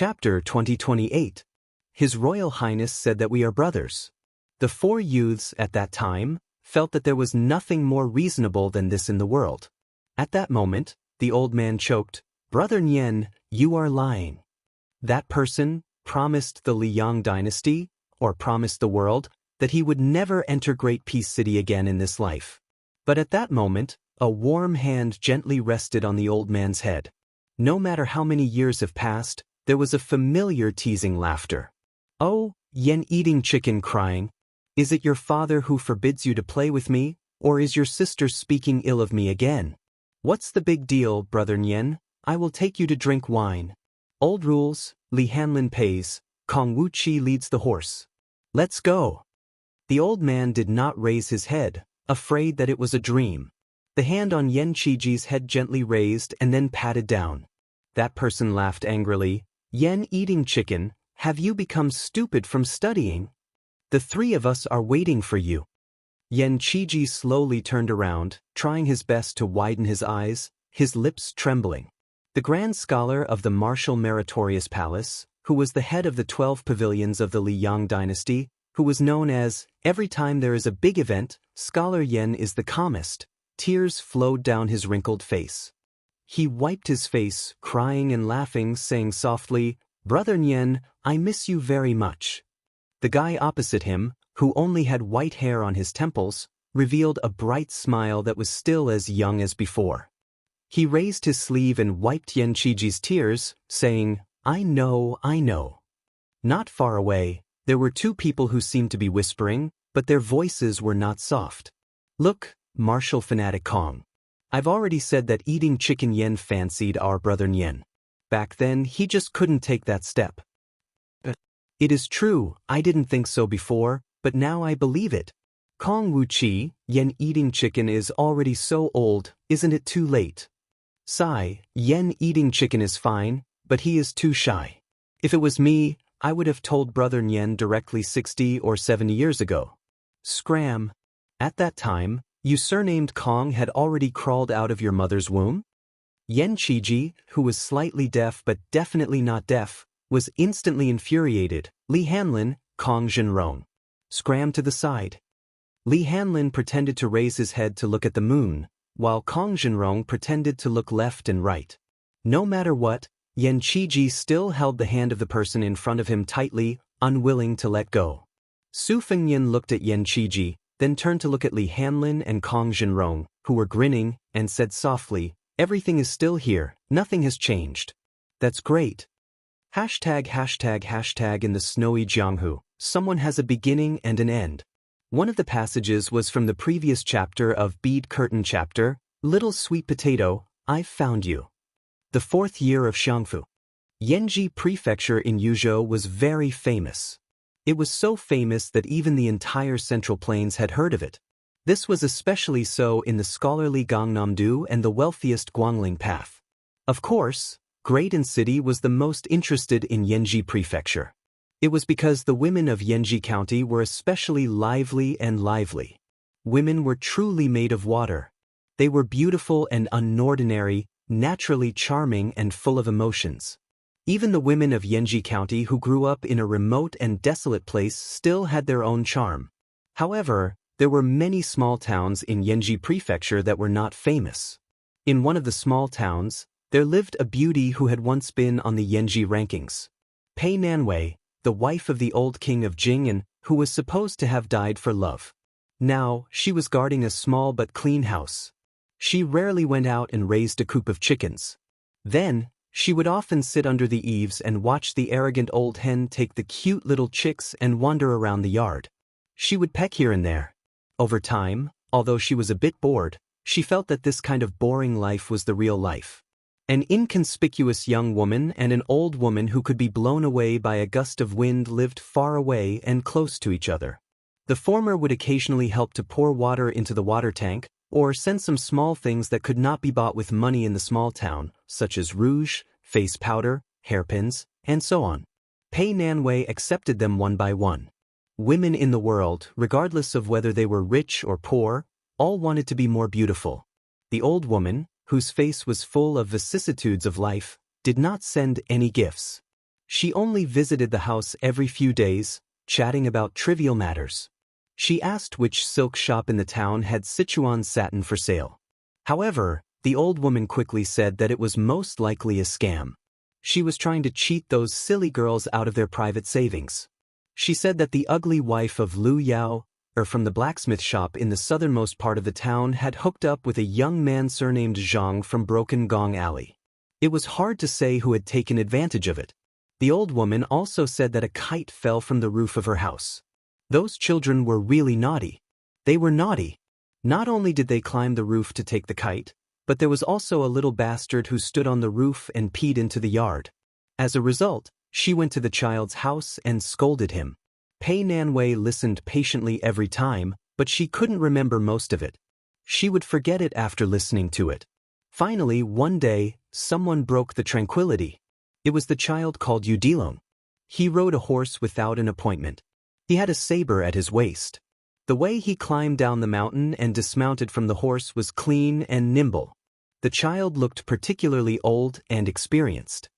Chapter 2028. His Royal Highness said that we are brothers. The four youths at that time felt that there was nothing more reasonable than this in the world. At that moment, the old man choked, "Brother Nian, you are lying. That person promised the Liang dynasty, or promised the world, that he would never enter Great Peace City again in this life." But at that moment, a warm hand gently rested on the old man's head. No matter how many years have passed, there was a familiar teasing laughter. "Oh, Yen eating chicken crying. Is it your father who forbids you to play with me, or is your sister speaking ill of me again? What's the big deal, Brother Nian? I will take you to drink wine. Old rules, Li Hanlin pays, Kong Wuxia leads the horse. Let's go." The old man did not raise his head, afraid that it was a dream. The hand on Yen Qiji's head gently raised and then patted down. That person laughed angrily. "Yen eating chicken, have you become stupid from studying? The three of us are waiting for you." Yen Qiji slowly turned around, trying his best to widen his eyes, his lips trembling. The Grand Scholar of the Martial Meritorious Palace, who was the head of the 12 pavilions of the Liang dynasty, who was known as, every time there is a big event, Scholar Yen is the calmest. Tears flowed down his wrinkled face. He wiped his face, crying and laughing, saying softly, "Brother Nian, I miss you very much." The guy opposite him, who only had white hair on his temples, revealed a bright smile that was still as young as before. He raised his sleeve and wiped Yen Qiji's tears, saying, I know. Not far away, there were two people who seemed to be whispering, but their voices were not soft. "Look, martial fanatic Kong. I've already said that eating chicken Yen fancied our brother Nian. Back then, he just couldn't take that step. It is true, I didn't think so before, but now I believe it. Kong Wuxia, Yen eating chicken is already so old, isn't it too late? Sigh, Yen eating chicken is fine, but he is too shy. If it was me, I would have told brother Nian directly 60 or 70 years ago. Scram. At that time, you surnamed Kong had already crawled out of your mother's womb?" Yen Qiji, who was slightly deaf but definitely not deaf, was instantly infuriated. Li Hanlin, Kong Zhenrong. Scram to the side. Li Hanlin pretended to raise his head to look at the moon, while Kong Zhenrong pretended to look left and right. No matter what, Yen Qiji still held the hand of the person in front of him tightly, unwilling to let go. Su Fengnian looked at Yen Qiji, then turned to look at Li Hanlin and Kong Zhenrong, who were grinning, and said softly, "Everything is still here, nothing has changed." "That's great. ### in the snowy Jianghu, someone has a beginning and an end." One of the passages was from the previous chapter of Bead Curtain chapter, "Little Sweet Potato, I've found you." The 4th year of Xianxia. Yanji Prefecture in Yuzhou was very famous. It was so famous that even the entire Central Plains had heard of it. This was especially so in the scholarly Gangnam-do and the wealthiest Guangling Path. Of course, Graydon City was the most interested in Yanji Prefecture. It was because the women of Yanji County were especially lively and lively. Women were truly made of water. They were beautiful and unordinary, naturally charming and full of emotions. Even the women of Yanji County who grew up in a remote and desolate place still had their own charm. However, there were many small towns in Yanji Prefecture that were not famous. In one of the small towns, there lived a beauty who had once been on the Yanji rankings. Pei Nanwei, the wife of the old king of Jing and who was supposed to have died for love. Now, she was guarding a small but clean house. She rarely went out and raised a coop of chickens. Then, she would often sit under the eaves and watch the arrogant old hen take the cute little chicks and wander around the yard. She would peck here and there. Over time, although she was a bit bored, she felt that this kind of boring life was the real life. An inconspicuous young woman and an old woman who could be blown away by a gust of wind lived far away and close to each other. The former would occasionally help to pour water into the water tank, or send some small things that could not be bought with money in the small town, such as rouge, face powder, hairpins, and so on. Pei Nanwei accepted them one by one. Women in the world, regardless of whether they were rich or poor, all wanted to be more beautiful. The old woman, whose face was full of vicissitudes of life, did not send any gifts. She only visited the house every few days, chatting about trivial matters. She asked which silk shop in the town had Sichuan satin for sale. However, the old woman quickly said that it was most likely a scam. She was trying to cheat those silly girls out of their private savings. She said that the ugly wife of Lu Yao, from the blacksmith shop in the southernmost part of the town, had hooked up with a young man surnamed Zhang from Broken Gong Alley. It was hard to say who had taken advantage of it. The old woman also said that a kite fell from the roof of her house. Those children were really naughty. They were naughty. Not only did they climb the roof to take the kite, but there was also a little bastard who stood on the roof and peed into the yard. As a result, she went to the child's house and scolded him. Pei Nanwei listened patiently every time, but she couldn't remember most of it. She would forget it after listening to it. Finally, one day, someone broke the tranquility. It was the child called Udilong. He rode a horse without an appointment. He had a saber at his waist. The way he climbed down the mountain and dismounted from the horse was clean and nimble. The child looked particularly old and experienced.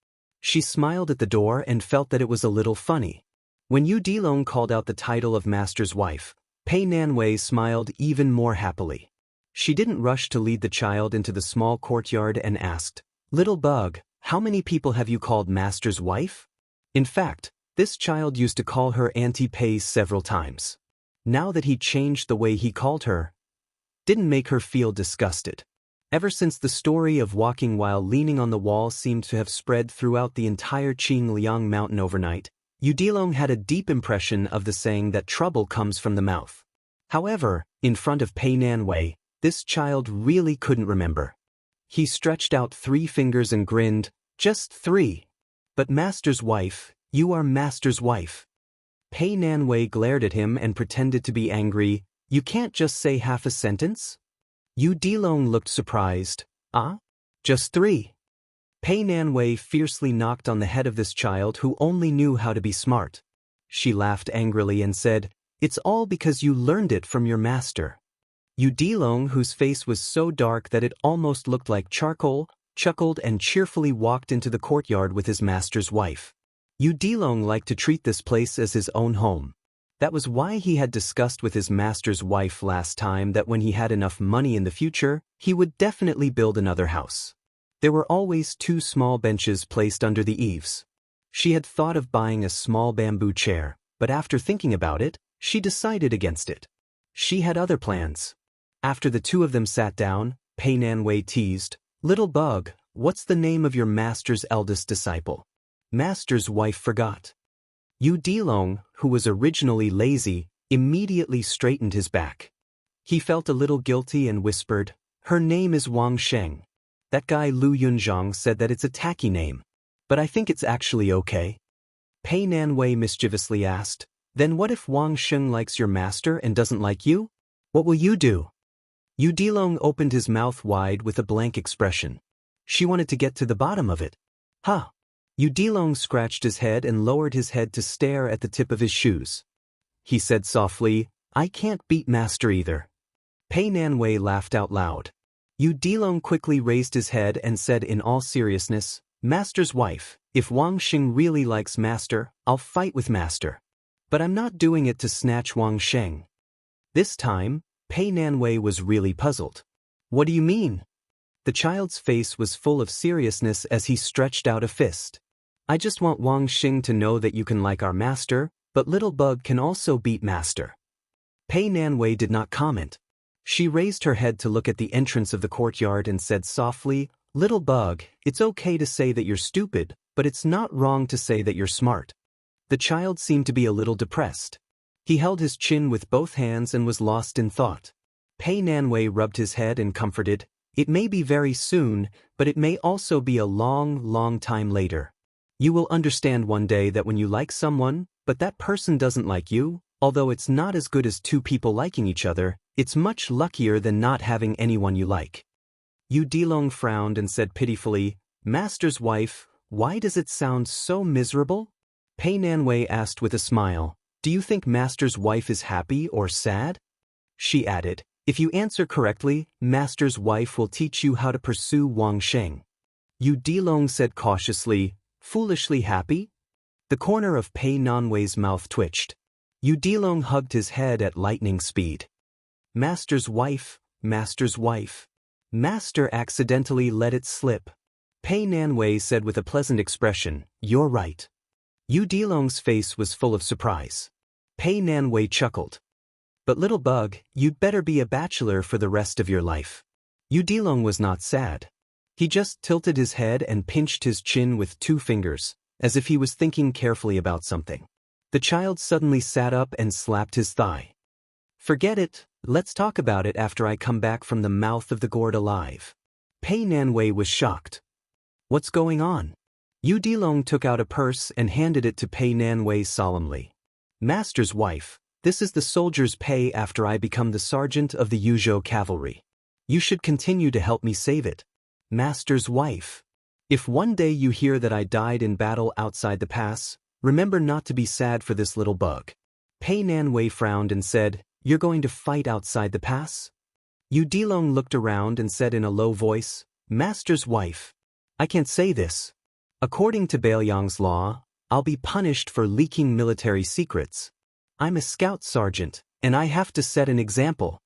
She smiled at the door and felt that it was a little funny. When Yu Dilong called out the title of master's wife, Pei Nanwei smiled even more happily. She didn't rush to lead the child into the small courtyard and asked, "Little bug, how many people have you called master's wife?" In fact, this child used to call her Auntie Pei several times. Now that he changed the way he called her, didn't make her feel disgusted. Ever since the story of walking while leaning on the wall seemed to have spread throughout the entire Qingliang mountain overnight, Udilong had a deep impression of the saying that trouble comes from the mouth. However, in front of Pei Nanwei, this child really couldn't remember. He stretched out 3 fingers and grinned, "Just 3. But master's wife, you are master's wife." Pei Nanwei glared at him and pretended to be angry. "You can't just say half a sentence?" Yu Dilong looked surprised. "Ah? Just 3? Pei Nanwei fiercely knocked on the head of this child who only knew how to be smart. She laughed angrily and said, "It's all because you learned it from your master." Yu Dilong, whose face was so dark that it almost looked like charcoal, chuckled and cheerfully walked into the courtyard with his master's wife. Yu Dilong liked to treat this place as his own home. That was why he had discussed with his master's wife last time that when he had enough money in the future, he would definitely build another house. There were always 2 small benches placed under the eaves. She had thought of buying a small bamboo chair, but after thinking about it, she decided against it. She had other plans. After the 2 of them sat down, Pei Nanwei teased, "Little bug, what's the name of your master's eldest disciple?" Master's wife forgot. Yu Dilong, who was originally lazy, immediately straightened his back. He felt a little guilty and whispered, "Her name is Wang Sheng. That guy Lu Yunzhang said that it's a tacky name. But I think it's actually okay." Pei Nanwei mischievously asked, "Then what if Wang Sheng likes your master and doesn't like you? What will you do?" Yu Dilong opened his mouth wide with a blank expression. She wanted to get to the bottom of it. "Huh." Yu Dilong scratched his head and lowered his head to stare at the tip of his shoes. He said softly, "I can't beat master either." Pei Nanwei laughed out loud. Yu Dilong quickly raised his head and said in all seriousness, "Master's wife, if Wang Sheng really likes master, I'll fight with master. But I'm not doing it to snatch Wang Sheng." This time, Pei Nanwei was really puzzled. "What do you mean?" The child's face was full of seriousness as he stretched out a fist. "I just want Wang Xing to know that you can like our master, but little bug can also beat master." Pei Nanwei did not comment. She raised her head to look at the entrance of the courtyard and said softly, "Little bug, it's okay to say that you're stupid, but it's not wrong to say that you're smart." The child seemed to be a little depressed. He held his chin with both hands and was lost in thought. Pei Nanwei rubbed his head and comforted, "It may be very soon, but it may also be a long, long time later. You will understand one day that when you like someone, but that person doesn't like you, although it's not as good as 2 people liking each other, it's much luckier than not having anyone you like." Yu Dilong frowned and said pitifully, "Master's wife, why does it sound so miserable?" Pei Nanwei asked with a smile, "Do you think master's wife is happy or sad?" She added, "If you answer correctly, master's wife will teach you how to pursue Wang Sheng." Yu Dilong said cautiously, "Foolishly happy?" The corner of Pei Nanwei's mouth twitched. Yu Dilong hugged his head at lightning speed. Master's wife, Master's wife. Master accidentally let it slip. Pei Nanwei said with a pleasant expression, "You're right." Yu Dilong's face was full of surprise. Pei Nanwei chuckled. "But little bug, you'd better be a bachelor for the rest of your life." Yu Dilong was not sad. He just tilted his head and pinched his chin with 2 fingers, as if he was thinking carefully about something. The child suddenly sat up and slapped his thigh. "Forget it, let's talk about it after I come back from the mouth of the gourd alive." Pei Nanwei was shocked. "What's going on?" Yu Dilong took out a purse and handed it to Pei Nanwei solemnly. "Master's wife, this is the soldier's pay after I become the sergeant of the Yuzhou cavalry. You should continue to help me save it." Master's wife. "If one day you hear that I died in battle outside the pass, remember not to be sad for this little bug." Pei Nanwei frowned and said, "You're going to fight outside the pass?" Yu Dilong looked around and said in a low voice, "Master's wife, I can't say this. According to Bailiang's law, I'll be punished for leaking military secrets. I'm a scout sergeant, and I have to set an example."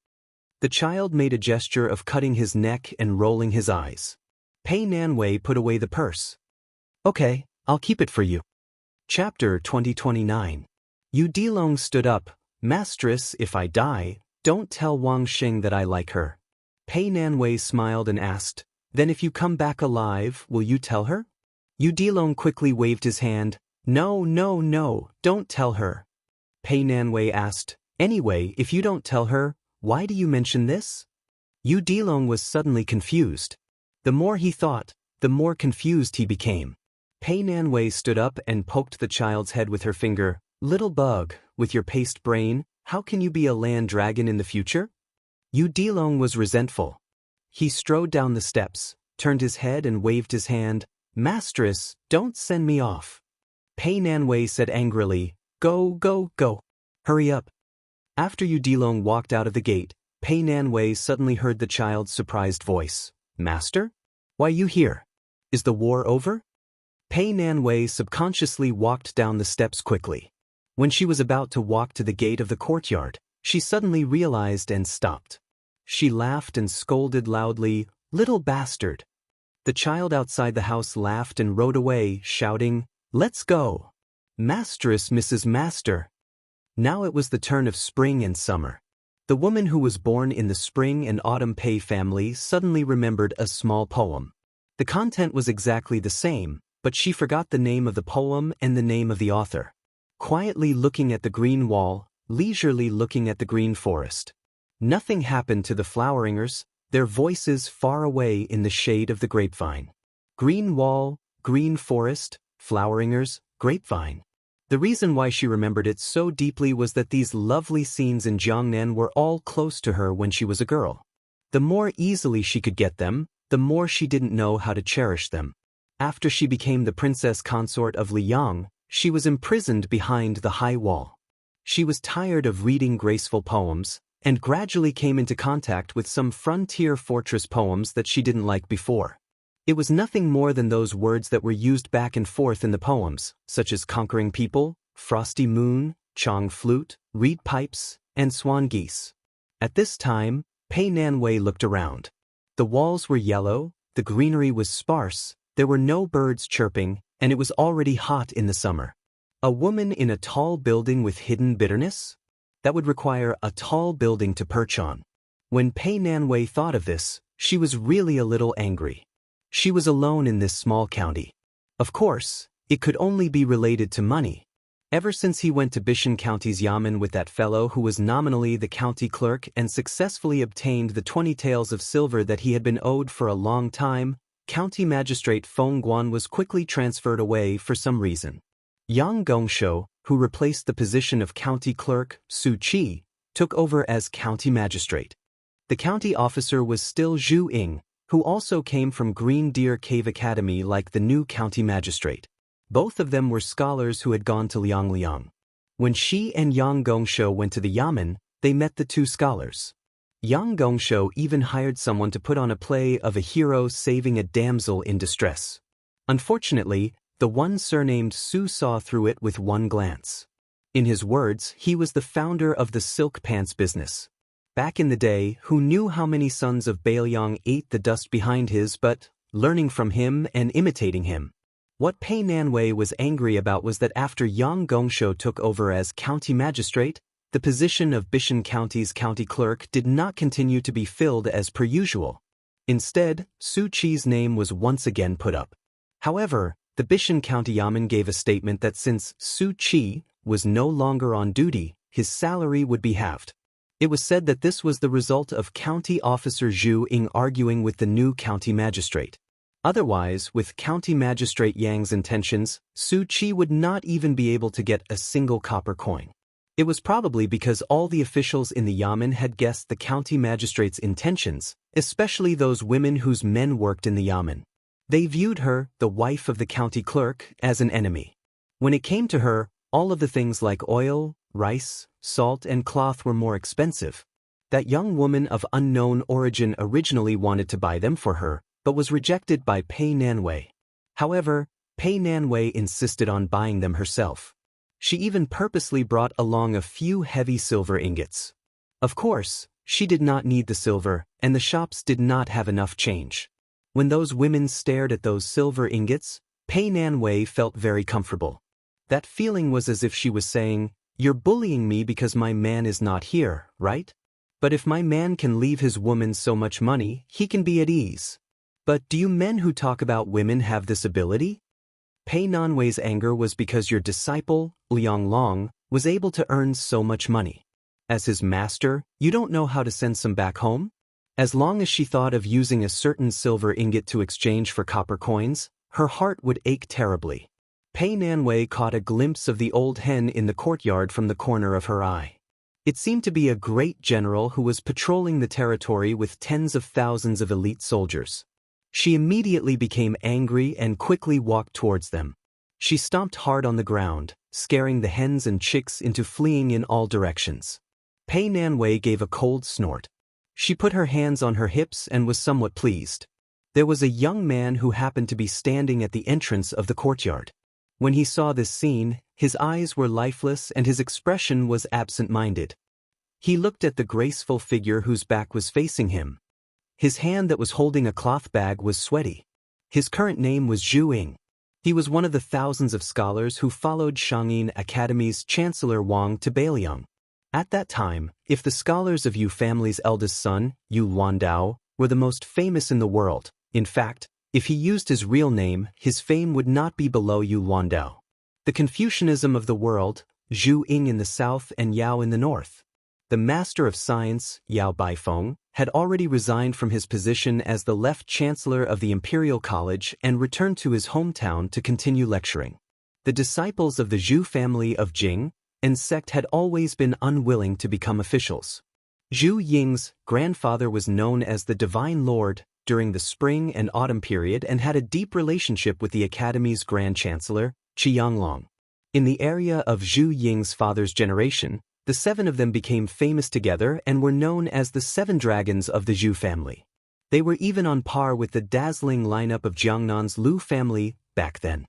The child made a gesture of cutting his neck and rolling his eyes. Pei Nanwei put away the purse. "Okay, I'll keep it for you." Chapter 2029. Yu Dilong stood up. "Mistress, if I die, don't tell Wang Xing that I like her." Pei Nanwei smiled and asked, "Then if you come back alive, will you tell her?" Yu Dilong quickly waved his hand. "No, no, no, don't tell her." Pei Nanwei asked, "Anyway, if you don't tell her, why do you mention this?" Yu Dilong was suddenly confused. The more he thought, the more confused he became. Pei Nanwei stood up and poked the child's head with her finger. "Little bug, with your paste brain, how can you be a land dragon in the future?" Yu Dilong was resentful. He strode down the steps, turned his head and waved his hand. "Mistress, don't send me off." Pei Nanwei said angrily, "Go, go, go. Hurry up." After Yu Dilong walked out of the gate, Pei Nanwei suddenly heard the child's surprised voice. "Master? Why you here? Is the war over?" Pei Nanwei subconsciously walked down the steps quickly. When she was about to walk to the gate of the courtyard, she suddenly realized and stopped. She laughed and scolded loudly, "Little bastard." The child outside the house laughed and rode away, shouting, "Let's go. Mistress, Mrs. Master." Now it was the turn of spring and summer. The woman who was born in the spring and autumn Pei family suddenly remembered a small poem. The content was exactly the same, but she forgot the name of the poem and the name of the author. Quietly looking at the green wall, leisurely looking at the green forest. Nothing happened to the floweringers, their voices far away in the shade of the grapevine. Green wall, green forest, floweringers, grapevine. The reason why she remembered it so deeply was that these lovely scenes in Jiangnan were all close to her when she was a girl. The more easily she could get them, the more she didn't know how to cherish them. After she became the princess consort of Liang, she was imprisoned behind the high wall. She was tired of reading graceful poems, and gradually came into contact with some frontier fortress poems that she didn't like before. It was nothing more than those words that were used back and forth in the poems, such as conquering people, frosty moon, chong flute, reed pipes, and swan geese. At this time, Pei Nanwei looked around. The walls were yellow, the greenery was sparse, there were no birds chirping, and it was already hot in the summer. A woman in a tall building with hidden bitterness? That would require a tall building to perch on. When Pei Nanwei thought of this, she was really a little angry. She was alone in this small county. Of course, it could only be related to money. Ever since he went to Bishan County's Yamen with that fellow who was nominally the county clerk and successfully obtained the 20 taels of silver that he had been owed for a long time, County Magistrate Feng Guan was quickly transferred away for some reason. Yang Gongshou, who replaced the position of county clerk, Su Qi, took over as county magistrate. The county officer was still Zhu Ying, who also came from Green Deer Cave Academy like the new county magistrate. Both of them were scholars who had gone to Liang. When she and Yang Gongshou went to the Yamen, they met the two scholars. Yang Gongshou even hired someone to put on a play of a hero saving a damsel in distress. Unfortunately, The one surnamed Su saw through it with one glance. In his words, he was the founder of the silk pants business. Back in the day, who knew how many sons of Bailiang ate the dust behind his but, learning from him and imitating him. What Pei Nanwei was angry about was that after Yang Gongshou took over as county magistrate, the position of Bishan County's county clerk did not continue to be filled as per usual. Instead, Su Qi's name was once again put up. However, the Bishan County Yamen gave a statement that since Su Qi was no longer on duty, his salary would be halved. It was said that this was the result of County Officer Zhu Ying arguing with the new county magistrate. Otherwise, with County Magistrate Yang's intentions, Su Qi would not even be able to get a single copper coin. It was probably because all the officials in the Yamen had guessed the county magistrate's intentions, especially those women whose men worked in the Yamen. They viewed her, the wife of the county clerk, as an enemy. When it came to her, all of the things like oil, rice, salt and cloth were more expensive. That young woman of unknown origin originally wanted to buy them for her, but was rejected by Pei Nanwei. However, Pei Nanwei insisted on buying them herself. She even purposely brought along a few heavy silver ingots. Of course, she did not need the silver, and the shops did not have enough change. When those women stared at those silver ingots, Pei Nanwei felt very comfortable. That feeling was as if she was saying, "You're bullying me because my man is not here, right? But if my man can leave his woman so much money, he can be at ease. But do you men who talk about women have this ability?" Pei Nanwei's anger was because your disciple, Liang Long, was able to earn so much money. As his master, you don't know how to send some back home? As long as she thought of using a certain silver ingot to exchange for copper coins, her heart would ache terribly. Pei Nanwei caught a glimpse of the old hen in the courtyard from the corner of her eye. It seemed to be a great general who was patrolling the territory with tens of thousands of elite soldiers. She immediately became angry and quickly walked towards them. She stomped hard on the ground, scaring the hens and chicks into fleeing in all directions. Pei Nanwei gave a cold snort. She put her hands on her hips and was somewhat pleased. There was a young man who happened to be standing at the entrance of the courtyard. When he saw this scene, his eyes were lifeless and his expression was absent-minded. He looked at the graceful figure whose back was facing him. His hand that was holding a cloth bag was sweaty. His current name was Zhu Ying. He was one of the thousands of scholars who followed Shangyin Academy's Chancellor Wang to Bailiang. At that time, if the scholars of Yu family's eldest son, Yu Luandao, were the most famous in the world, in fact, if he used his real name, his fame would not be below Yu Luandao. The Confucianism of the world, Zhu Ying in the south and Yao in the north. The Master of Science, Yao Baifeng, had already resigned from his position as the left chancellor of the Imperial College and returned to his hometown to continue lecturing. The disciples of the Zhu family of Jing and sect had always been unwilling to become officials. Zhu Ying's grandfather was known as the Divine Lord during the spring and autumn period and had a deep relationship with the Academy's Grand Chancellor, Qianglong. In the area of Zhu Ying's father's generation, the seven of them became famous together and were known as the Seven Dragons of the Zhu family. They were even on par with the dazzling lineup of Jiangnan's Lu family back then.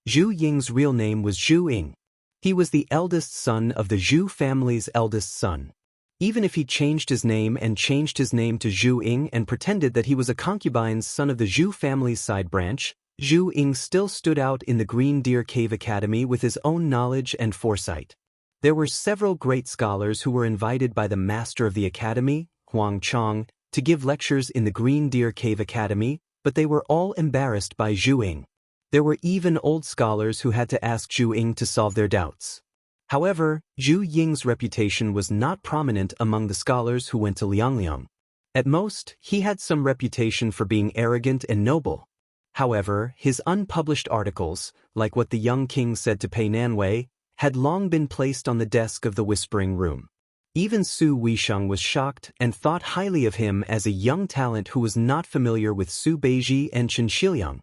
Zhu Ying's real name was Zhu Ying. He was the eldest son of the Zhu family's eldest son. Even if he changed his name to Zhu Ying and pretended that he was a concubine's son of the Zhu family's side branch, Zhu Ying still stood out in the Green Deer Cave Academy with his own knowledge and foresight. There were several great scholars who were invited by the master of the academy, Huang Chong, to give lectures in the Green Deer Cave Academy, but they were all embarrassed by Zhu Ying. There were even old scholars who had to ask Zhu Ying to solve their doubts. However, Zhu Ying's reputation was not prominent among the scholars who went to Liangliang. At most, he had some reputation for being arrogant and noble. However, his unpublished articles, like what the young king said to Pei Nanwei, had long been placed on the desk of the Whispering Room. Even Su Weisheng was shocked and thought highly of him as a young talent who was not familiar with Su Beiji and Chen Shiliang.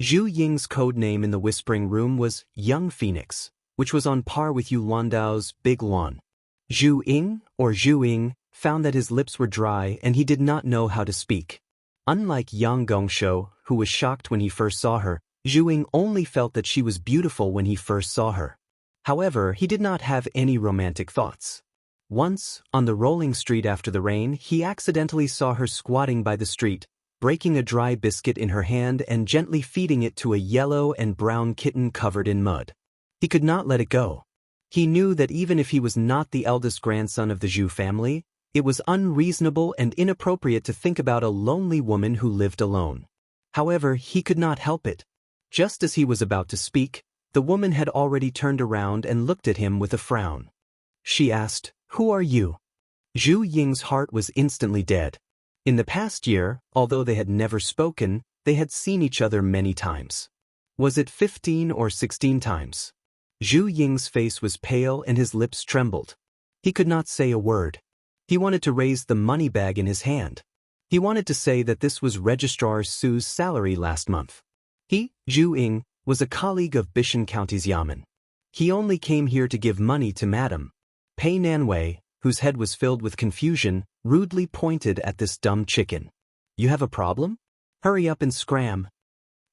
Zhu Ying's code name in the Whispering Room was Young Phoenix, which was on par with Yu Luandao's Big Luan. Zhu Ying, or Zhu Ying, found that his lips were dry and he did not know how to speak. Unlike Yang Gongshou, who was shocked when he first saw her, Zhu Ying only felt that she was beautiful when he first saw her. However, he did not have any romantic thoughts. Once, on the rolling street after the rain, he accidentally saw her squatting by the street, breaking a dry biscuit in her hand and gently feeding it to a yellow and brown kitten covered in mud. He could not let it go. He knew that even if he was not the eldest grandson of the Zhu family, it was unreasonable and inappropriate to think about a lonely woman who lived alone. However, he could not help it. Just as he was about to speak, the woman had already turned around and looked at him with a frown. She asked, "Who are you?" Zhu Ying's heart was instantly dead. In the past year, although they had never spoken, they had seen each other many times. Was it 15 or 16 times? Zhu Ying's face was pale and his lips trembled. He could not say a word. He wanted to raise the money bag in his hand. He wanted to say that this was Registrar Su's salary last month. He, Zhu Ying, was a colleague of Bishan County's Yamen. He only came here to give money to Madame Pei Nanwei, whose head was filled with confusion, rudely pointed at this dumb chicken. "You have a problem? Hurry up and scram."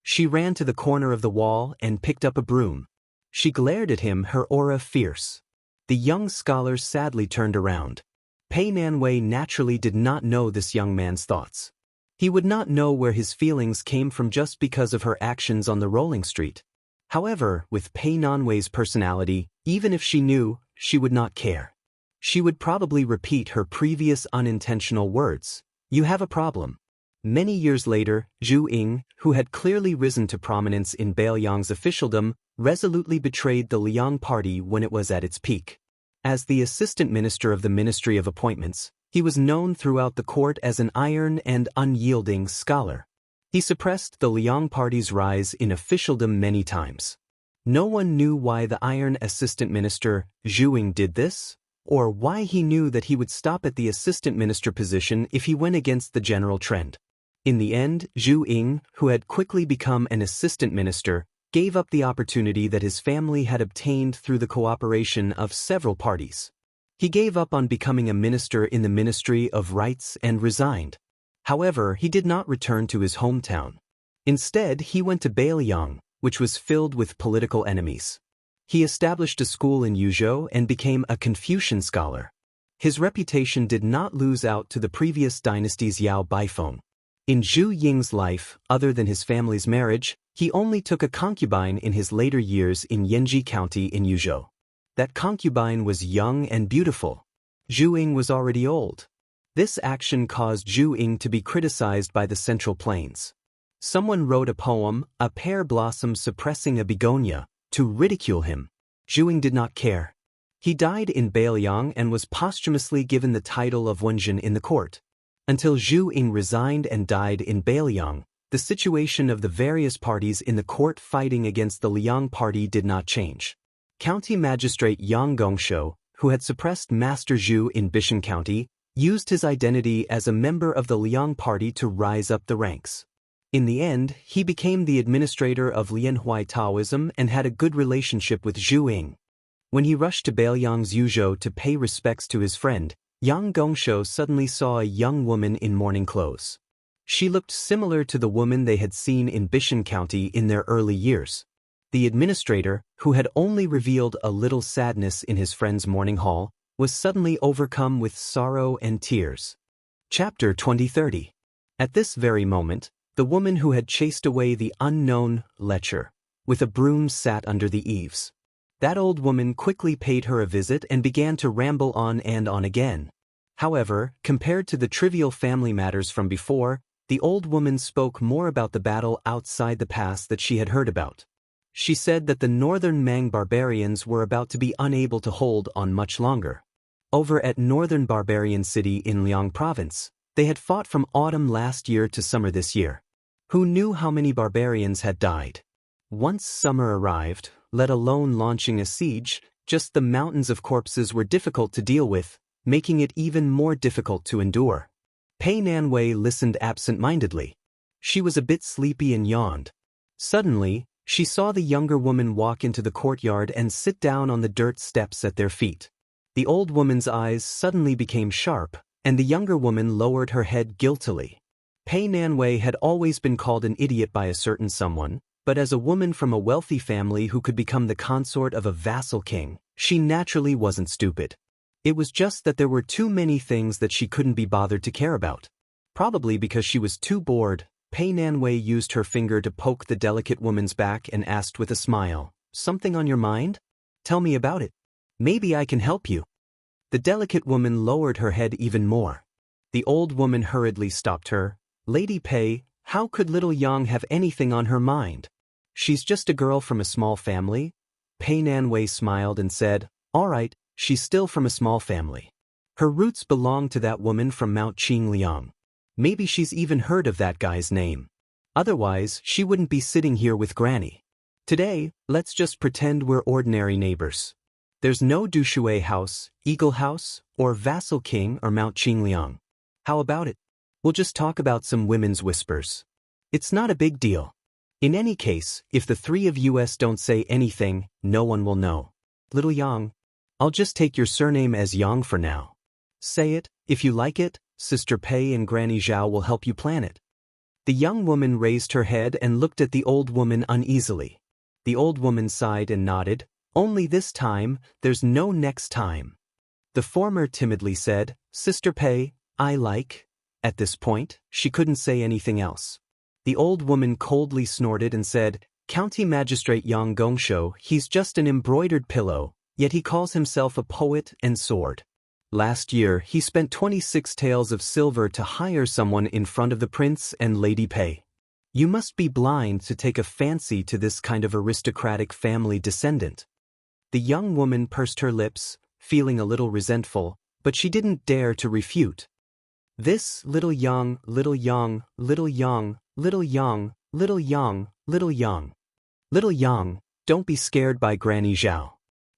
She ran to the corner of the wall and picked up a broom. She glared at him, her aura fierce. The young scholar sadly turned around. Pei Nanwei naturally did not know this young man's thoughts. He would not know where his feelings came from just because of her actions on the rolling street. However, with Pei Nanwei's personality, even if she knew, she would not care. She would probably repeat her previous unintentional words. "You have a problem." Many years later, Zhu Ying, who had clearly risen to prominence in Bailiang's officialdom, resolutely betrayed the Liang party when it was at its peak. As the assistant minister of the Ministry of Appointments, he was known throughout the court as an iron and unyielding scholar. He suppressed the Liang party's rise in officialdom many times. No one knew why the iron assistant minister, Zhu Ying, did this, or why he knew that he would stop at the assistant minister position if he went against the general trend. In the end, Zhu Ying, who had quickly become an assistant minister, gave up the opportunity that his family had obtained through the cooperation of several parties. He gave up on becoming a minister in the Ministry of Rights and resigned. However, he did not return to his hometown. Instead, he went to Bailiang, which was filled with political enemies. He established a school in Yuzhou and became a Confucian scholar. His reputation did not lose out to the previous dynasty's Yao Baifeng. In Zhu Ying's life, other than his family's marriage, he only took a concubine in his later years in Yanji County in Yuzhou. That concubine was young and beautiful. Zhu Ying was already old. This action caused Zhu Ying to be criticized by the Central Plains. Someone wrote a poem, "A Pear Blossom Suppressing a Begonia," to ridicule him. Zhu Ying did not care. He died in Bailiang and was posthumously given the title of Wenjin in the court. Until Zhu Ying resigned and died in Bailiang, the situation of the various parties in the court fighting against the Liang party did not change. County Magistrate Yang Gongshou, who had suppressed Master Zhu in Bishan County, used his identity as a member of the Liang party to rise up the ranks. In the end, he became the administrator of Lianhui Taoism and had a good relationship with Zhu Ying. When he rushed to Bailiang's Yuzhou to pay respects to his friend, Yang Gongshou suddenly saw a young woman in mourning clothes. She looked similar to the woman they had seen in Bishan County in their early years. The administrator, who had only revealed a little sadness in his friend's mourning hall, was suddenly overcome with sorrow and tears. Chapter 2030. At this very moment, the woman who had chased away the unknown lecher with a broom sat under the eaves. That old woman quickly paid her a visit and began to ramble on and on again. However, compared to the trivial family matters from before, the old woman spoke more about the battle outside the pass that she had heard about. She said that the northern Mang barbarians were about to be unable to hold on much longer. Over at northern barbarian city in Liang province, they had fought from autumn last year to summer this year. Who knew how many barbarians had died? Once summer arrived, let alone launching a siege, just the mountains of corpses were difficult to deal with, making it even more difficult to endure. Pei Nanwei listened absent-mindedly. She was a bit sleepy and yawned. Suddenly, she saw the younger woman walk into the courtyard and sit down on the dirt steps at their feet. The old woman's eyes suddenly became sharp, and the younger woman lowered her head guiltily. Pei Nanwei had always been called an idiot by a certain someone, But as a woman from a wealthy family who could become the consort of a vassal king, she naturally wasn't stupid. It was just that there were too many things that she couldn't be bothered to care about. Probably because she was too bored, Pei Nanwei used her finger to poke the delicate woman's back and asked with a smile, "Something on your mind? Tell me about it. Maybe I can help you." The delicate woman lowered her head even more. The old woman hurriedly stopped her. "Lady Pei, how could little Yang have anything on her mind? She's just a girl from a small family." Pei Nanwei smiled and said, "All right, she's still from a small family. Her roots belong to that woman from Mount Qingliang. Maybe she's even heard of that guy's name. Otherwise, she wouldn't be sitting here with Granny. Today, let's just pretend we're ordinary neighbors. There's no Dushui House, Eagle House, or Vassal King or Mount Qingliang. How about it? We'll just talk about some women's whispers. It's not a big deal. In any case, if the three of us don't say anything, no one will know. Little Yang, I'll just take your surname as Yang for now. Say it, if you like it, Sister Pei and Granny Zhao will help you plan it." The young woman raised her head and looked at the old woman uneasily. The old woman sighed and nodded. "Only this time, there's no next time." The former timidly said, "Sister Pei, I like." At this point, she couldn't say anything else. The old woman coldly snorted and said, "County Magistrate Yang Gongshou, he's just an embroidered pillow, yet he calls himself a poet and sword. Last year, he spent 26 taels of silver to hire someone in front of the prince and Lady Pei. You must be blind to take a fancy to this kind of aristocratic family descendant." The young woman pursed her lips, feeling a little resentful, but she didn't dare to refute. "This little Yang, little Yang, little Yang, little Yang, little Yang, little Yang. Little Yang, don't be scared by Granny Zhao.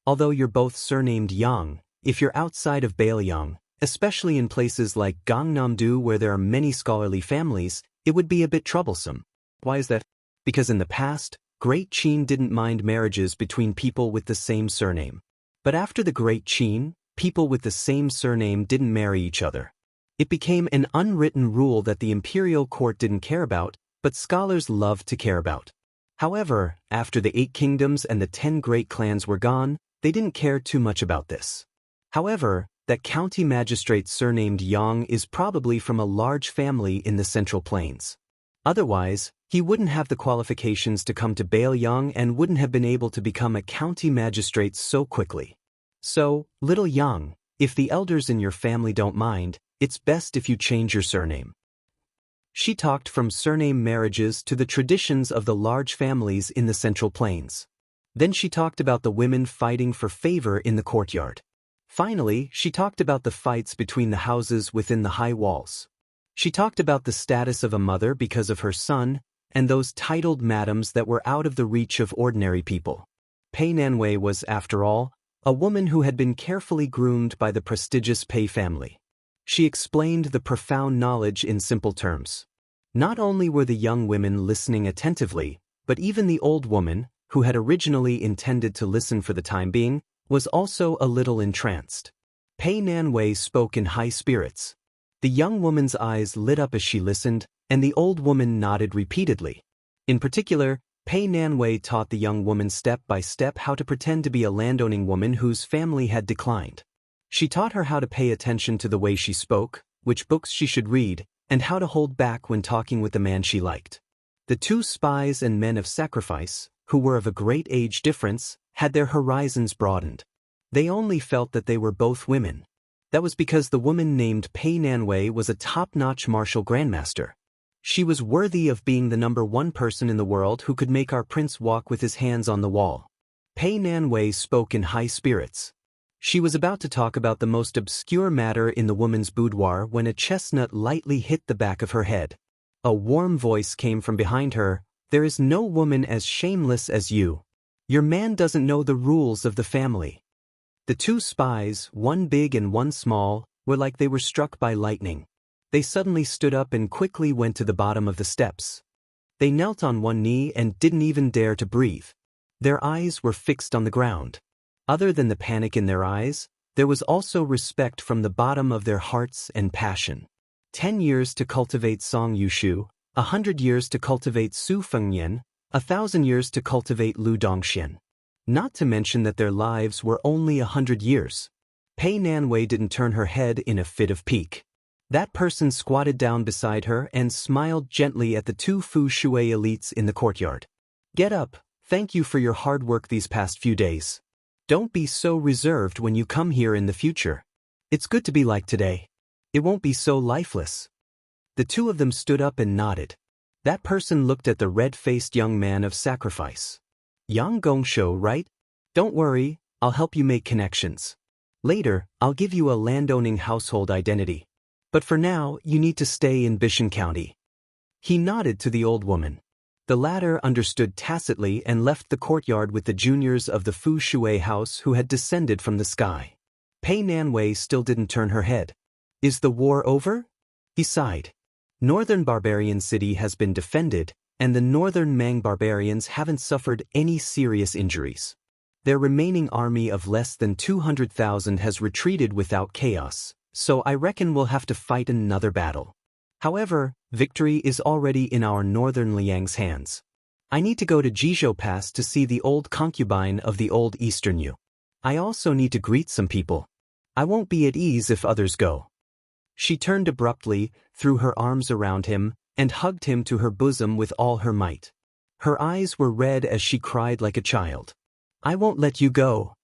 Although you're both surnamed Yang, if you're outside of Bailiang, especially in places like Gangnam-do where there are many scholarly families, it would be a bit troublesome." Why is that? Because in the past, Great Qin didn't mind marriages between people with the same surname. But after the Great Qin, people with the same surname didn't marry each other. It became an unwritten rule that the imperial court didn't care about, but scholars loved to care about. However, after the 8 kingdoms and the 10 great clans were gone, they didn't care too much about this. However, that county magistrate surnamed Yang is probably from a large family in the Central Plains. Otherwise, he wouldn't have the qualifications to come to Bailiang and wouldn't have been able to become a county magistrate so quickly. So, little Yang, if the elders in your family don't mind, it's best if you change your surname. She talked from surname marriages to the traditions of the large families in the Central Plains. Then she talked about the women fighting for favor in the courtyard. Finally, she talked about the fights between the houses within the high walls. She talked about the status of a mother because of her son, and those titled madams that were out of the reach of ordinary people. Pei Nanwei was, after all, a woman who had been carefully groomed by the prestigious Pei family. She explained the profound knowledge in simple terms. Not only were the young women listening attentively, but even the old woman, who had originally intended to listen for the time being, was also a little entranced. Pei Nanwei spoke in high spirits. The young woman's eyes lit up as she listened, and the old woman nodded repeatedly. In particular, Pei Nanwei taught the young woman step by step how to pretend to be a landowning woman whose family had declined. She taught her how to pay attention to the way she spoke, which books she should read, and how to hold back when talking with the man she liked. The 2 spies and men of sacrifice, who were of a great age difference, had their horizons broadened. They only felt that they were both women. That was because the woman named Pei Nanwei was a top-notch martial grandmaster. She was worthy of being the #1 person in the world who could make our prince walk with his hands on the wall. Pei Nanwei spoke in high spirits. She was about to talk about the most obscure matter in the woman's boudoir when a chestnut lightly hit the back of her head. A warm voice came from behind her. "There is no woman as shameless as you. Your man doesn't know the rules of the family." The 2 spies, one big and one small, were like they were struck by lightning. They suddenly stood up and quickly went to the bottom of the steps. They knelt on one knee and didn't even dare to breathe. Their eyes were fixed on the ground. Other than the panic in their eyes, there was also respect from the bottom of their hearts and passion. 10 years to cultivate Song Yushu, 100 years to cultivate Su Fengnian, 1,000 years to cultivate Lu Dongxian. Not to mention that their lives were only 100 years. Pei Nanwei didn't turn her head in a fit of pique. That person squatted down beside her and smiled gently at the two Fu Shui elites in the courtyard. Get up, thank you for your hard work these past few days. Don't be so reserved when you come here in the future. It's good to be like today. It won't be so lifeless. The two of them stood up and nodded. That person looked at the red-faced young man of sacrifice. Yang Gongshou, right? Don't worry, I'll help you make connections. Later, I'll give you a landowning household identity. But for now, you need to stay in Bishan County. He nodded to the old woman. The latter understood tacitly and left the courtyard with the juniors of the Fu Shui house who had descended from the sky. Pei Nanwei still didn't turn her head. Is the war over? He sighed. Northern Barbarian City has been defended, and the Northern Mang barbarians haven't suffered any serious injuries. Their remaining army of less than 200,000 has retreated without chaos, so I reckon we'll have to fight another battle. However, victory is already in our Northern Liang's hands. I need to go to Jizhou Pass to see the old concubine of the old Eastern Yu. I also need to greet some people. I won't be at ease if others go. She turned abruptly, threw her arms around him, and hugged him to her bosom with all her might. Her eyes were red as she cried like a child. I won't let you go.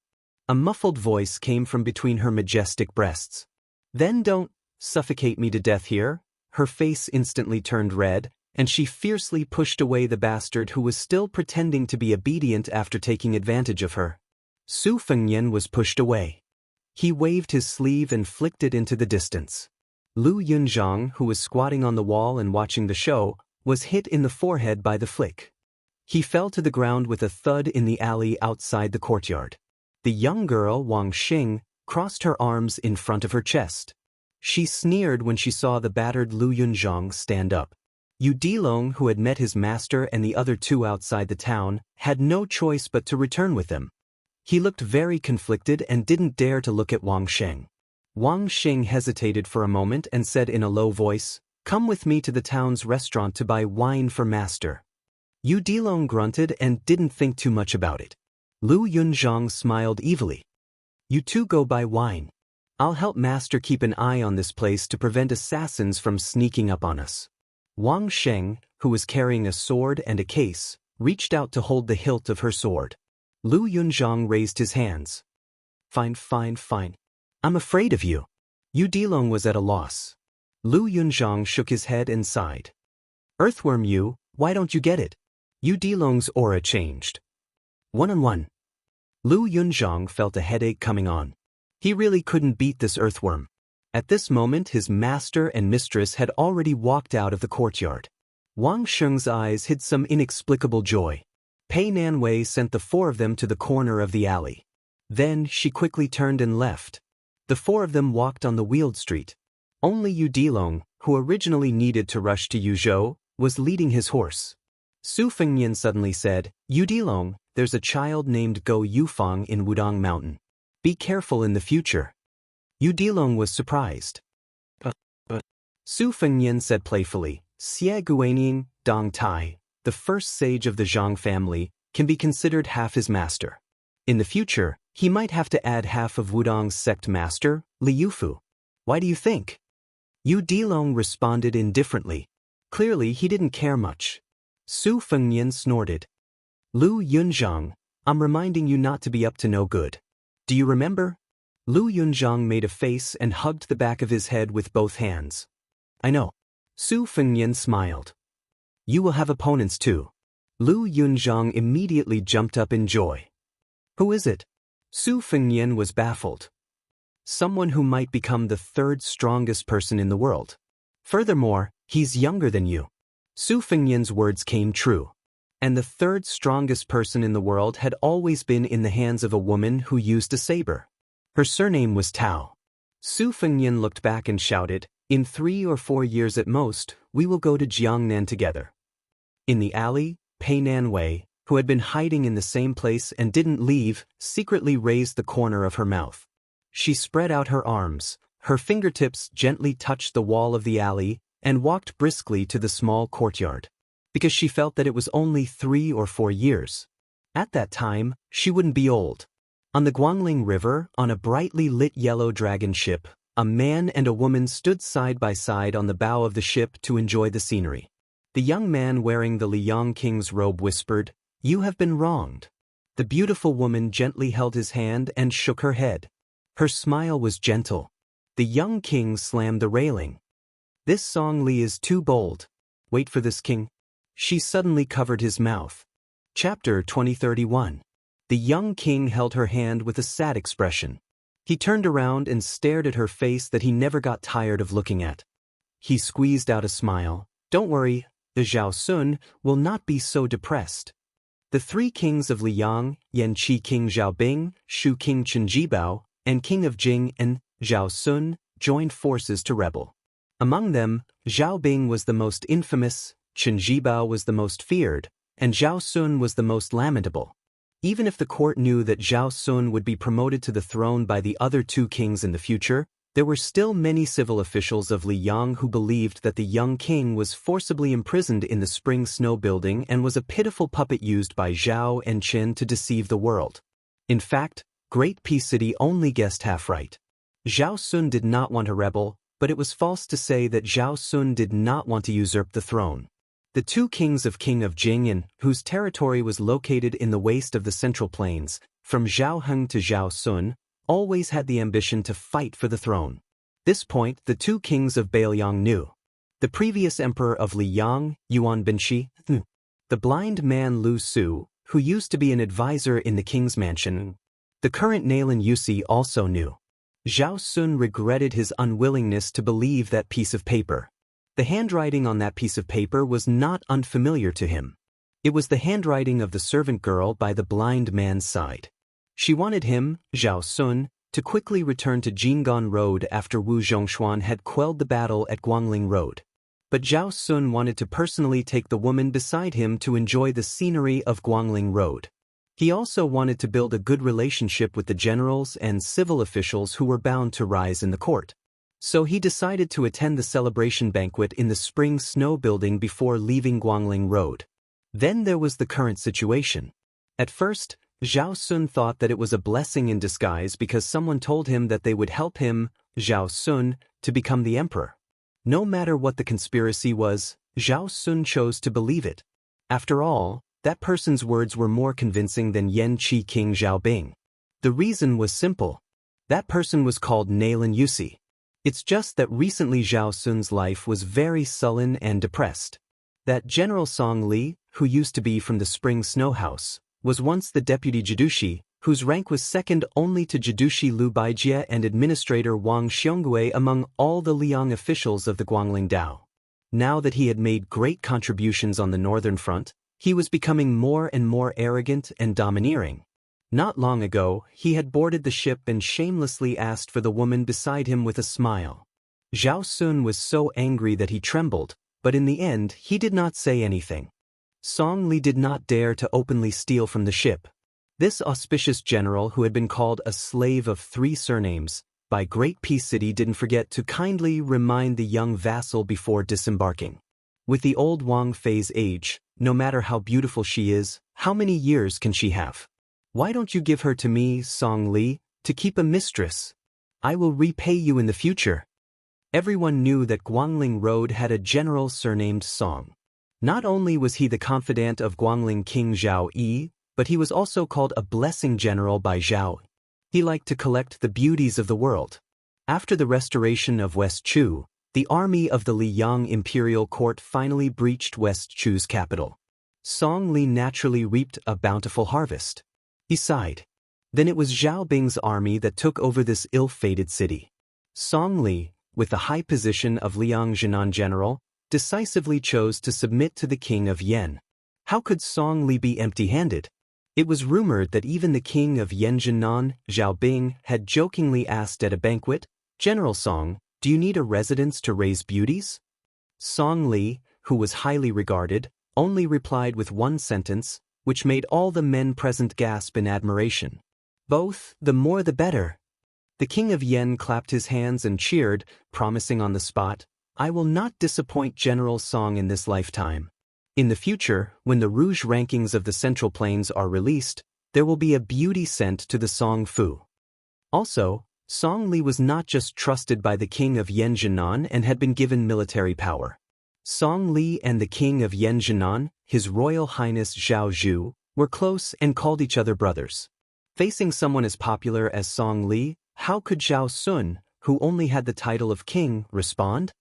A muffled voice came from between her majestic breasts. Then don't suffocate me to death here. Her face instantly turned red, and she fiercely pushed away the bastard who was still pretending to be obedient after taking advantage of her. Su Fengnian was pushed away. He waved his sleeve and flicked it into the distance. Lu Yunzhang, who was squatting on the wall and watching the show, was hit in the forehead by the flick. He fell to the ground with a thud in the alley outside the courtyard. The young girl, Wang Xing, crossed her arms in front of her chest. She sneered when she saw the battered Lu Yunzhang stand up. Yu Dilong, who had met his master and the other two outside the town, had no choice but to return with them. He looked very conflicted and didn't dare to look at Wang Xing. Wang Xing hesitated for a moment and said in a low voice, "Come with me to the town's restaurant to buy wine for master." Yu Dilong grunted and didn't think too much about it. Lu Yunzhang smiled evilly. You two go buy wine. I'll help master keep an eye on this place to prevent assassins from sneaking up on us. Wang Sheng, who was carrying a sword and a case, reached out to hold the hilt of her sword. Lu Yunzhang raised his hands. Fine. I'm afraid of you. Yu Dilong was at a loss. Lu Yunzhang shook his head and sighed. Earthworm Yu, why don't you get it? Yu Dilong's aura changed. One-on-one. Lu Yunzhang felt a headache coming on. He really couldn't beat this earthworm. At this moment his master and mistress had already walked out of the courtyard. Wang Sheng's eyes hid some inexplicable joy. Pei Nanwei sent the four of them to the corner of the alley. Then she quickly turned and left. The four of them walked on the wheeled street. Only Yu Dilong, who originally needed to rush to Yuzhou, was leading his horse. Su Fengnian suddenly said, Yu Dilong, there's a child named Go Yufang in Wudong Mountain. Be careful in the future. Yu Dilong was surprised. But Su Fengnian said playfully, Xie Guanyin, Dong Tai, the first sage of the Zhang family, can be considered half his master. In the future, he might have to add half of Wudong's sect master, Li Yufu. Why do you think? Yu Dilong responded indifferently. Clearly he didn't care much. Su Fengnian snorted. Lu Yunzhang, I'm reminding you not to be up to no good. Do you remember? Lu Yunzhang made a face and hugged the back of his head with both hands. I know. Su Fengnian smiled. You will have opponents too. Lu Yunzhang immediately jumped up in joy. Who is it? Su Fengnian was baffled. Someone who might become the third strongest person in the world. Furthermore, he's younger than you. Su Fengnian's words came true. And the third strongest person in the world had always been in the hands of a woman who used a saber. Her surname was Tao. Su Fengnian looked back and shouted, in 3 or 4 years at most, we will go to Jiangnan together. In the alley, Pei Nanwei, who had been hiding in the same place and didn't leave, secretly raised the corner of her mouth. She spread out her arms, her fingertips gently touched the wall of the alley, and walked briskly to the small courtyard. because she felt that it was only 3 or 4 years. At that time, she wouldn't be old. On the Guangling River, on a brightly lit yellow dragon ship, a man and a woman stood side by side on the bow of the ship to enjoy the scenery. The young man wearing the Liang king's robe whispered, "You have been wronged." The beautiful woman gently held his hand and shook her head. Her smile was gentle. The young king slammed the railing. "This Song Li is too bold. Wait for this, king." She suddenly covered his mouth. Chapter 2031. The young king held her hand with a sad expression. He turned around and stared at her face that he never got tired of looking at. He squeezed out a smile. "Don't worry, the Zhao Sun will not be so depressed." The 3 kings of Liang, Yanqi King Zhaobing, Shu King Chenjibao, and King of Jing and Zhao Sun joined forces to rebel. Among them, Zhaobing was the most infamous, Chenjibao was the most feared, and Zhao Sun was the most lamentable. Even if the court knew that Zhao Sun would be promoted to the throne by the other 2 kings in the future, there were still many civil officials of Liang who believed that the young king was forcibly imprisoned in the spring snow building and was a pitiful puppet used by Zhao and Qin to deceive the world. In fact, Great Peace City only guessed half right. Zhao Sun did not want to rebel, but it was false to say that Zhao Sun did not want to usurp the throne. The 2 kings of King of Jing, whose territory was located in the waste of the Central Plains, from Zhao Heng to Zhao Sun, always had the ambition to fight for the throne. This point the 2 kings of Bailiang knew. The previous emperor of Liang, Yuan Binshi, the blind man Lu Su, who used to be an advisor in the king's mansion. The current Nailan Yusi also knew. Zhao Sun regretted his unwillingness to believe that piece of paper. The handwriting on that piece of paper was not unfamiliar to him. It was the handwriting of the servant girl by the blind man's side. She wanted him, Zhao Sun, to quickly return to Jinggan Road after Wu Zhongshuan had quelled the battle at Guangling Road. But Zhao Sun wanted to personally take the woman beside him to enjoy the scenery of Guangling Road. He also wanted to build a good relationship with the generals and civil officials who were bound to rise in the court. So he decided to attend the celebration banquet in the spring snow building before leaving Guangling Road. Then there was the current situation. At first, Zhao Sun thought that it was a blessing in disguise because someone told him that they would help him, Zhao Sun, to become the emperor. No matter what the conspiracy was, Zhao Sun chose to believe it. After all, that person's words were more convincing than Yanqi King Zhaobing. The reason was simple. That person was called Nailan Yusi. It's just that recently Zhao Sun's life was very sullen and depressed. That General Song Li, who used to be from the Spring Snow House, was once the deputy Jidushi, whose rank was second only to Jidushi Lu Baijie and Administrator Wang Xiongui among all the Liang officials of the Guangling Dao. Now that he had made great contributions on the northern front, he was becoming more and more arrogant and domineering. Not long ago, he had boarded the ship and shamelessly asked for the woman beside him with a smile. Zhao Sun was so angry that he trembled, but in the end he did not say anything. Song Li did not dare to openly steal from the ship. This auspicious general who had been called a slave of 3 surnames by Great Peace City didn't forget to kindly remind the young vassal before disembarking. With the old Wang Fei's age, no matter how beautiful she is, how many years can she have? Why don't you give her to me, Song Li, to keep a mistress? I will repay you in the future. Everyone knew that Guangling Road had a general surnamed Song. Not only was he the confidant of Guangling King Zhao Yi, but he was also called a blessing general by Zhao. He liked to collect the beauties of the world. After the restoration of West Chu, the army of the Liang imperial court finally breached West Chu's capital. Song Li naturally reaped a bountiful harvest. He sighed. Then it was Zhao Bing's army that took over this ill-fated city. Song Li, with the high position of Liang Jinan general, decisively chose to submit to the king of Yen. How could Song Li be empty-handed? It was rumored that even the king of Yen Jinan, Zhao Bing, had jokingly asked at a banquet, "General Song, do you need a residence to raise beauties?" Song Li, who was highly regarded, only replied with one sentence, which made all the men present gasp in admiration. "Both, the more the better." The king of Yen clapped his hands and cheered, promising on the spot, "I will not disappoint General Song in this lifetime." In the future, when the Rouge rankings of the Central Plains are released, there will be a beauty sent to the Song Fu. Also, Song Li was not just trusted by the king of Yanjinan and had been given military power. Song Li and the king of Yanjinan, His Royal Highness Zhao Zhu, were close and called each other brothers. Facing someone as popular as Song Li, how could Zhao Sun, who only had the title of king, respond?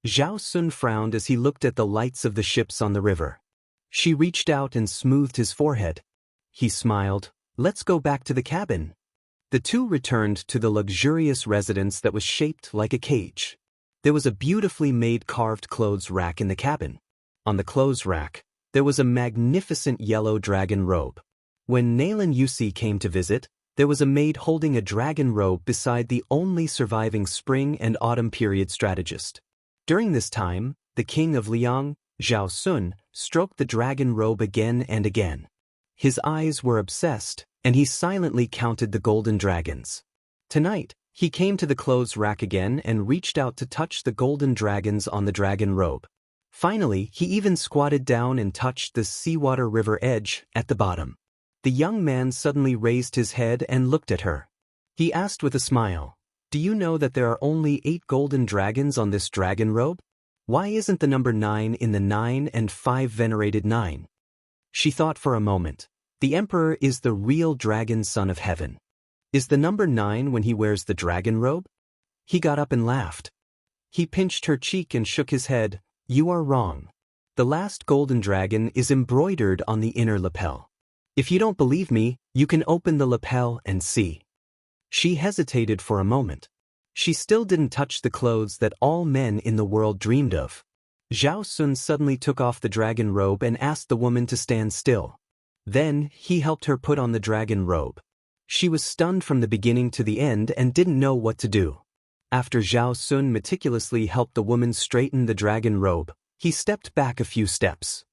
Zhao Sun frowned as he looked at the lights of the ships on the river. She reached out and smoothed his forehead. He smiled. Let's go back to the cabin. The two returned to the luxurious residence that was shaped like a cage. There was a beautifully made carved clothes rack in the cabin. On the clothes rack, there was a magnificent yellow dragon robe. When Nalan Yusi came to visit, there was a maid holding a dragon robe beside the only surviving spring and autumn period strategist. During this time, the king of Liang, Zhao Sun, stroked the dragon robe again and again. His eyes were obsessed, and he silently counted the golden dragons. Tonight, he came to the clothes rack again and reached out to touch the golden dragons on the dragon robe. Finally, he even squatted down and touched the seawater river edge at the bottom. The young man suddenly raised his head and looked at her. He asked with a smile, "Do you know that there are only 8 golden dragons on this dragon robe? Why isn't the number 9 in the 9 and 5 venerated 9? She thought for a moment. The emperor is the real dragon son of heaven. Is the number 9 when he wears the dragon robe? He got up and laughed. He pinched her cheek and shook his head. You are wrong. The last golden dragon is embroidered on the inner lapel. If you don't believe me, you can open the lapel and see. She hesitated for a moment. She still didn't touch the clothes that all men in the world dreamed of. Zhao Sun suddenly took off the dragon robe and asked the woman to stand still. Then, he helped her put on the dragon robe. She was stunned from the beginning to the end and didn't know what to do. After Zhao Sun meticulously helped the woman straighten the dragon robe, he stepped back a few steps.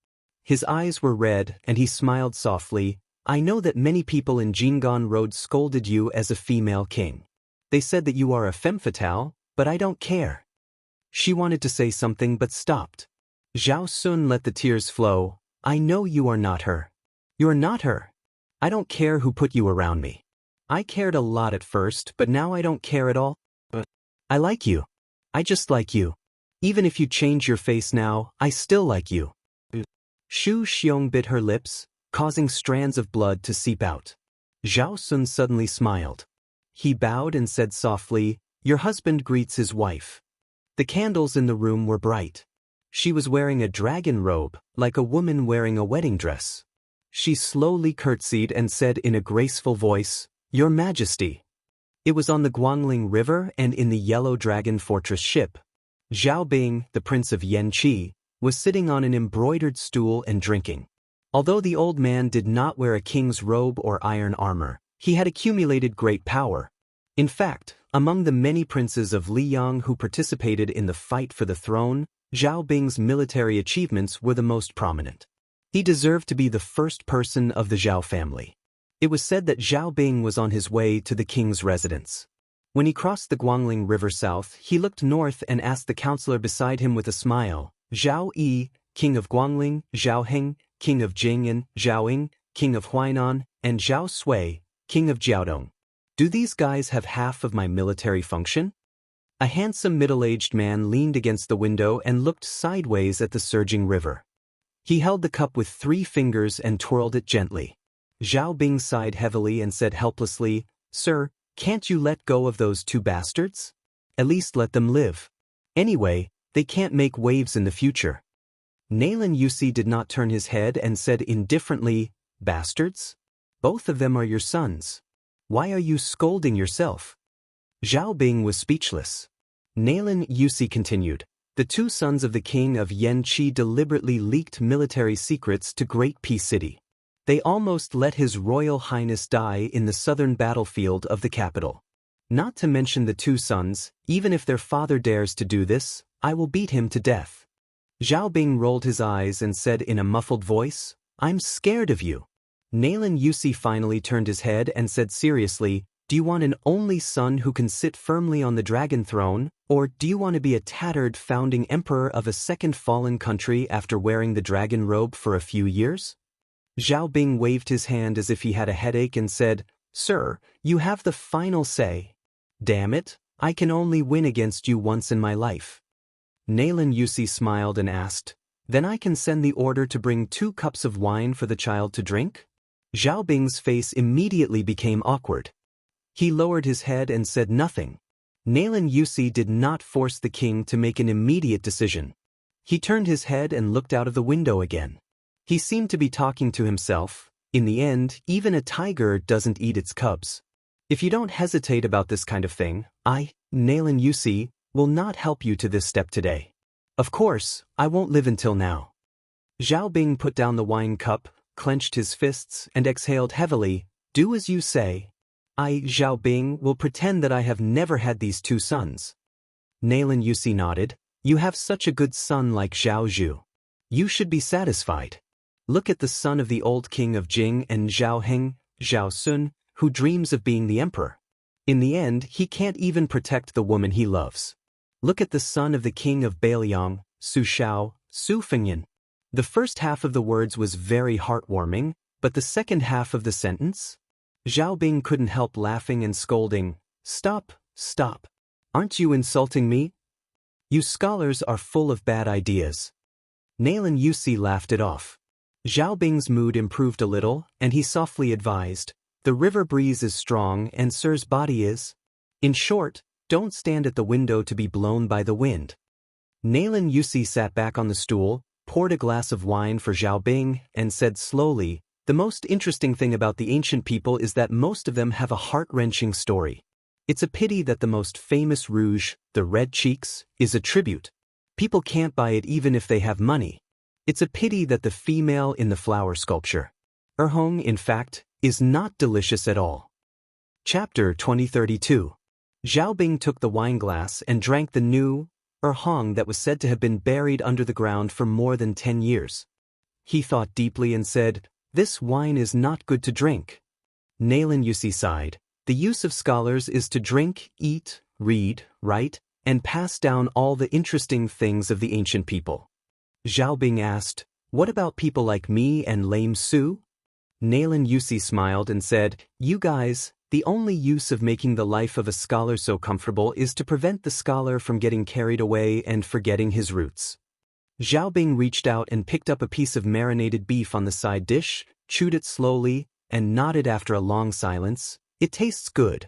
His eyes were red and he smiled softly. I know that many people in Jingan Road scolded you as a female king. They said that you are a femme fatale, but I don't care. She wanted to say something but stopped. Zhao Sun let the tears flow. I know you are not her. You're not her. I don't care who put you around me. I cared a lot at first, but now I don't care at all. I like you. I just like you. Even if you change your face now, I still like you. Shu Xiong bit her lips, causing strands of blood to seep out. Zhao Sun suddenly smiled. He bowed and said softly, Your husband greets his wife. The candles in the room were bright. She was wearing a dragon robe, like a woman wearing a wedding dress. She slowly curtsied and said in a graceful voice, Your Majesty. It was on the Guangling River and in the Yellow Dragon Fortress ship. Zhao Bing, the prince of Yanqi, was sitting on an embroidered stool and drinking. Although the old man did not wear a king's robe or iron armor, he had accumulated great power. In fact, among the many princes of Liang who participated in the fight for the throne, Zhao Bing's military achievements were the most prominent. He deserved to be the first person of the Zhao family. It was said that Zhao Bing was on his way to the king's residence. When he crossed the Guangling River south, he looked north and asked the counselor beside him with a smile, Zhao Yi, king of Guangling, Zhao Heng, king of Jing'an, Zhao Ying, king of Huainan, and Zhao Sui, king of Jiaodong. Do these guys have half of my military function? A handsome middle-aged man leaned against the window and looked sideways at the surging river. He held the cup with 3 fingers and twirled it gently. Zhao Bing sighed heavily and said helplessly, Sir, can't you let go of those 2 bastards? At least let them live. Anyway, they can't make waves in the future. Nalan Yusi did not turn his head and said indifferently, Bastards? Both of them are your sons. Why are you scolding yourself? Zhao Bing was speechless. Nalan Yusi continued, The 2 sons of the king of Yanqi deliberately leaked military secrets to Great Peace City. They almost let His Royal Highness die in the southern battlefield of the capital. Not to mention the 2 sons, even if their father dares to do this, I will beat him to death. Zhao Bing rolled his eyes and said in a muffled voice, I'm scared of you. Nalan Yusi finally turned his head and said seriously, Do Do you want an only son who can sit firmly on the dragon throne, or do you want to be a tattered founding emperor of a second fallen country after wearing the dragon robe for a few years? Zhao Bing waved his hand as if he had a headache and said, "Sir, you have the final say. Damn it, I can only win against you once in my life." Nalin Yusi smiled and asked, "Then I can send the order to bring 2 cups of wine for the child to drink?" Zhao Bing's face immediately became awkward. He lowered his head and said nothing. Nalin Yusi did not force the king to make an immediate decision. He turned his head and looked out of the window again. He seemed to be talking to himself. In the end, even a tiger doesn't eat its cubs. If you don't hesitate about this kind of thing, I, Nalin Yusi, will not help you to this step today. Of course, I won't live until now. Zhao Bing put down the wine cup, clenched his fists, and exhaled heavily. "Do as you say. I, Zhao Bing, will pretend that I have never had these 2 sons." Nalin Yusi nodded. "You have such a good son like Zhao Zhu. You should be satisfied. Look at the son of the old king of Jing and Zhao Heng, Zhao Sun, who dreams of being the emperor. In the end, he can't even protect the woman he loves. Look at the son of the king of Bailiang, Su Shao, Su Fengyan." The first half of the words was very heartwarming, but the second half of the sentence? Zhao Bing couldn't help laughing and scolding. "Stop, stop. Aren't you insulting me? You scholars are full of bad ideas." Nalin Yusi laughed it off. Zhao Bing's mood improved a little, and he softly advised, "The river breeze is strong and Sir's body is. In short, don't stand at the window to be blown by the wind." Nalin Yusi sat back on the stool, poured a glass of wine for Zhao Bing, and said slowly, "The most interesting thing about the ancient people is that most of them have a heart-wrenching story. It's a pity that the most famous rouge, the red cheeks, is a tribute. People can't buy it even if they have money. It's a pity that the female in the flower sculpture, Erhong, in fact, is not delicious at all." Chapter 2032. Zhao Bing took the wineglass and drank the new Erhong that was said to have been buried under the ground for more than 10 years. He thought deeply and said, "This wine is not good to drink." Nalin Yusi sighed. "The use of scholars is to drink, eat, read, write, and pass down all the interesting things of the ancient people." Zhao Bing asked, "What about people like me and Lame Su?" Nalin Yusi smiled and said, "You guys, the only use of making the life of a scholar so comfortable is to prevent the scholar from getting carried away and forgetting his roots." Zhao Bing reached out and picked up a piece of marinated beef on the side dish, chewed it slowly, and nodded after a long silence. "It tastes good."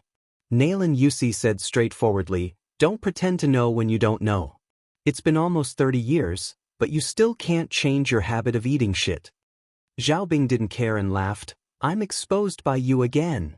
Nalin Yusi said straightforwardly, "Don't pretend to know when you don't know. It's been almost 30 years, but you still can't change your habit of eating shit." Zhao Bing didn't care and laughed. "I'm exposed by you again."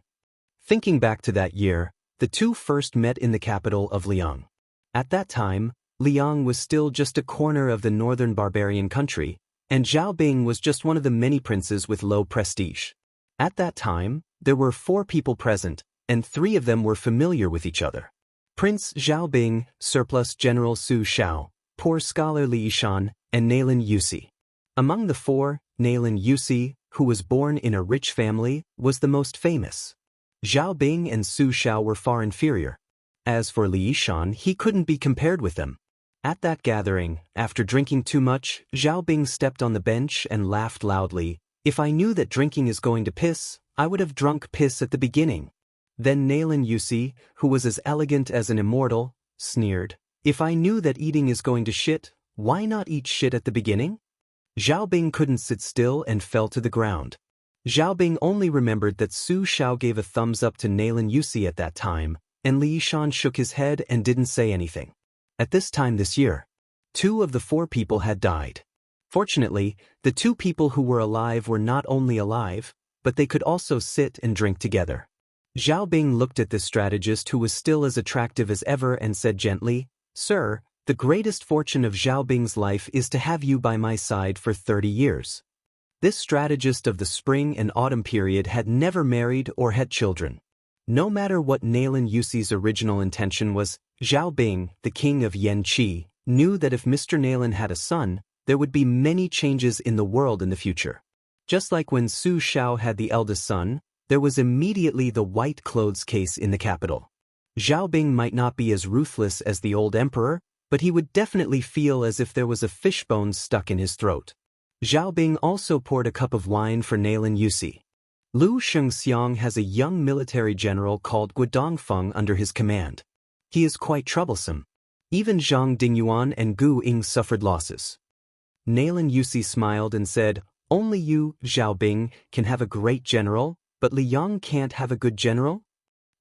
Thinking back to that year, the 2 first met in the capital of Liang. At that time, Liang was still just a corner of the northern barbarian country, and Zhao Bing was just one of the many princes with low prestige. At that time, there were 4 people present, and 3 of them were familiar with each other. Prince Zhao Bing, surplus General Su Shao, poor scholar Li Yishan, and Nalin Yusi. Among the 4, Nalin Yusi, who was born in a rich family, was the most famous. Zhao Bing and Su Shao were far inferior. As for Li Yishan, he couldn't be compared with them. At that gathering, after drinking too much, Zhao Bing stepped on the bench and laughed loudly. "If I knew that drinking is going to piss, I would have drunk piss at the beginning." Then Nalin Yusi, who was as elegant as an immortal, sneered, "If I knew that eating is going to shit, why not eat shit at the beginning?" Zhao Bing couldn't sit still and fell to the ground. Zhao Bing only remembered that Su Shao gave a thumbs up to Nalin Yusi at that time, and Li Yishan shook his head and didn't say anything. At this time this year, 2 of the 4 people had died. Fortunately, the 2 people who were alive were not only alive, but they could also sit and drink together. Zhao Bing looked at this strategist who was still as attractive as ever and said gently, "Sir, the greatest fortune of Zhao Bing's life is to have you by my side for 30 years. This strategist of the spring and autumn period had never married or had children. No matter what Nalin Yusi's original intention was, Zhao Bing, the king of Yanqi, knew that if Mr. Nalin had a son, there would be many changes in the world in the future. Just like when Su Shao had the eldest son, There was immediately the white clothes case in the capital. Zhao Bing might not be as ruthless as the old emperor, but he would definitely feel as if there was a fishbone stuck in his throat. Zhao Bing also poured a cup of wine for Nailan Yusi. Lu Xianxiang has a young military general called Guodongfeng under his command. He is quite troublesome. Even Zhang Dingyuan and Gu Ying suffered losses. Nailan Yusi smiled and said, "Only you, Zhao Bing, can have a great general, but Liang can't have a good general?"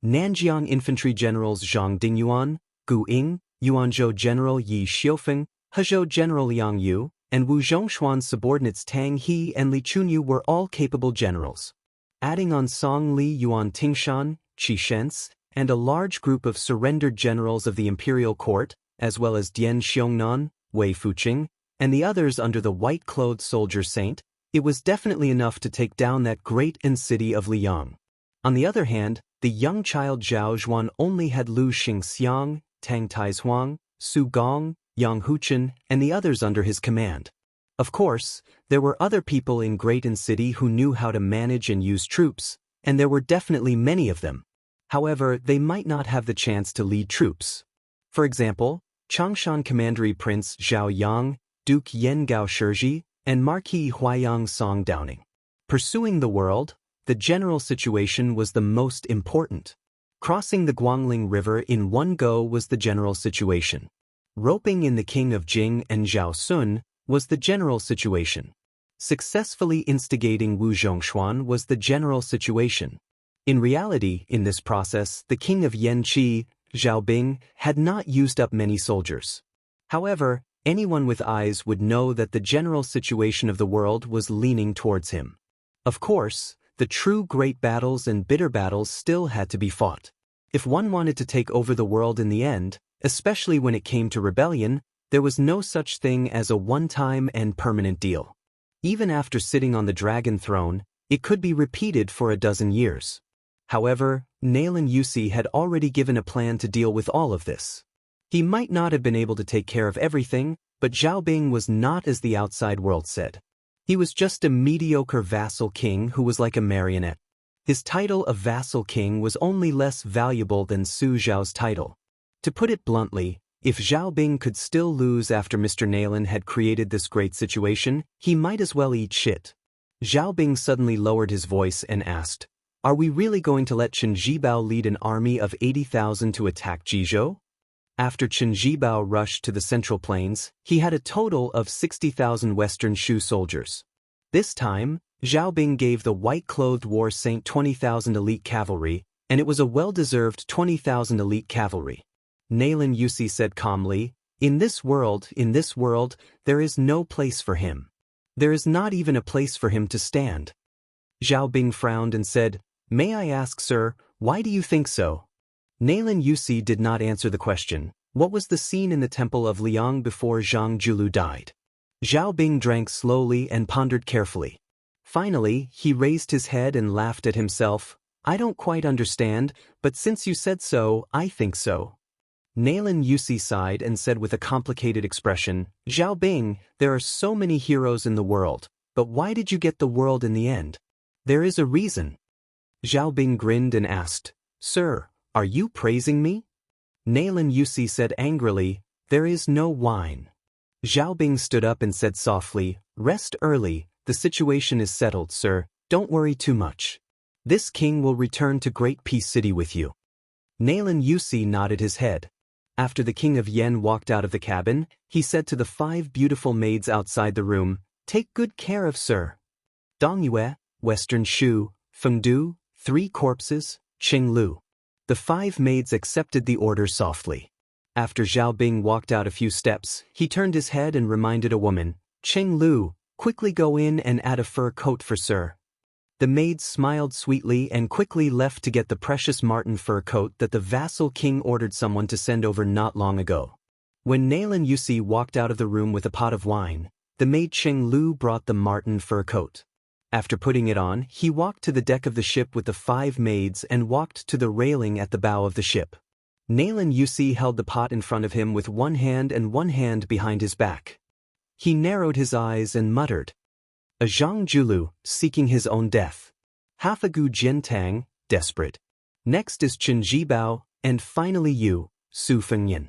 Nanjiang infantry generals Zhang Dingyuan, Gu Ying, Yuanzhou general Yi Xiufeng, Hezhou general Liang Yu, and Wu Zhongshuan's subordinates Tang He and Li Chunyu were all capable generals. Adding on Song Li Yuan Tingshan, Qi Shens, and a large group of surrendered generals of the imperial court, as well as Dian Xiongnan, Wei Fuqing, and the others under the white-clothed soldier saint, it was definitely enough to take down that great city of Liang. On the other hand, the young child Zhao Zhuan only had Lu Xingxiang, Tang Taizuang, Su Gong, Yang Huchen, and the others under his command. Of course, there were other people in Great City who knew how to manage and use troops, and there were definitely many of them. However, they might not have the chance to lead troops. For example, Changshan Commandery Prince Zhao Yang, Duke Yengao Shizhi, and Marquis Huayang Song Downing. Pursuing the world, the general situation was the most important. Crossing the Guangling River in one go was the general situation. Roping in the king of Jing and Zhao Sun was the general situation. Successfully instigating Wu Zhongshuan was the general situation. In reality, in this process, the king of Yanqi, Zhao Bing, had not used up many soldiers. However, anyone with eyes would know that the general situation of the world was leaning towards him. Of course, the true great battles and bitter battles still had to be fought. If one wanted to take over the world in the end, especially when it came to rebellion, there was no such thing as a one-time and permanent deal. Even after sitting on the dragon throne, it could be repeated for a dozen years. However, Nailan Yusi had already given a plan to deal with all of this. He might not have been able to take care of everything, but Zhao Bing was not as the outside world said. He was just a mediocre vassal king who was like a marionette. His title of vassal king was only less valuable than Su Zhao's title. To put it bluntly, if Zhao Bing could still lose after Mr. Nailan had created this great situation, he might as well eat shit. Zhao Bing suddenly lowered his voice and asked, "Are we really going to let Chen Zhibao lead an army of 80,000 to attack Jizhou?" After Chen Zhibao rushed to the Central Plains, he had a total of 60,000 Western Shu soldiers. This time, Zhao Bing gave the white-clothed war saint 20,000 elite cavalry, and it was a well-deserved 20,000 elite cavalry. Nailan Yusi said calmly, in this world, there is no place for him. There is not even a place for him to stand." Zhao Bing frowned and said, "May I ask, sir, why do you think so?" Nailan Yusi did not answer the question. What was the scene in the temple of Liang before Zhang Julu died? Zhao Bing drank slowly and pondered carefully. Finally, he raised his head and laughed at himself. "I don't quite understand, but since you said so, I think so." Nailan Yusi sighed and said with a complicated expression, "Zhao Bing, there are so many heroes in the world, but why did you get the world in the end? There is a reason." Zhao Bing grinned and asked, "Sir, are you praising me?" Nailan Yusi said angrily, "There is no wine." Zhao Bing stood up and said softly, "Rest early, the situation is settled, sir, don't worry too much. This king will return to Great Peace City with you." Nailan Yusi nodded his head. After the king of Yen walked out of the cabin, he said to the 5 beautiful maids outside the room, "Take good care of Sir Dongyue, Western Shu, Fengdu, 3 corpses, Qinglu." The 5 maids accepted the order softly. After Zhao Bing walked out a few steps, he turned his head and reminded a woman, "Qinglu, quickly go in and add a fur coat for Sir." The maid smiled sweetly and quickly left to get the precious marten fur coat that the vassal king ordered someone to send over not long ago. When Nailan Yusi walked out of the room with a pot of wine, the maid Qinglu brought the marten fur coat. After putting it on, he walked to the deck of the ship with the 5 maids and walked to the railing at the bow of the ship. Nailan Yusi held the pot in front of him with one hand and one hand behind his back. He narrowed his eyes and muttered, "A Zhang Julu, seeking his own death." Hafagu Jiantang, desperate. Next is Chen Jibao, and finally you, Su Fengyan.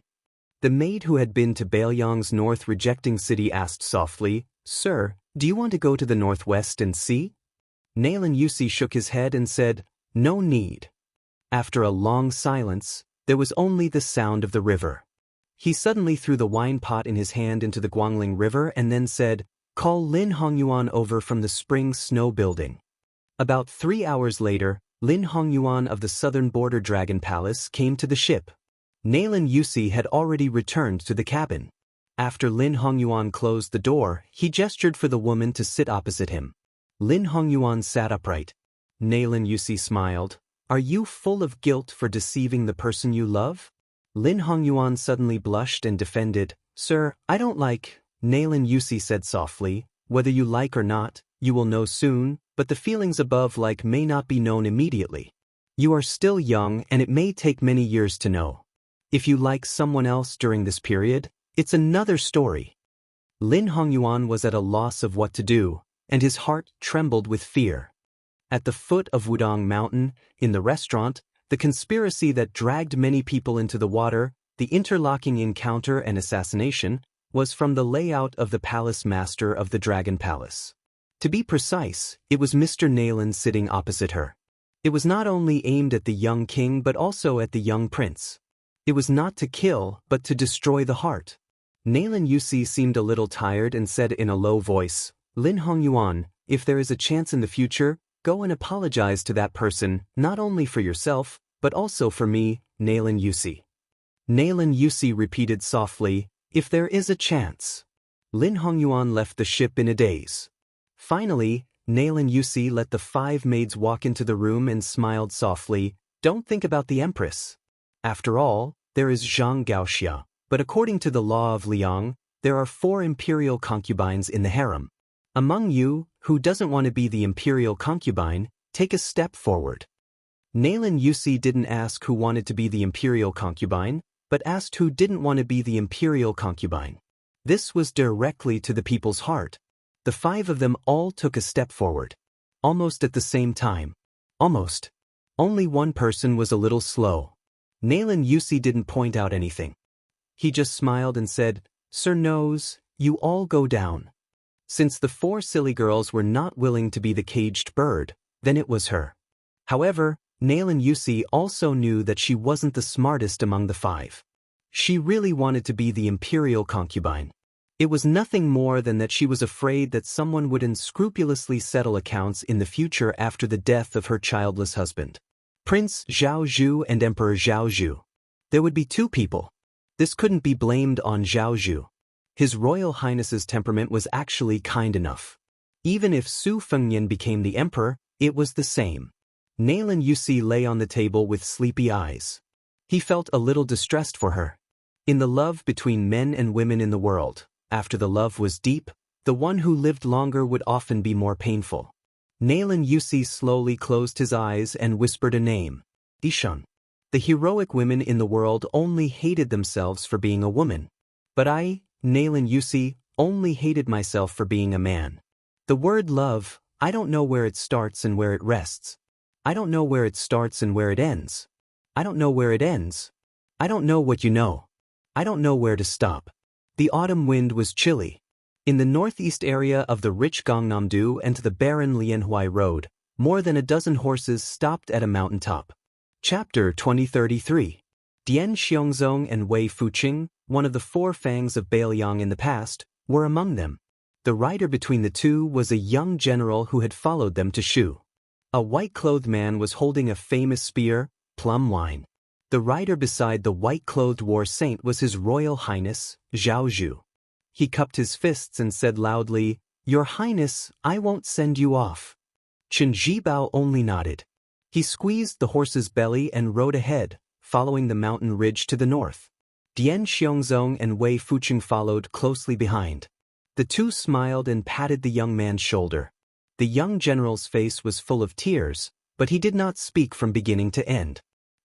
The maid who had been to Baoyang's north rejecting city asked softly, Sir, do you want to go to the northwest and see? Nailan Yusi shook his head and said, No need. After a long silence, there was only the sound of the river. He suddenly threw the wine pot in his hand into the Guangling River and then said, Call Lin Hongyuan over from the spring snow building. About 3 hours later, Lin Hongyuan of the southern border Dragon Palace came to the ship. Nailan Yusi had already returned to the cabin. After Lin Hongyuan closed the door, he gestured for the woman to sit opposite him. Lin Hongyuan sat upright. Nailan Yusi smiled. Are you full of guilt for deceiving the person you love? Lin Hongyuan suddenly blushed and defended, Sir, I don't like. Nailan Yusi said softly, Whether you like or not, you will know soon, but the feelings above like may not be known immediately. You are still young and it may take many years to know. If you like someone else during this period, it's another story. Lin Hongyuan was at a loss of what to do, and his heart trembled with fear. At the foot of Wudong Mountain, in the restaurant, the conspiracy that dragged many people into the water, the interlocking encounter and assassination, was from the layout of the palace master of the Dragon Palace. To be precise, it was Mr. Nailan sitting opposite her. It was not only aimed at the young king but also at the young prince. It was not to kill but to destroy the heart. Nailan Yusi seemed a little tired and said in a low voice, Lin Hongyuan, if there is a chance in the future, go and apologize to that person, not only for yourself, but also for me, Nailan Yusi. Nailan Yusi repeated softly, If there is a chance. Lin Hongyuan left the ship in a daze. Finally, Nailan Yusi let the 5 maids walk into the room and smiled softly, Don't think about the empress. After all, there is Zhang Gaoxia, but according to the law of Liang, there are 4 imperial concubines in the harem. Among you, who doesn't want to be the imperial concubine, take a step forward. Nailan Yusi didn't ask who wanted to be the imperial concubine, but asked who didn't want to be the imperial concubine. This was directly to the people's heart. The 5 of them all took a step forward. Almost at the same time. Almost. Only one person was a little slow. Nailan Yusi didn't point out anything. He just smiled and said, Sir knows, you all go down. Since the 4 silly girls were not willing to be the caged bird, then it was her. However, Nailan Yusi also knew that she wasn't the smartest among the 5. She really wanted to be the imperial concubine. It was nothing more than that she was afraid that someone would unscrupulously settle accounts in the future after the death of her childless husband. Prince Zhao Zhu and Emperor Zhao Zhu. There would be 2 people. This couldn't be blamed on Zhao Zhu. His Royal Highness's temperament was actually kind enough. Even if Su Fengyan became the emperor, it was the same. Nailan Yusi lay on the table with sleepy eyes. He felt a little distressed for her. In the love between men and women in the world, after the love was deep, the one who lived longer would often be more painful. Nailan Yusi slowly closed his eyes and whispered a name. Ishan. The heroic women in the world only hated themselves for being a woman. But I, Nailan Yusi, only hated myself for being a man. The word love, I don't know where it starts and where it rests. I don't know where it starts and where it ends. I don't know where it ends. I don't know what you know. I don't know where to stop. The autumn wind was chilly. In the northeast area of the rich Gangnam-do and the barren Lianhuai Road, more than a dozen horses stopped at a mountaintop. Chapter 2033. Dian Xiongzong and Wei Fuqing, one of the 4 fangs of Baoyang in the past, were among them. The rider between the 2 was a young general who had followed them to Shu. A white-clothed man was holding a famous spear, plum wine. The rider beside the white-clothed war saint was His Royal Highness, Zhao Zhu. He cupped his fists and said loudly, Your Highness, I won't send you off. Chen Jibao only nodded. He squeezed the horse's belly and rode ahead, following the mountain ridge to the north. Dian Xiongzong and Wei Fuqing followed closely behind. The 2 smiled and patted the young man's shoulder. The young general's face was full of tears, but he did not speak from beginning to end.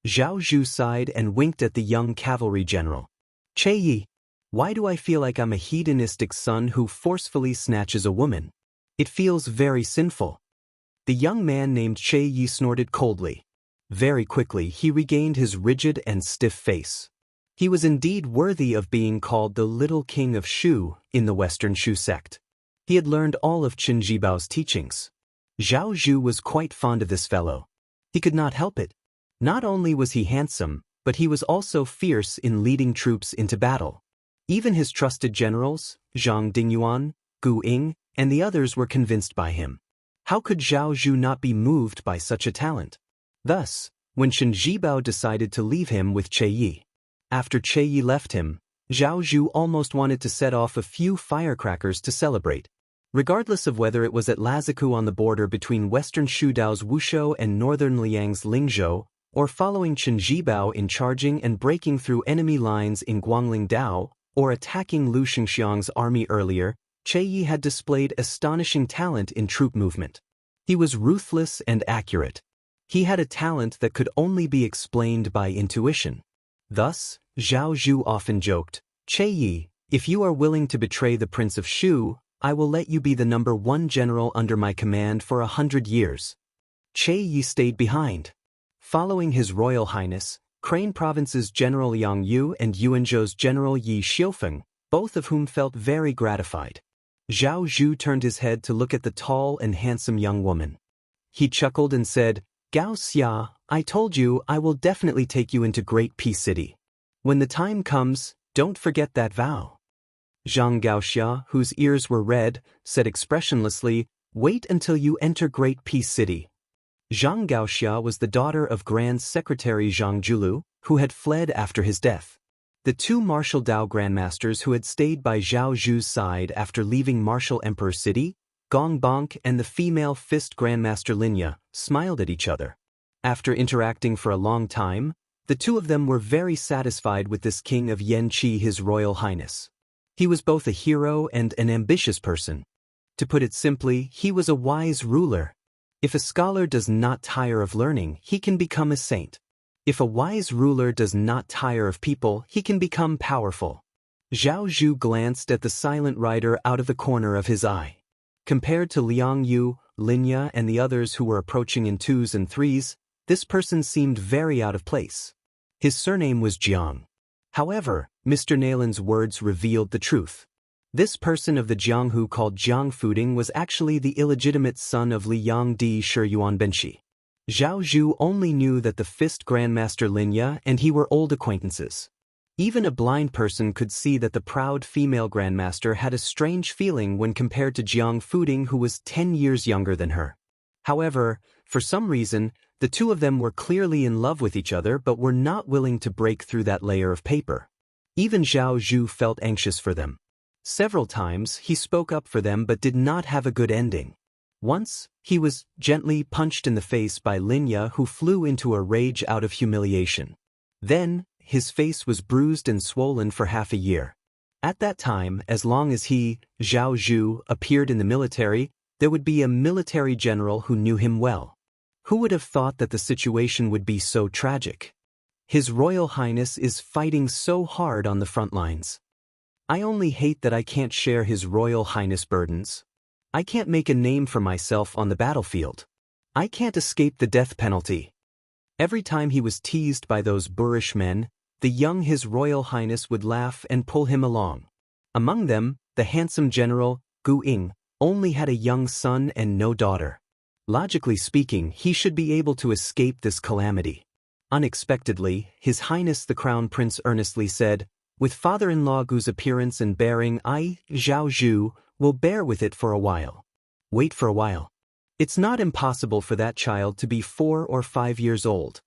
Zhao Zhu sighed and winked at the young cavalry general. Che Yi, why do I feel like I'm a hedonistic son who forcefully snatches a woman? It feels very sinful. The young man named Che Yi snorted coldly. Very quickly he regained his rigid and stiff face. He was indeed worthy of being called the Little King of Shu in the Western Shu sect. He had learned all of Qin Jibao's teachings. Zhao Zhu was quite fond of this fellow. He could not help it. Not only was he handsome, but he was also fierce in leading troops into battle. Even his trusted generals, Zhang Dingyuan, Gu Ying, and the others were convinced by him. How could Zhao Zhu not be moved by such a talent? Thus, when Qin Jibao decided to leave him with Che Yi. After Che Yi left him, Zhao Zhu almost wanted to set off a few firecrackers to celebrate. Regardless of whether it was at Laziku on the border between western Shudao's Wushou and northern Liang's Lingzhou, or following Qin Jibao in charging and breaking through enemy lines in Guangling Dao, or attacking Lu Xingxiang's army earlier, Che Yi had displayed astonishing talent in troop movement. He was ruthless and accurate. He had a talent that could only be explained by intuition. Thus, Zhao Zhu often joked, "Che Yi, if you are willing to betray the Prince of Shu, I will let you be the #1 general under my command for 100 years. Che Yi stayed behind. Following His Royal Highness, Crane Province's General Yang Yu and Yuanzhou's General Yi Xiufeng, both of whom felt very gratified. Zhao Zhu turned his head to look at the tall and handsome young woman. He chuckled and said, "Gao Xia, I told you I will definitely take you into Great Peace City. When the time comes, don't forget that vow." Zhang Gaoxia, whose ears were red, said expressionlessly, "Wait until you enter Great Peace City." Zhang Gaoxia was the daughter of Grand Secretary Zhang Julu, who had fled after his death. The two martial Dao grandmasters who had stayed by Zhao Zhu's side after leaving Martial Emperor City, Gong Bonk and the female fist grandmaster Linya, smiled at each other. After interacting for a long time, the two of them were very satisfied with this king of Yanqi, His Royal Highness. He was both a hero and an ambitious person. To put it simply, he was a wise ruler. If a scholar does not tire of learning, he can become a saint. If a wise ruler does not tire of people, he can become powerful. Zhao Zhu glanced at the silent rider out of the corner of his eye. Compared to Liang Yu, Linya and the others who were approaching in 2s and 3s, this person seemed very out of place. His surname was Jiang. However, Mr. Nalin's words revealed the truth. This person of the Jianghu called Jiang Fuding was actually the illegitimate son of Liang Di Shiyuan Benshi. Zhao Zhu only knew that the fist grandmaster Linya and he were old acquaintances. Even a blind person could see that the proud female grandmaster had a strange feeling when compared to Jiang Fuding, who was 10 years younger than her. However, for some reason, the two of them were clearly in love with each other but were not willing to break through that layer of paper. Even Zhao Zhu felt anxious for them. Several times he spoke up for them but did not have a good ending. Once, he was gently punched in the face by Linya, who flew into a rage out of humiliation. Then, his face was bruised and swollen for half a year. At that time, as long as he, Zhao Zhu, appeared in the military, there would be a military general who knew him well. Who would have thought that the situation would be so tragic? His Royal Highness is fighting so hard on the front lines. I only hate that I can't share His Royal Highness' burdens. I can't make a name for myself on the battlefield. I can't escape the death penalty. Every time he was teased by those boorish men, the young His Royal Highness would laugh and pull him along. Among them, the handsome general, Gu Ying, only had a young son and no daughter. Logically speaking, he should be able to escape this calamity. Unexpectedly, His Highness the Crown Prince earnestly said, "With father-in-law Gu's appearance and bearing, I, Zhao Zhu, will bear with it for a while." Wait for a while. It's not impossible for that child to be 4 or 5 years old.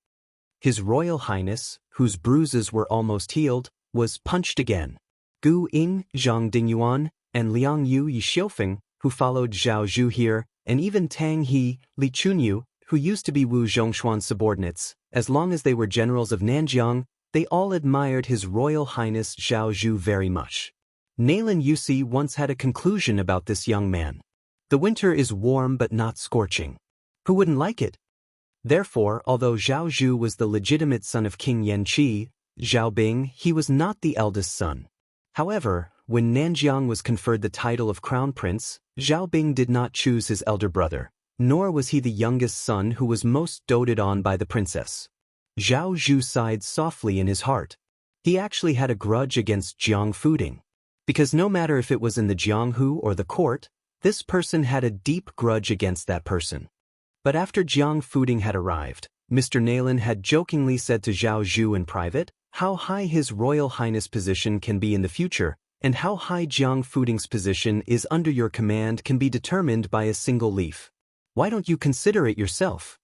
His Royal Highness, whose bruises were almost healed, was punched again. Gu Ying, Zhang Dingyuan, and Liang Yu Yixiufeng, who followed Zhao Zhu here, and even Tang He, Li Chunyu, who used to be Wu Zhongshuan's subordinates, as long as they were generals of Nanjiang, they all admired His Royal Highness Zhao Zhu very much. Nalin Yusi once had a conclusion about this young man. The winter is warm but not scorching. Who wouldn't like it? Therefore, although Zhao Zhu was the legitimate son of King Yanqi, Zhao Bing, he was not the eldest son. However, when Nanjiang was conferred the title of Crown Prince, Zhao Bing did not choose his elder brother. nor was he the youngest son who was most doted on by the princess. Zhao Zhu sighed softly in his heart. He actually had a grudge against Jiang Fuding. Because no matter if it was in the Jianghu or the court, this person had a deep grudge against that person. But after Jiang Fuding had arrived, Mr. Nayland had jokingly said to Zhao Zhu in private how high His Royal Highness' position can be in the future, and how high Jiang Fuding's position is under your command can be determined by a single leaf. Why don't you consider it yourself?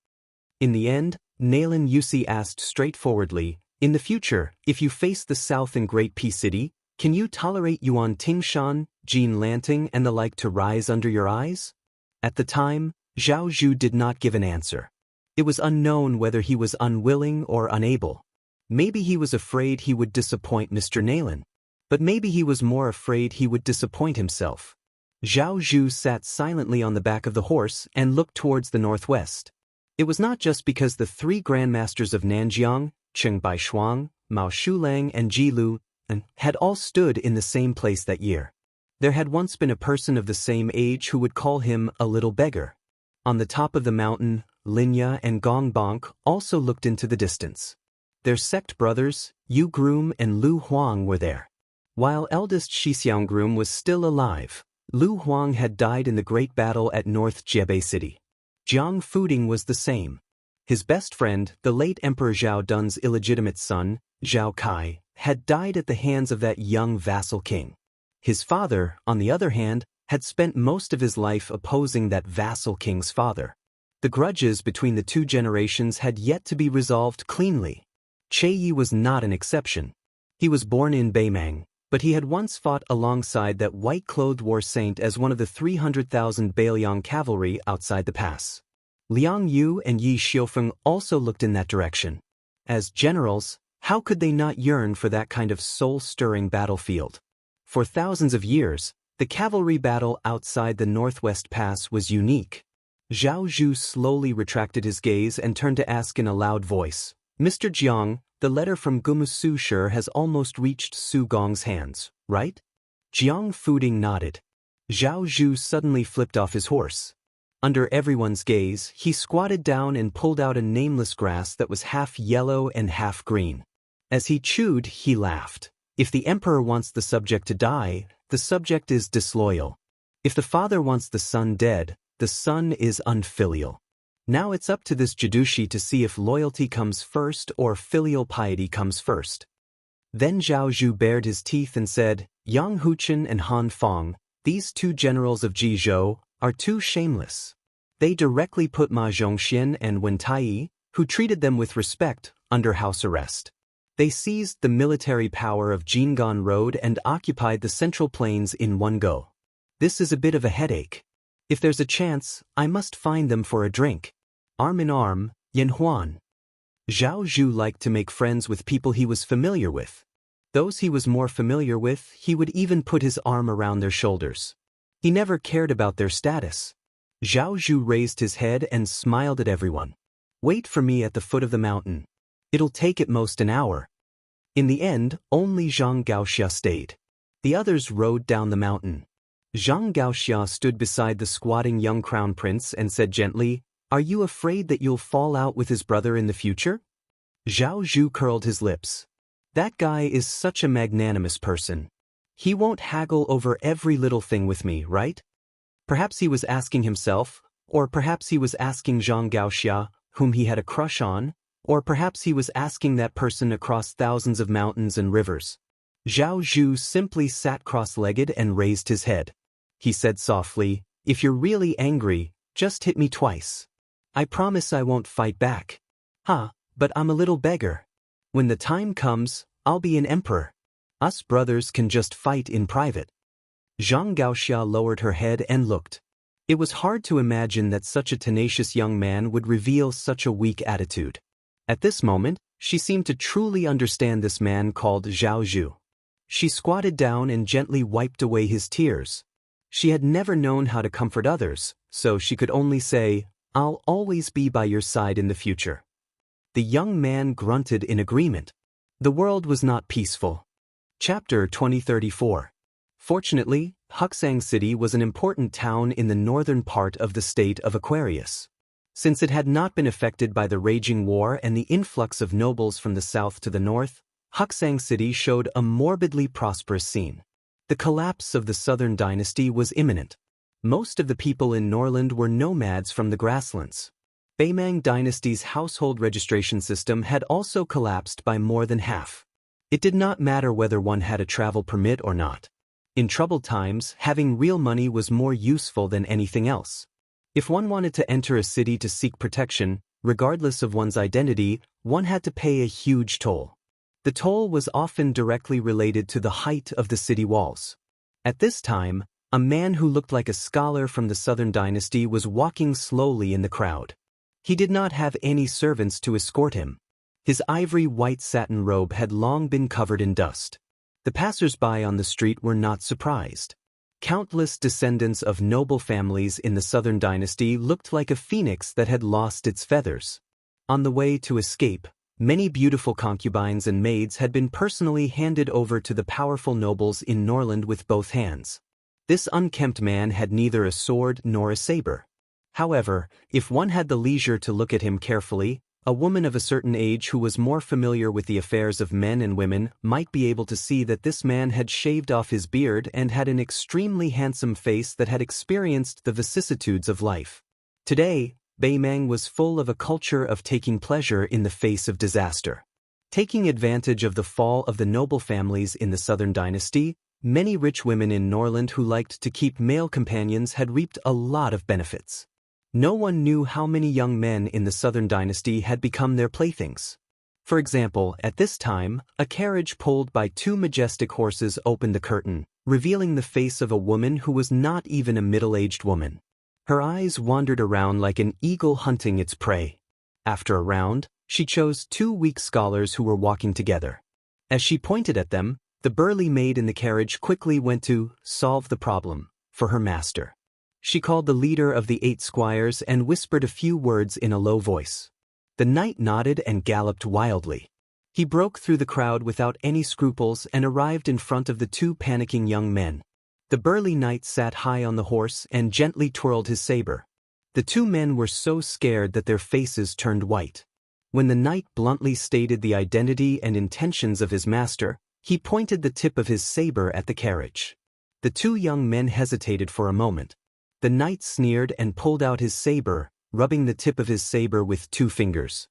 In the end, Nayland Yusi asked straightforwardly, in the future, if you face the south in Great Pea City, can you tolerate Yuan Tingshan, Jean Lanting and the like to rise under your eyes? At the time, Zhao Zhu did not give an answer. It was unknown whether he was unwilling or unable. Maybe he was afraid he would disappoint Mr. Nayland. But maybe he was more afraid he would disappoint himself. Zhao Zhu sat silently on the back of the horse and looked towards the northwest. It was not just because the three grandmasters of Nanjiang, Cheng Baishuang, Mao Shulang and Ji Lu, had all stood in the same place that year. There had once been a person of the same age who would call him a little beggar. On the top of the mountain, Linya and Gong Bonk also looked into the distance. Their sect brothers, Yu Groom and Lu Huang, were there. While eldest Xixiang Groom was still alive, Lu Huang had died in the great battle at North Jebei City. Jiang Fuding was the same. His best friend, the late Emperor Zhao Dun's illegitimate son, Zhao Kai, had died at the hands of that young vassal king. His father, on the other hand, had spent most of his life opposing that vassal king's father. The grudges between the two generations had yet to be resolved cleanly. Che Yi was not an exception. He was born in Beimang, but he had once fought alongside that white-clothed war saint as one of the 300,000 Bailiang cavalry outside the pass. Liang Yu and Yi Xiufeng also looked in that direction. As generals, how could they not yearn for that kind of soul-stirring battlefield? For thousands of years, the cavalry battle outside the Northwest Pass was unique. Zhao Zhu slowly retracted his gaze and turned to ask in a loud voice, Mr. Jiang, the letter from Gumusu Shi has almost reached Su Gong's hands, right? Jiang Fuding nodded. Zhao Zhu suddenly flipped off his horse. Under everyone's gaze, he squatted down and pulled out a nameless grass that was half yellow and half green. As he chewed, he laughed. If the emperor wants the subject to die, the subject is disloyal. If the father wants the son dead, the son is unfilial. Now it's up to this Jadushi to see if loyalty comes first or filial piety comes first. Then Zhao Zhu bared his teeth and said, Yang Huchen and Han Fong, these two generals of Jizhou, are too shameless. They directly put Ma Zhongxian and Wen Taiyi, who treated them with respect, under house arrest. They seized the military power of Jingan Road and occupied the Central Plains in one go. This is a bit of a headache. If there's a chance, I must find them for a drink. Arm in arm, Yan Huan. Zhao Zhu liked to make friends with people he was familiar with. Those he was more familiar with, he would even put his arm around their shoulders. He never cared about their status. Zhao Zhu raised his head and smiled at everyone. Wait for me at the foot of the mountain. It'll take at most an hour. In the end, only Zhang Gaoxia stayed. The others rode down the mountain. Zhang Gaoxia stood beside the squatting young crown prince and said gently, Are you afraid that you'll fall out with his brother in the future? Zhao Zhu curled his lips. That guy is such a magnanimous person. He won't haggle over every little thing with me, right? Perhaps he was asking himself, or perhaps he was asking Zhang Gaoxia, whom he had a crush on, or perhaps he was asking that person across thousands of mountains and rivers. Zhao Zhu simply sat cross-legged and raised his head. He said softly, If you're really angry, just hit me twice. I promise I won't fight back. But I'm a little beggar. When the time comes, I'll be an emperor. Us brothers can just fight in private. Zhang Gaoxia lowered her head and looked. It was hard to imagine that such a tenacious young man would reveal such a weak attitude. At this moment, she seemed to truly understand this man called Zhao Zhu. She squatted down and gently wiped away his tears. She had never known how to comfort others, so she could only say, I'll always be by your side in the future. The young man grunted in agreement. The world was not peaceful. Chapter 2034. Fortunately, Huxang City was an important town in the northern part of the state of Aquarius. Since it had not been affected by the raging war and the influx of nobles from the south to the north, Huxang City showed a morbidly prosperous scene. The collapse of the southern dynasty was imminent. Most of the people in Norland were nomads from the grasslands. Baimang dynasty's household registration system had also collapsed by more than half. It did not matter whether one had a travel permit or not. In troubled times, having real money was more useful than anything else. If one wanted to enter a city to seek protection, regardless of one's identity, one had to pay a huge toll. The toll was often directly related to the height of the city walls. At this time, a man who looked like a scholar from the southern dynasty was walking slowly in the crowd. He did not have any servants to escort him. His ivory white satin robe had long been covered in dust. The passers-by on the street were not surprised. Countless descendants of noble families in the southern dynasty looked like a phoenix that had lost its feathers. On the way to escape, many beautiful concubines and maids had been personally handed over to the powerful nobles in Norland with both hands. This unkempt man had neither a sword nor a saber. However, if one had the leisure to look at him carefully, a woman of a certain age who was more familiar with the affairs of men and women might be able to see that this man had shaved off his beard and had an extremely handsome face that had experienced the vicissitudes of life. Today, Baimang was full of a culture of taking pleasure in the face of disaster. Taking advantage of the fall of the noble families in the southern dynasty, many rich women in Norland who liked to keep male companions had reaped a lot of benefits. No one knew how many young men in the southern dynasty had become their playthings. For example, at this time, a carriage pulled by two majestic horses opened the curtain, revealing the face of a woman who was not even a middle-aged woman. Her eyes wandered around like an eagle hunting its prey. After a round, she chose two weak scholars who were walking together. As she pointed at them, the burly maid in the carriage quickly went to solve the problem for her master. She called the leader of the 8 squires and whispered a few words in a low voice. The knight nodded and galloped wildly. He broke through the crowd without any scruples and arrived in front of the two panicking young men. The burly knight sat high on the horse and gently twirled his saber. The two men were so scared that their faces turned white. When the knight bluntly stated the identity and intentions of his master, he pointed the tip of his saber at the carriage. The two young men hesitated for a moment. The knight sneered and pulled out his saber, rubbing the tip of his saber with 2 fingers.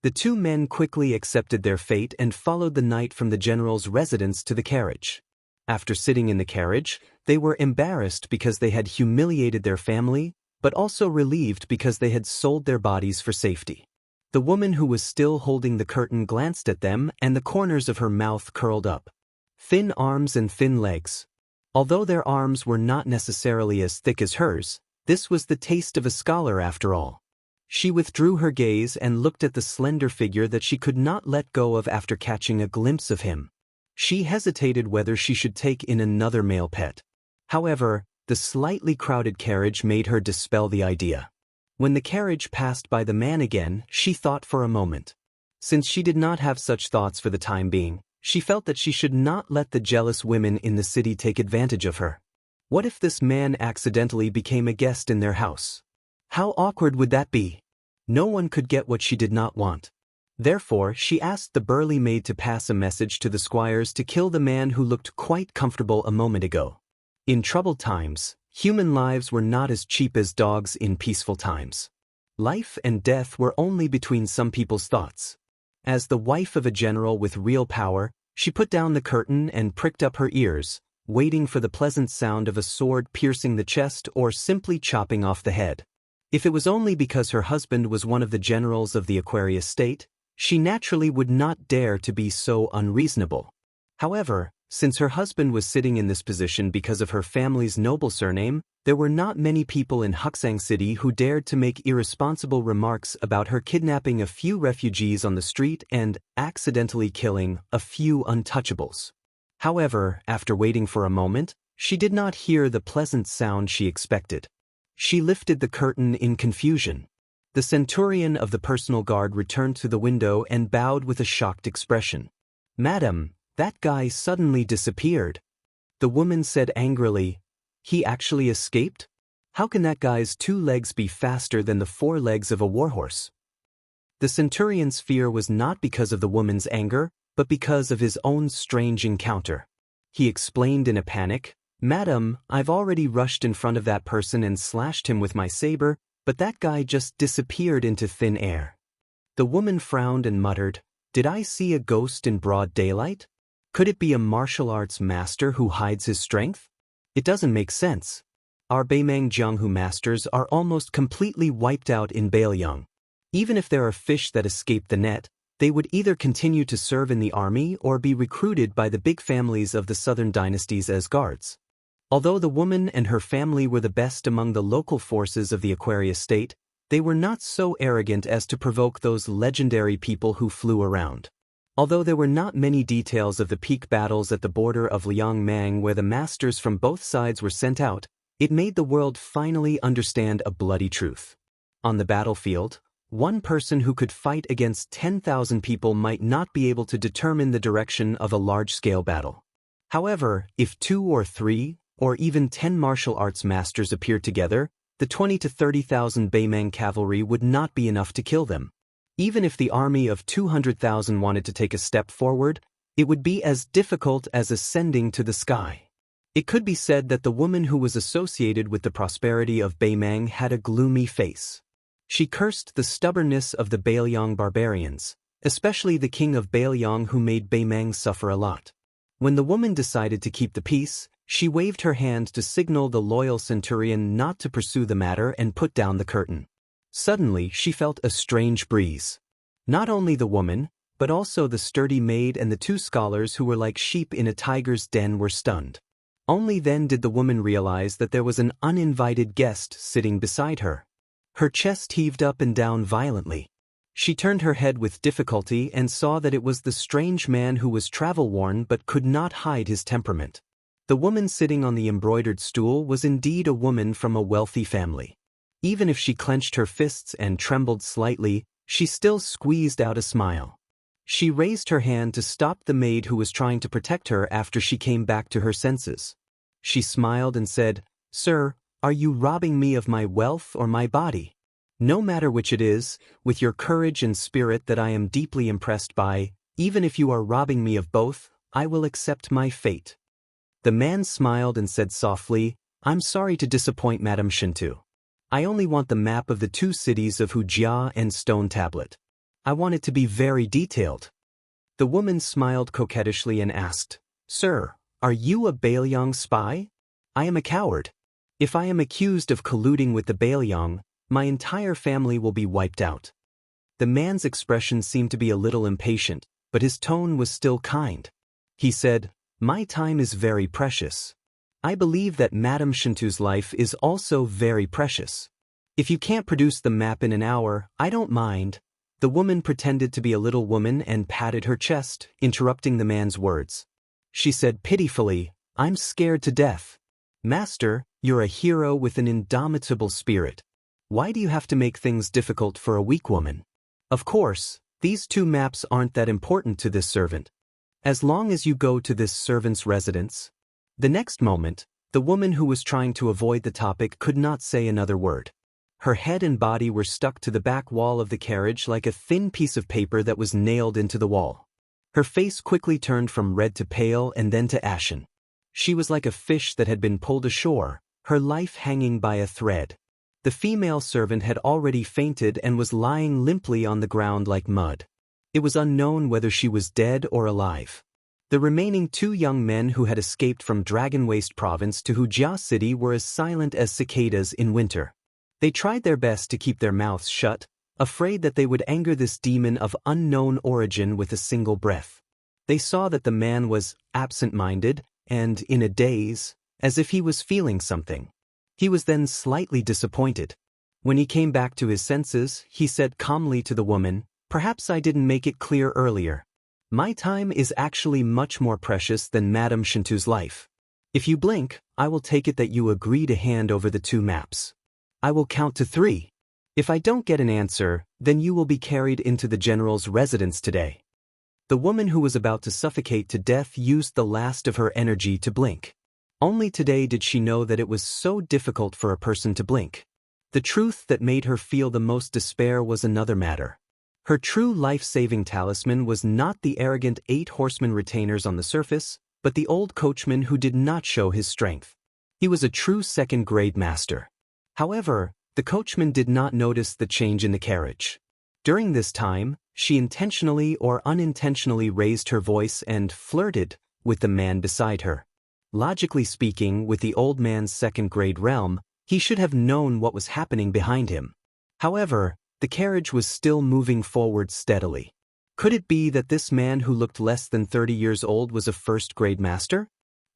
The two men quickly accepted their fate and followed the knight from the general's residence to the carriage. After sitting in the carriage, they were embarrassed because they had humiliated their family, but also relieved because they had sold their bodies for safety. The woman who was still holding the curtain glanced at them and the corners of her mouth curled up. Thin arms and thin legs. Although their arms were not necessarily as thick as hers, this was the taste of a scholar after all. She withdrew her gaze and looked at the slender figure that she could not let go of after catching a glimpse of him. She hesitated whether she should take in another male pet. However, the slightly crowded carriage made her dispel the idea. When the carriage passed by the man again, she thought for a moment. Since she did not have such thoughts for the time being, she felt that she should not let the jealous women in the city take advantage of her. What if this man accidentally became a guest in their house? How awkward would that be? No one could get what she did not want. Therefore, she asked the burly maid to pass a message to the squires to kill the man who looked quite comfortable a moment ago. In troubled times, human lives were not as cheap as dogs in peaceful times. Life and death were only between some people's thoughts. As the wife of a general with real power, she put down the curtain and pricked up her ears, waiting for the pleasant sound of a sword piercing the chest or simply chopping off the head. If it was only because her husband was one of the generals of the Aquarius state, she naturally would not dare to be so unreasonable. However, since her husband was sitting in this position because of her family's noble surname, there were not many people in Huxang City who dared to make irresponsible remarks about her kidnapping a few refugees on the street and accidentally killing a few untouchables. However, after waiting for a moment, she did not hear the pleasant sound she expected. She lifted the curtain in confusion. The centurion of the personal guard returned to the window and bowed with a shocked expression. "Madam, that guy suddenly disappeared." The woman said angrily, "He actually escaped? How can that guy's 2 legs be faster than the 4 legs of a warhorse?" The centurion's fear was not because of the woman's anger, but because of his own strange encounter. He explained in a panic, "Madam, I've already rushed in front of that person and slashed him with my saber, but that guy just disappeared into thin air." The woman frowned and muttered, "Did I see a ghost in broad daylight? Could it be a martial arts master who hides his strength? It doesn't make sense. Our Beimang Jianghu masters are almost completely wiped out in Beiyang. Even if there are fish that escape the net, they would either continue to serve in the army or be recruited by the big families of the southern dynasties as guards." Although the woman and her family were the best among the local forces of the Aquarius state, they were not so arrogant as to provoke those legendary people who flew around. Although there were not many details of the peak battles at the border of Liangmang where the masters from both sides were sent out, it made the world finally understand a bloody truth. On the battlefield, one person who could fight against 10,000 people might not be able to determine the direction of a large-scale battle. However, if 2 or 3, or even 10 martial arts masters appeared together, the 20 to 30,000 Beimang cavalry would not be enough to kill them. Even if the army of 200,000 wanted to take a step forward, it would be as difficult as ascending to the sky. It could be said that the woman who was associated with the prosperity of Beimang had a gloomy face. She cursed the stubbornness of the Beiyang barbarians, especially the king of Beiyang who made Beimang suffer a lot. When the woman decided to keep the peace, she waved her hand to signal the loyal centurion not to pursue the matter and put down the curtain. Suddenly, she felt a strange breeze. Not only the woman, but also the sturdy maid and the 2 scholars who were like sheep in a tiger's den were stunned. Only then did the woman realize that there was an uninvited guest sitting beside her. Her chest heaved up and down violently. She turned her head with difficulty and saw that it was the strange man who was travel-worn but could not hide his temperament. The woman sitting on the embroidered stool was indeed a woman from a wealthy family. Even if she clenched her fists and trembled slightly, she still squeezed out a smile. She raised her hand to stop the maid who was trying to protect her after she came back to her senses. She smiled and said, "Sir, are you robbing me of my wealth or my body? No matter which it is, with your courage and spirit that I am deeply impressed by, even if you are robbing me of both, I will accept my fate." The man smiled and said softly, "I'm sorry to disappoint Madame Shintu. I only want the map of the 2 cities of Wuxia and Stone Tablet. I want it to be very detailed." The woman smiled coquettishly and asked, "Sir, are you a Beiyang spy? I am a coward. If I am accused of colluding with the Beiyang, my entire family will be wiped out." The man's expression seemed to be a little impatient, but his tone was still kind. He said, "My time is very precious. I believe that Madame Shintu's life is also very precious. If you can't produce the map in an hour, I don't mind." The woman pretended to be a little woman and patted her chest, interrupting the man's words. She said pitifully, "I'm scared to death. Master, you're a hero with an indomitable spirit. Why do you have to make things difficult for a weak woman? Of course, these 2 maps aren't that important to this servant. As long as you go to this servant's residence." The next moment, the woman who was trying to avoid the topic could not say another word. Her head and body were stuck to the back wall of the carriage like a thin piece of paper that was nailed into the wall. Her face quickly turned from red to pale and then to ashen. She was like a fish that had been pulled ashore, her life hanging by a thread. The female servant had already fainted and was lying limply on the ground like mud. It was unknown whether she was dead or alive. The remaining 2 young men who had escaped from Dragon Waste Province to Wuxia City were as silent as cicadas in winter. They tried their best to keep their mouths shut, afraid that they would anger this demon of unknown origin with a single breath. They saw that the man was absent-minded and in a daze, as if he was feeling something. He was then slightly disappointed. When he came back to his senses, he said calmly to the woman, "Perhaps I didn't make it clear earlier. My time is actually much more precious than Madame Shintu's life. If you blink, I will take it that you agree to hand over the 2 maps. I will count to 3. If I don't get an answer, then you will be carried into the general's residence today." The woman who was about to suffocate to death used the last of her energy to blink. Only today did she know that it was so difficult for a person to blink. The truth that made her feel the most despair was another matter. Her true life-saving talisman was not the arrogant 8 horsemen retainers on the surface, but the old coachman who did not show his strength. He was a true second-grade master. However, the coachman did not notice the change in the carriage. During this time, she intentionally or unintentionally raised her voice and flirted with the man beside her. Logically speaking, with the old man's second-grade realm, he should have known what was happening behind him. However, the carriage was still moving forward steadily. Could it be that this man who looked less than 30 years old was a first-grade master?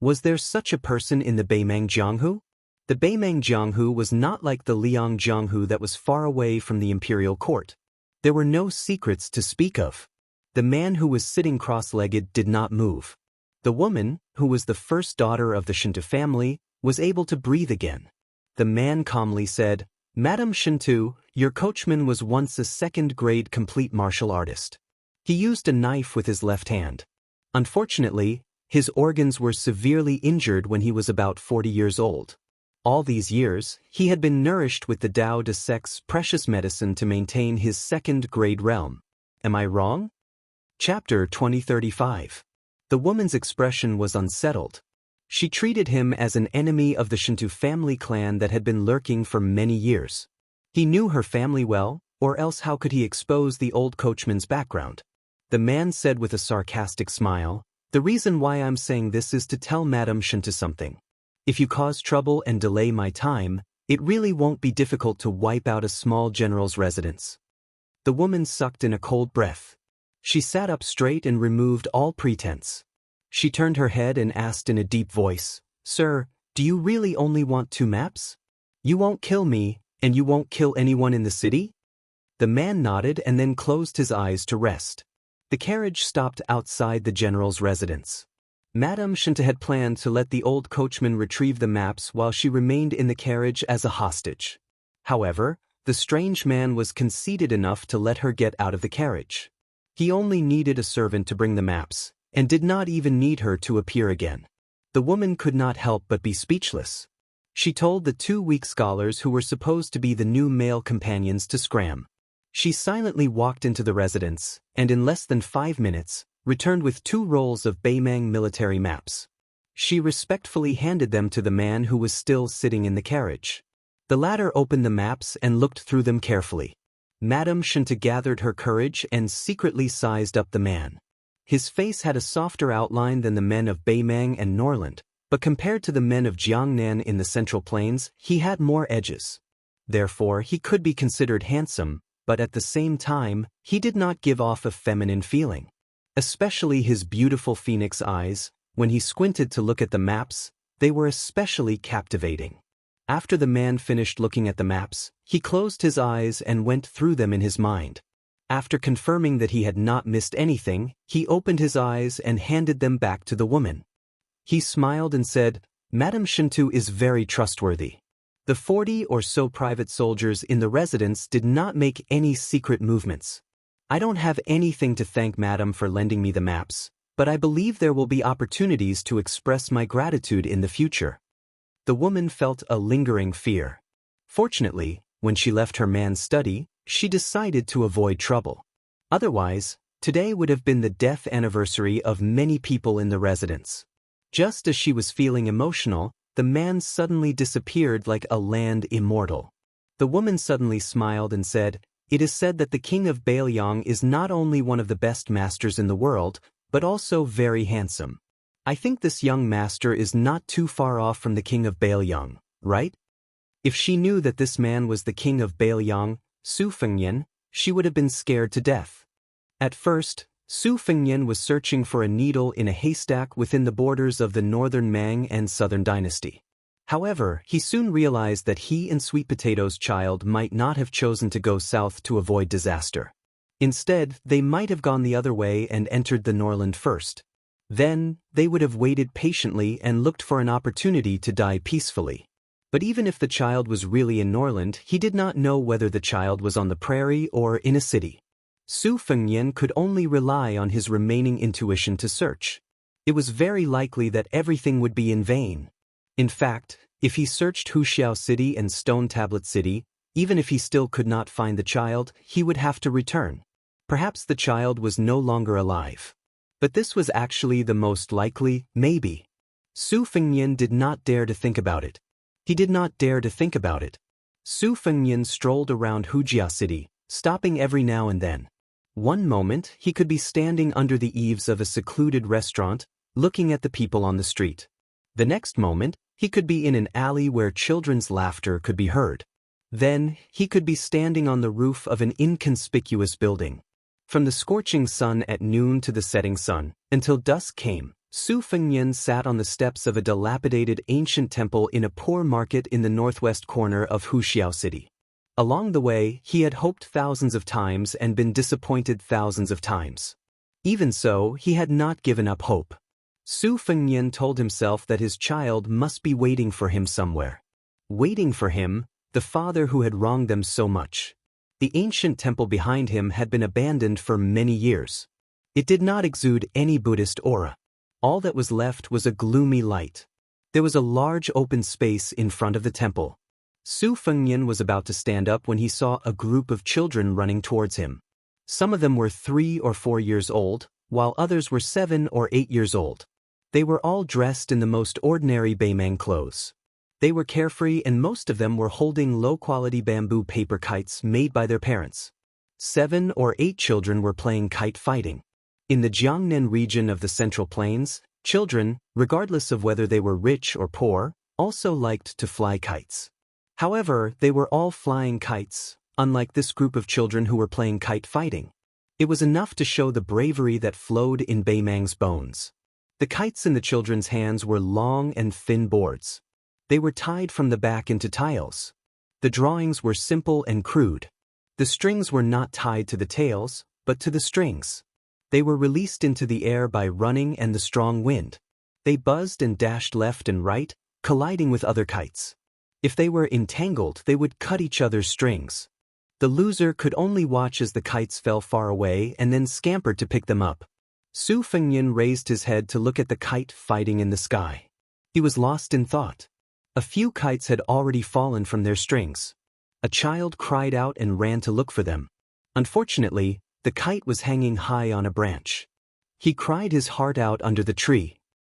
Was there such a person in the Beimang Jianghu? The Beimang Jianghu was not like the Liang Jianghu that was far away from the imperial court. There were no secrets to speak of. The man who was sitting cross-legged did not move. The woman, who was the first daughter of the Shinto family, was able to breathe again. The man calmly said, "Madam Shinto, your coachman was once a second-grade complete martial artist. He used a knife with his left hand. Unfortunately, his organs were severely injured when he was about 40 years old. All these years, he had been nourished with the Tao De Sect's precious medicine to maintain his second-grade realm. Am I wrong?" Chapter 2035. The woman's expression was unsettled. She treated him as an enemy of the Shinto family clan that had been lurking for many years. He knew her family well, or else how could he expose the old coachman's background? The man said with a sarcastic smile, "The reason why I'm saying this is to tell Madam Shinto something. If you cause trouble and delay my time, it really won't be difficult to wipe out a small general's residence." The woman sucked in a cold breath. She sat up straight and removed all pretense. She turned her head and asked in a deep voice, "Sir, do you really only want 2 maps? You won't kill me, and you won't kill anyone in the city?" The man nodded and then closed his eyes to rest. The carriage stopped outside the general's residence. Madame Shinto had planned to let the old coachman retrieve the maps while she remained in the carriage as a hostage. However, the strange man was conceited enough to let her get out of the carriage. He only needed a servant to bring the maps, and did not even need her to appear again. The woman could not help but be speechless. She told the 2 weak scholars who were supposed to be the new male companions to scram. She silently walked into the residence, and in less than 5 minutes, returned with 2 rolls of Beimang military maps. She respectfully handed them to the man who was still sitting in the carriage. The latter opened the maps and looked through them carefully. Madame Shinto gathered her courage and secretly sized up the man. His face had a softer outline than the men of Beimang and Norland, but compared to the men of Jiangnan in the Central Plains, he had more edges. Therefore, he could be considered handsome, but at the same time, he did not give off a feminine feeling. Especially his beautiful phoenix eyes, when he squinted to look at the maps, they were especially captivating. After the man finished looking at the maps, he closed his eyes and went through them in his mind. After confirming that he had not missed anything, he opened his eyes and handed them back to the woman. He smiled and said, "Madame Shinto is very trustworthy." The 40 or so private soldiers in the residence did not make any secret movements. "I don't have anything to thank Madame for lending me the maps, but I believe there will be opportunities to express my gratitude in the future." The woman felt a lingering fear. Fortunately, when she left her man's study, she decided to avoid trouble. Otherwise, today would have been the death anniversary of many people in the residence. Just as she was feeling emotional, the man suddenly disappeared like a land immortal. The woman suddenly smiled and said, "It is said that the king of Bailiang is not only one of the best masters in the world, but also very handsome. I think this young master is not too far off from the king of Bailiang, right?" If she knew that this man was the king of Bailiang, Su Fengyan, she would have been scared to death. At first, Su Fengyan was searching for a needle in a haystack within the borders of the northern Mang and southern dynasty. However, he soon realized that he and Sweet Potato's child might not have chosen to go south to avoid disaster. Instead, they might have gone the other way and entered the Norland first. Then, they would have waited patiently and looked for an opportunity to die peacefully. But even if the child was really in Norland, he did not know whether the child was on the prairie or in a city. Su Fengyan could only rely on his remaining intuition to search. It was very likely that everything would be in vain. In fact, if he searched Wuxia City and Stone Tablet City, even if he still could not find the child, he would have to return. Perhaps the child was no longer alive. But this was actually the most likely, maybe. Su Fengnian did not dare to think about it. He did not dare to think about it. Su Fengnian strolled around Wuxia City, stopping every now and then. One moment, he could be standing under the eaves of a secluded restaurant, looking at the people on the street. The next moment, he could be in an alley where children's laughter could be heard. Then, he could be standing on the roof of an inconspicuous building. From the scorching sun at noon to the setting sun, until dusk came, Su Fengnian sat on the steps of a dilapidated ancient temple in a poor market in the northwest corner of Wuxia City. Along the way, he had hoped thousands of times and been disappointed thousands of times. Even so, he had not given up hope. Su Fengnian told himself that his child must be waiting for him somewhere. Waiting for him, the father who had wronged them so much. The ancient temple behind him had been abandoned for many years. It did not exude any Buddhist aura. All that was left was a gloomy light. There was a large open space in front of the temple. Su Fengnian was about to stand up when he saw a group of children running towards him. Some of them were 3 or 4 years old, while others were 7 or 8 years old. They were all dressed in the most ordinary Baimang clothes. They were carefree and most of them were holding low-quality bamboo paper kites made by their parents. 7 or 8 children were playing kite fighting. In the Jiangnan region of the Central Plains, children, regardless of whether they were rich or poor, also liked to fly kites. However, they were all flying kites, unlike this group of children who were playing kite fighting. It was enough to show the bravery that flowed in Baimang's bones. The kites in the children's hands were long and thin boards. They were tied from the back into tiles. The drawings were simple and crude. The strings were not tied to the tails, but to the strings. They were released into the air by running and the strong wind. They buzzed and dashed left and right, colliding with other kites. If they were entangled, they would cut each other's strings. The loser could only watch as the kites fell far away and then scampered to pick them up. Su Fengnian raised his head to look at the kite fighting in the sky. He was lost in thought. A few kites had already fallen from their strings. A child cried out and ran to look for them. Unfortunately, the kite was hanging high on a branch. He cried his heart out under the tree.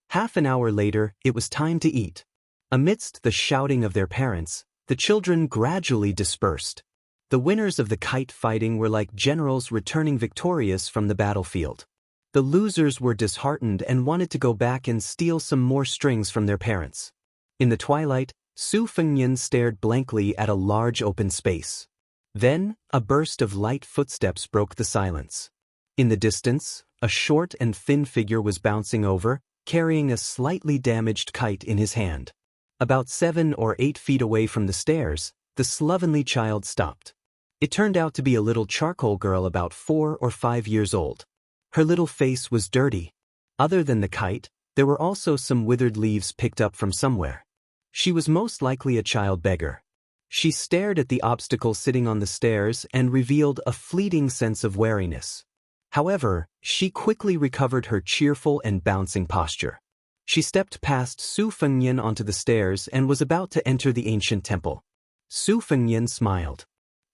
Half an hour later, it was time to eat. Amidst the shouting of their parents, the children gradually dispersed. The winners of the kite fighting were like generals returning victorious from the battlefield. The losers were disheartened and wanted to go back and steal some more strings from their parents. In the twilight, Su Fengnian stared blankly at a large open space. Then, a burst of light footsteps broke the silence. In the distance, a short and thin figure was bouncing over, carrying a slightly damaged kite in his hand. About 7 or 8 feet away from the stairs, the slovenly child stopped. It turned out to be a little charcoal girl about 4 or 5 years old. Her little face was dirty. Other than the kite, there were also some withered leaves picked up from somewhere. She was most likely a child beggar. She stared at the obstacle sitting on the stairs and revealed a fleeting sense of wariness. However, she quickly recovered her cheerful and bouncing posture. She stepped past Su Fengnian onto the stairs and was about to enter the ancient temple. Su Fengnian smiled.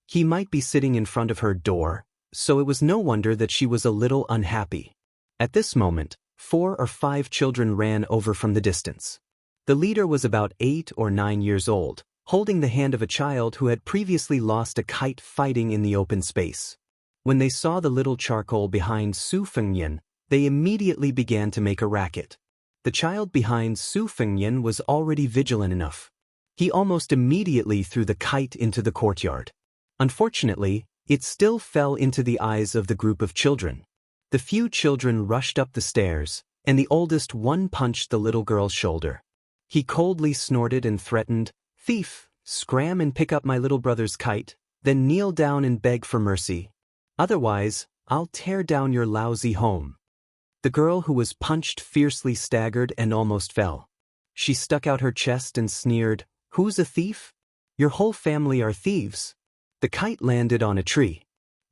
He might be sitting in front of her door, so it was no wonder that she was a little unhappy. At this moment, 4 or 5 children ran over from the distance. The leader was about 8 or 9 years old, holding the hand of a child who had previously lost a kite fighting in the open space. When they saw the little charcoal behind Su Fengnian, they immediately began to make a racket. The child behind Su Fengnian was already vigilant enough. He almost immediately threw the kite into the courtyard. Unfortunately, it still fell into the eyes of the group of children. The few children rushed up the stairs, and the oldest one punched the little girl's shoulder. He coldly snorted and threatened, "Thief, scram and pick up my little brother's kite, then kneel down and beg for mercy. Otherwise, I'll tear down your lousy home." The girl who was punched fiercely staggered and almost fell. She stuck out her chest and sneered, "Who's a thief? Your whole family are thieves." The kite landed on a tree.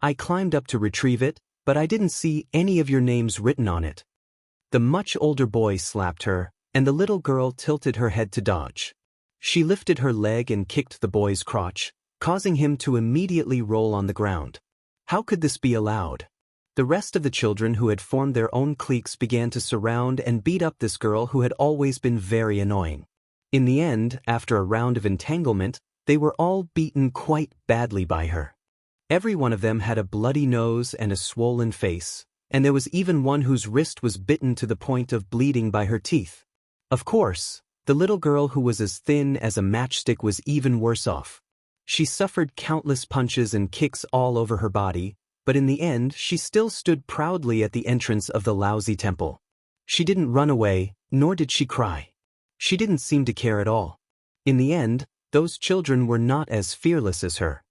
I climbed up to retrieve it, but I didn't see any of your names written on it. The much older boy slapped her, and the little girl tilted her head to dodge. She lifted her leg and kicked the boy's crotch, causing him to immediately roll on the ground. How could this be allowed? The rest of the children who had formed their own cliques began to surround and beat up this girl who had always been very annoying. In the end, after a round of entanglement, they were all beaten quite badly by her. Every one of them had a bloody nose and a swollen face, and there was even one whose wrist was bitten to the point of bleeding by her teeth. Of course, the little girl who was as thin as a matchstick was even worse off. She suffered countless punches and kicks all over her body, but in the end she still stood proudly at the entrance of the lousy temple. She didn't run away, nor did she cry. She didn't seem to care at all. In the end, those children were not as fearless as her.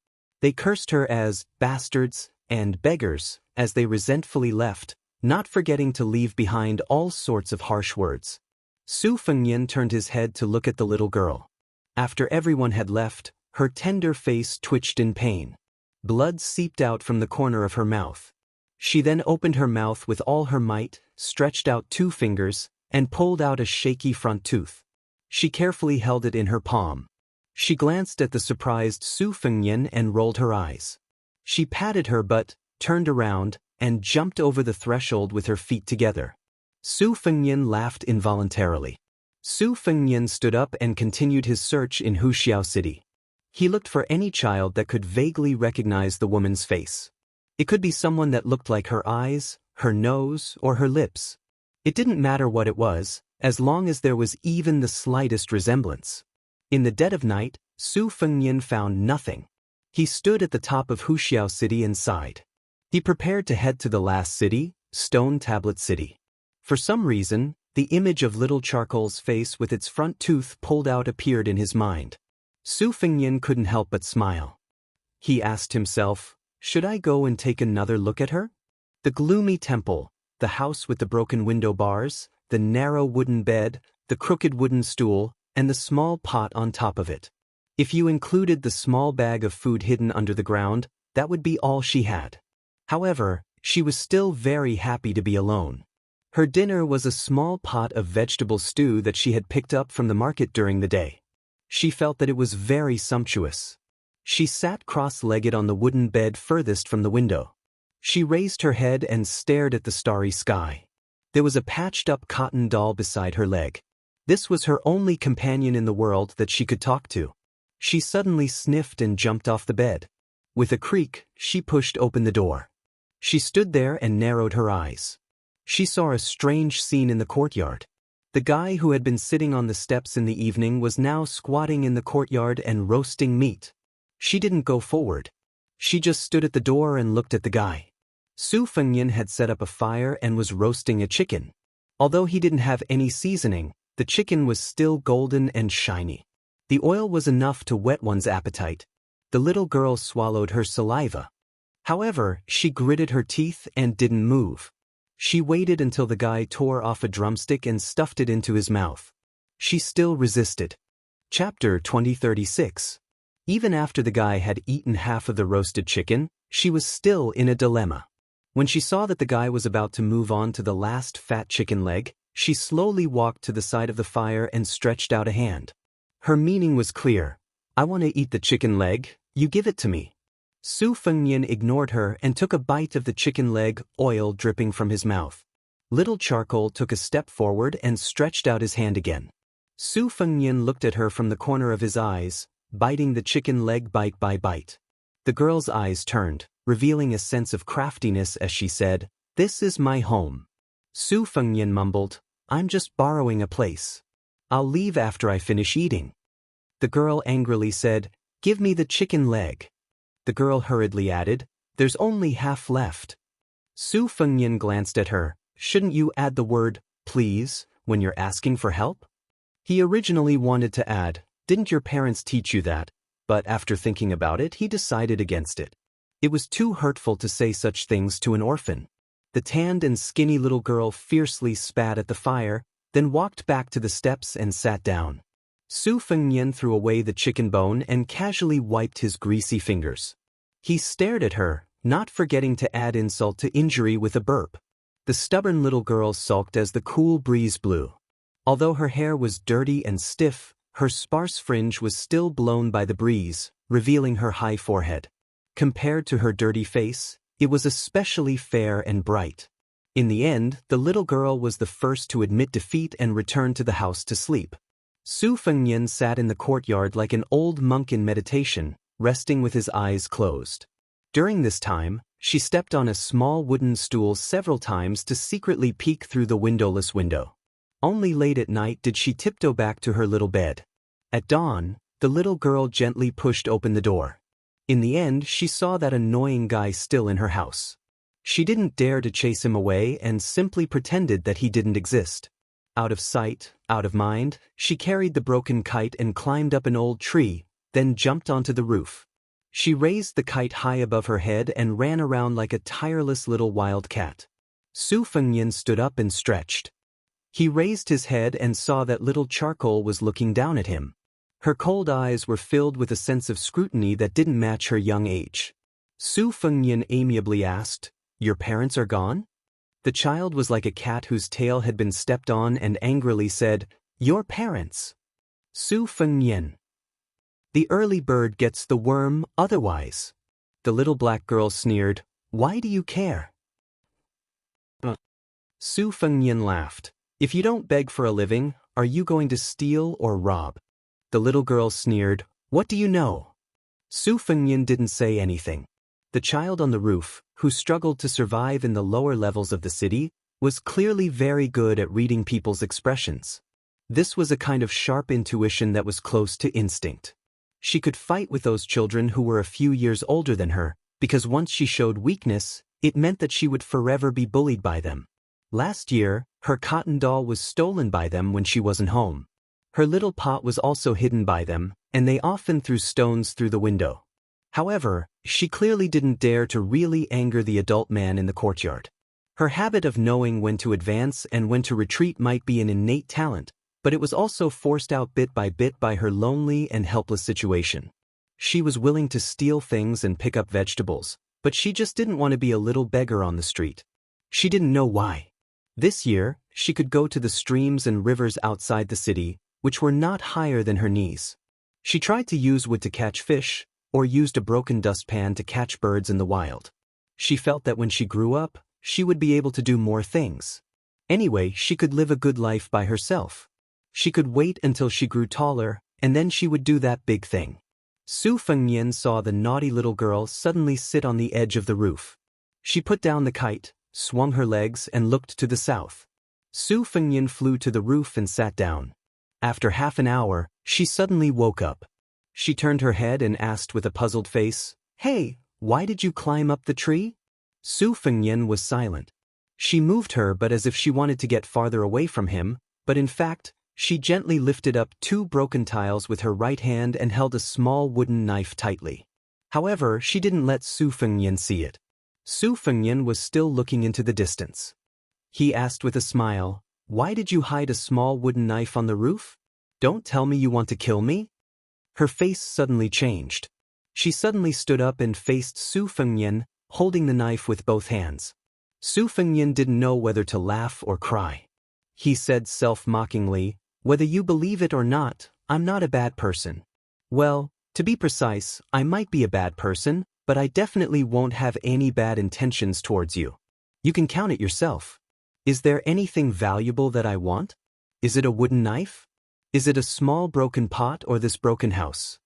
They cursed her as bastards and beggars as they resentfully left, not forgetting to leave behind all sorts of harsh words. Su Fengnian turned his head to look at the little girl. After everyone had left, her tender face twitched in pain. Blood seeped out from the corner of her mouth. She then opened her mouth with all her might, stretched out 2 fingers, and pulled out a shaky front tooth. She carefully held it in her palm. She glanced at the surprised Su Fengnian and rolled her eyes. She patted her butt, turned around, and jumped over the threshold with her feet together. Su Fengnian laughed involuntarily. Su Fengnian stood up and continued his search in Wuxia City. He looked for any child that could vaguely recognize the woman's face. It could be someone that looked like her eyes, her nose, or her lips. It didn't matter what it was, as long as there was even the slightest resemblance. In the dead of night, Su Fengnian found nothing. He stood at the top of Wuxia City and sighed. He prepared to head to the last city, Stone Tablet City. For some reason, the image of little Charcoal's face with its front tooth pulled out appeared in his mind. Su Fengnian couldn't help but smile. He asked himself, should I go and take another look at her? The gloomy temple, the house with the broken window bars, the narrow wooden bed, the crooked wooden stool, and the small pot on top of it. If you included the small bag of food hidden under the ground, that would be all she had. However, she was still very happy to be alone. Her dinner was a small pot of vegetable stew that she had picked up from the market during the day. She felt that it was very sumptuous. She sat cross-legged on the wooden bed furthest from the window. She raised her head and stared at the starry sky. There was a patched-up cotton doll beside her leg. This was her only companion in the world that she could talk to. She suddenly sniffed and jumped off the bed. With a creak, she pushed open the door. She stood there and narrowed her eyes. She saw a strange scene in the courtyard. The guy who had been sitting on the steps in the evening was now squatting in the courtyard and roasting meat. She didn't go forward. She just stood at the door and looked at the guy. Su Fengnian had set up a fire and was roasting a chicken. Although he didn't have any seasoning, the chicken was still golden and shiny. The oil was enough to whet one's appetite. The little girl swallowed her saliva. However, she gritted her teeth and didn't move. She waited until the guy tore off a drumstick and stuffed it into his mouth. She still resisted. Chapter 2036. Even after the guy had eaten half of the roasted chicken, she was still in a dilemma. When she saw that the guy was about to move on to the last fat chicken leg, she slowly walked to the side of the fire and stretched out a hand. Her meaning was clear. I want to eat the chicken leg, you give it to me. Su Fengnian ignored her and took a bite of the chicken leg, oil dripping from his mouth. Little Charcoal took a step forward and stretched out his hand again. Su Fengnian looked at her from the corner of his eyes, biting the chicken leg bite by bite. The girl's eyes turned, revealing a sense of craftiness as she said, "This is my home." Su Fengnian mumbled, "I'm just borrowing a place. I'll leave after I finish eating." The girl angrily said, "Give me the chicken leg." The girl hurriedly added, "There's only half left." Su Fengnian glanced at her. "Shouldn't you add the word, please, when you're asking for help?" He originally wanted to add, "Didn't your parents teach you that?" But after thinking about it, he decided against it. It was too hurtful to say such things to an orphan. The tanned and skinny little girl fiercely spat at the fire, then walked back to the steps and sat down. Su Fengnian threw away the chicken bone and casually wiped his greasy fingers. He stared at her, not forgetting to add insult to injury with a burp. The stubborn little girl sulked as the cool breeze blew. Although her hair was dirty and stiff, her sparse fringe was still blown by the breeze, revealing her high forehead. Compared to her dirty face, it was especially fair and bright. In the end, the little girl was the first to admit defeat and return to the house to sleep. Su Fengnian sat in the courtyard like an old monk in meditation, resting with his eyes closed. During this time, she stepped on a small wooden stool several times to secretly peek through the windowless window. Only late at night did she tiptoe back to her little bed. At dawn, the little girl gently pushed open the door. In the end, she saw that annoying guy still in her house. She didn't dare to chase him away and simply pretended that he didn't exist. Out of sight, out of mind, she carried the broken kite and climbed up an old tree, then jumped onto the roof. She raised the kite high above her head and ran around like a tireless little wild cat. Su Fengnian stood up and stretched. He raised his head and saw that little charcoal was looking down at him. Her cold eyes were filled with a sense of scrutiny that didn't match her young age. Su Fengnian amiably asked, "Your parents are gone?" The child was like a cat whose tail had been stepped on and angrily said, "Your parents." Su Fengnian. The early bird gets the worm otherwise. The little black girl sneered, "Why do you care?" Su Fengnian laughed. "If you don't beg for a living, are you going to steal or rob?" The little girl sneered, "What do you know?" Su Fengnian didn't say anything. The child on the roof, who struggled to survive in the lower levels of the city, was clearly very good at reading people's expressions. This was a kind of sharp intuition that was close to instinct. She could fight with those children who were a few years older than her, because once she showed weakness, it meant that she would forever be bullied by them. Last year, her cotton doll was stolen by them when she wasn't home. Her little pot was also hidden by them, and they often threw stones through the window. However, she clearly didn't dare to really anger the adult man in the courtyard. Her habit of knowing when to advance and when to retreat might be an innate talent, but it was also forced out bit by her lonely and helpless situation. She was willing to steal things and pick up vegetables, but she just didn't want to be a little beggar on the street. She didn't know why. This year, she could go to the streams and rivers outside the city, which were not higher than her knees. She tried to use wood to catch fish, or used a broken dustpan to catch birds in the wild. She felt that when she grew up, she would be able to do more things. Anyway, she could live a good life by herself. She could wait until she grew taller, and then she would do that big thing. Su Fengnian saw the naughty little girl suddenly sit on the edge of the roof. She put down the kite, swung her legs, and looked to the south. Su Fengnian flew to the roof and sat down. After half an hour, she suddenly woke up. She turned her head and asked with a puzzled face, "Hey, why did you climb up the tree?" Su Fengnian was silent. She moved her but as if she wanted to get farther away from him, but in fact, she gently lifted up 2 broken tiles with her right hand and held a small wooden knife tightly. However, she didn't let Su Fengnian see it. Su Fengnian was still looking into the distance. He asked with a smile, "Why did you hide a small wooden knife on the roof? Don't tell me you want to kill me?" Her face suddenly changed. She suddenly stood up and faced Su Fengnian, holding the knife with both hands. Su Fengnian didn't know whether to laugh or cry. He said self-mockingly, "Whether you believe it or not, I'm not a bad person. Well, to be precise, I might be a bad person, but I definitely won't have any bad intentions towards you. You can count it yourself. Is there anything valuable that I want? Is it a wooden knife? Is it a small broken pot or this broken house?"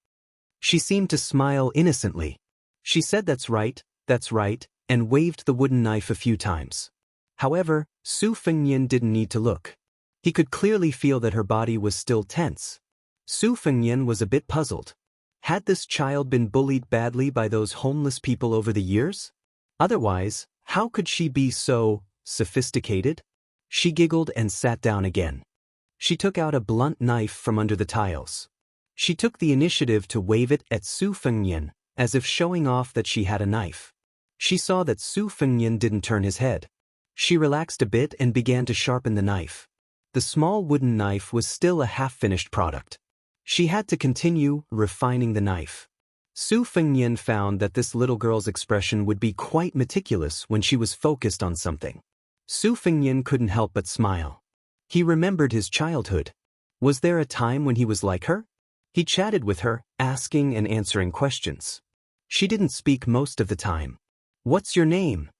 She seemed to smile innocently. She said that's right, and waved the wooden knife a few times. However, Su Fengnian didn't need to look. He could clearly feel that her body was still tense. Su Fengnian was a bit puzzled. Had this child been bullied badly by those homeless people over the years? Otherwise, how could she be so sophisticated? She giggled and sat down again. She took out a blunt knife from under the tiles. She took the initiative to wave it at Su Fengnian, as if showing off that she had a knife. She saw that Su Fengnian didn't turn his head. She relaxed a bit and began to sharpen the knife. The small wooden knife was still a half-finished product. She had to continue refining the knife. Su Fengnian found that this little girl's expression would be quite meticulous when she was focused on something. Su Fengnian couldn't help but smile. He remembered his childhood. Was there a time when he was like her? He chatted with her, asking and answering questions. She didn't speak most of the time. What's your name?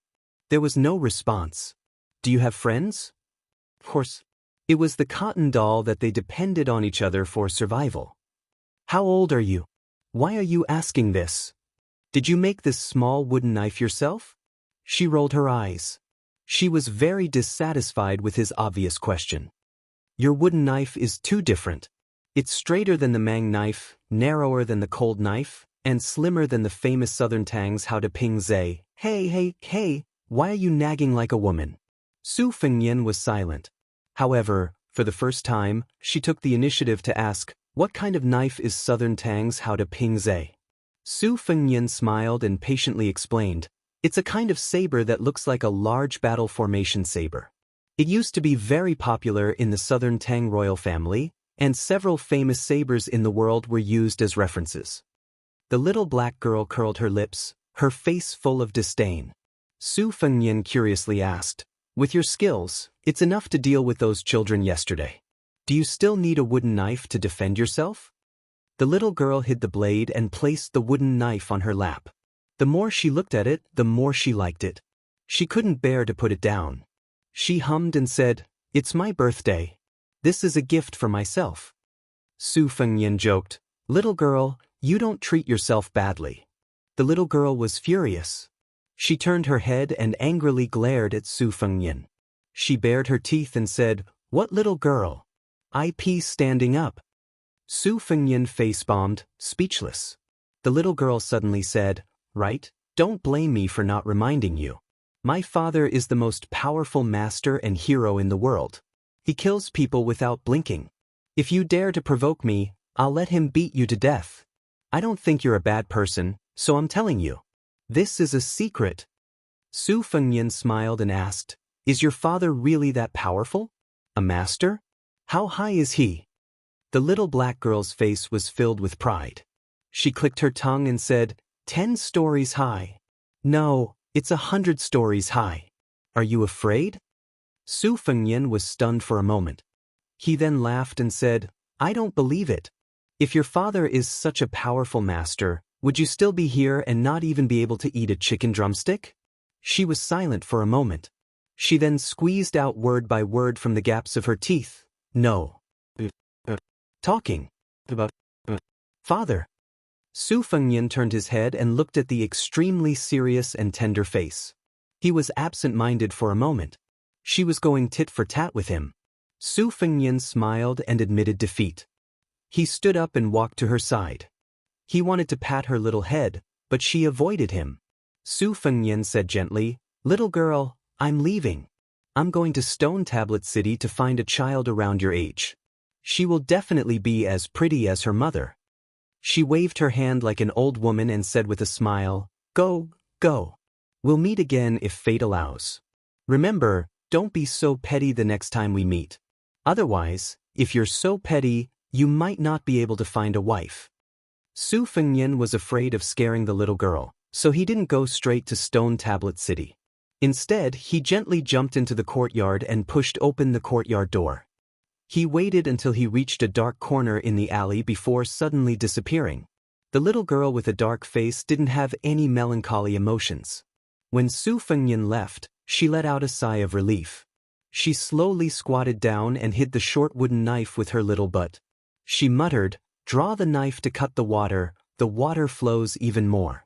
There was no response. Do you have friends? Of course. It was the cotton doll that they depended on each other for survival. How old are you? Why are you asking this? Did you make this small wooden knife yourself? She rolled her eyes. She was very dissatisfied with his obvious question. Your wooden knife is too different. It's straighter than the Mang knife, narrower than the cold knife, and slimmer than the famous southern Tang's how to ping zay. Hey, why are you nagging like a woman? Su Fengyan was silent. However, for the first time, she took the initiative to ask, what kind of knife is southern Tang's how to ping zay? Su Fengyan smiled and patiently explained, it's a kind of saber that looks like a large battle formation saber. It used to be very popular in the southern Tang royal family, and several famous sabers in the world were used as references. The little black girl curled her lips, her face full of disdain. Su Fengyan curiously asked, with your skills, it's enough to deal with those children yesterday. Do you still need a wooden knife to defend yourself? The little girl hid the blade and placed the wooden knife on her lap. The more she looked at it, the more she liked it. She couldn't bear to put it down. She hummed and said, it's my birthday. This is a gift for myself. Su Fengyan joked, little girl, you don't treat yourself badly. The little girl was furious. She turned her head and angrily glared at Su Fengyan. She bared her teeth and said, what little girl? IP standing up. Su Fengyan face-bombed, speechless. The little girl suddenly said, right, don't blame me for not reminding you. My father is the most powerful master and hero in the world. He kills people without blinking. If you dare to provoke me, I'll let him beat you to death. I don't think you're a bad person, so I'm telling you. This is a secret. Su Fengyan smiled and asked, is your father really that powerful? A master? How high is he? The little black girl's face was filled with pride. She clicked her tongue and said, 10 stories high. No, it's 100 stories high. Are you afraid? Su Fengyan was stunned for a moment. He then laughed and said, I don't believe it. If your father is such a powerful master, would you still be here and not even be able to eat a chicken drumstick? She was silent for a moment. She then squeezed out word by word from the gaps of her teeth. No. Talking. Father. Su Fengyan turned his head and looked at the extremely serious and tender face. He was absent-minded for a moment. She was going tit for tat with him. Su Fengyan smiled and admitted defeat. He stood up and walked to her side. He wanted to pat her little head, but she avoided him. Su Fengyan said gently, little girl, I'm leaving. I'm going to Stone Tablet City to find a child around your age. She will definitely be as pretty as her mother. She waved her hand like an old woman and said with a smile, go. We'll meet again if fate allows. Remember, don't be so petty the next time we meet. Otherwise, if you're so petty, you might not be able to find a wife. Su Fengyan was afraid of scaring the little girl, so he didn't go straight to Stone Tablet City. Instead, he gently jumped into the courtyard and pushed open the courtyard door. He waited until he reached a dark corner in the alley before suddenly disappearing. The little girl with a dark face didn't have any melancholy emotions. When Su Fengyan left, she let out a sigh of relief. She slowly squatted down and hid the short wooden knife with her little butt. She muttered, draw the knife to cut the water flows even more.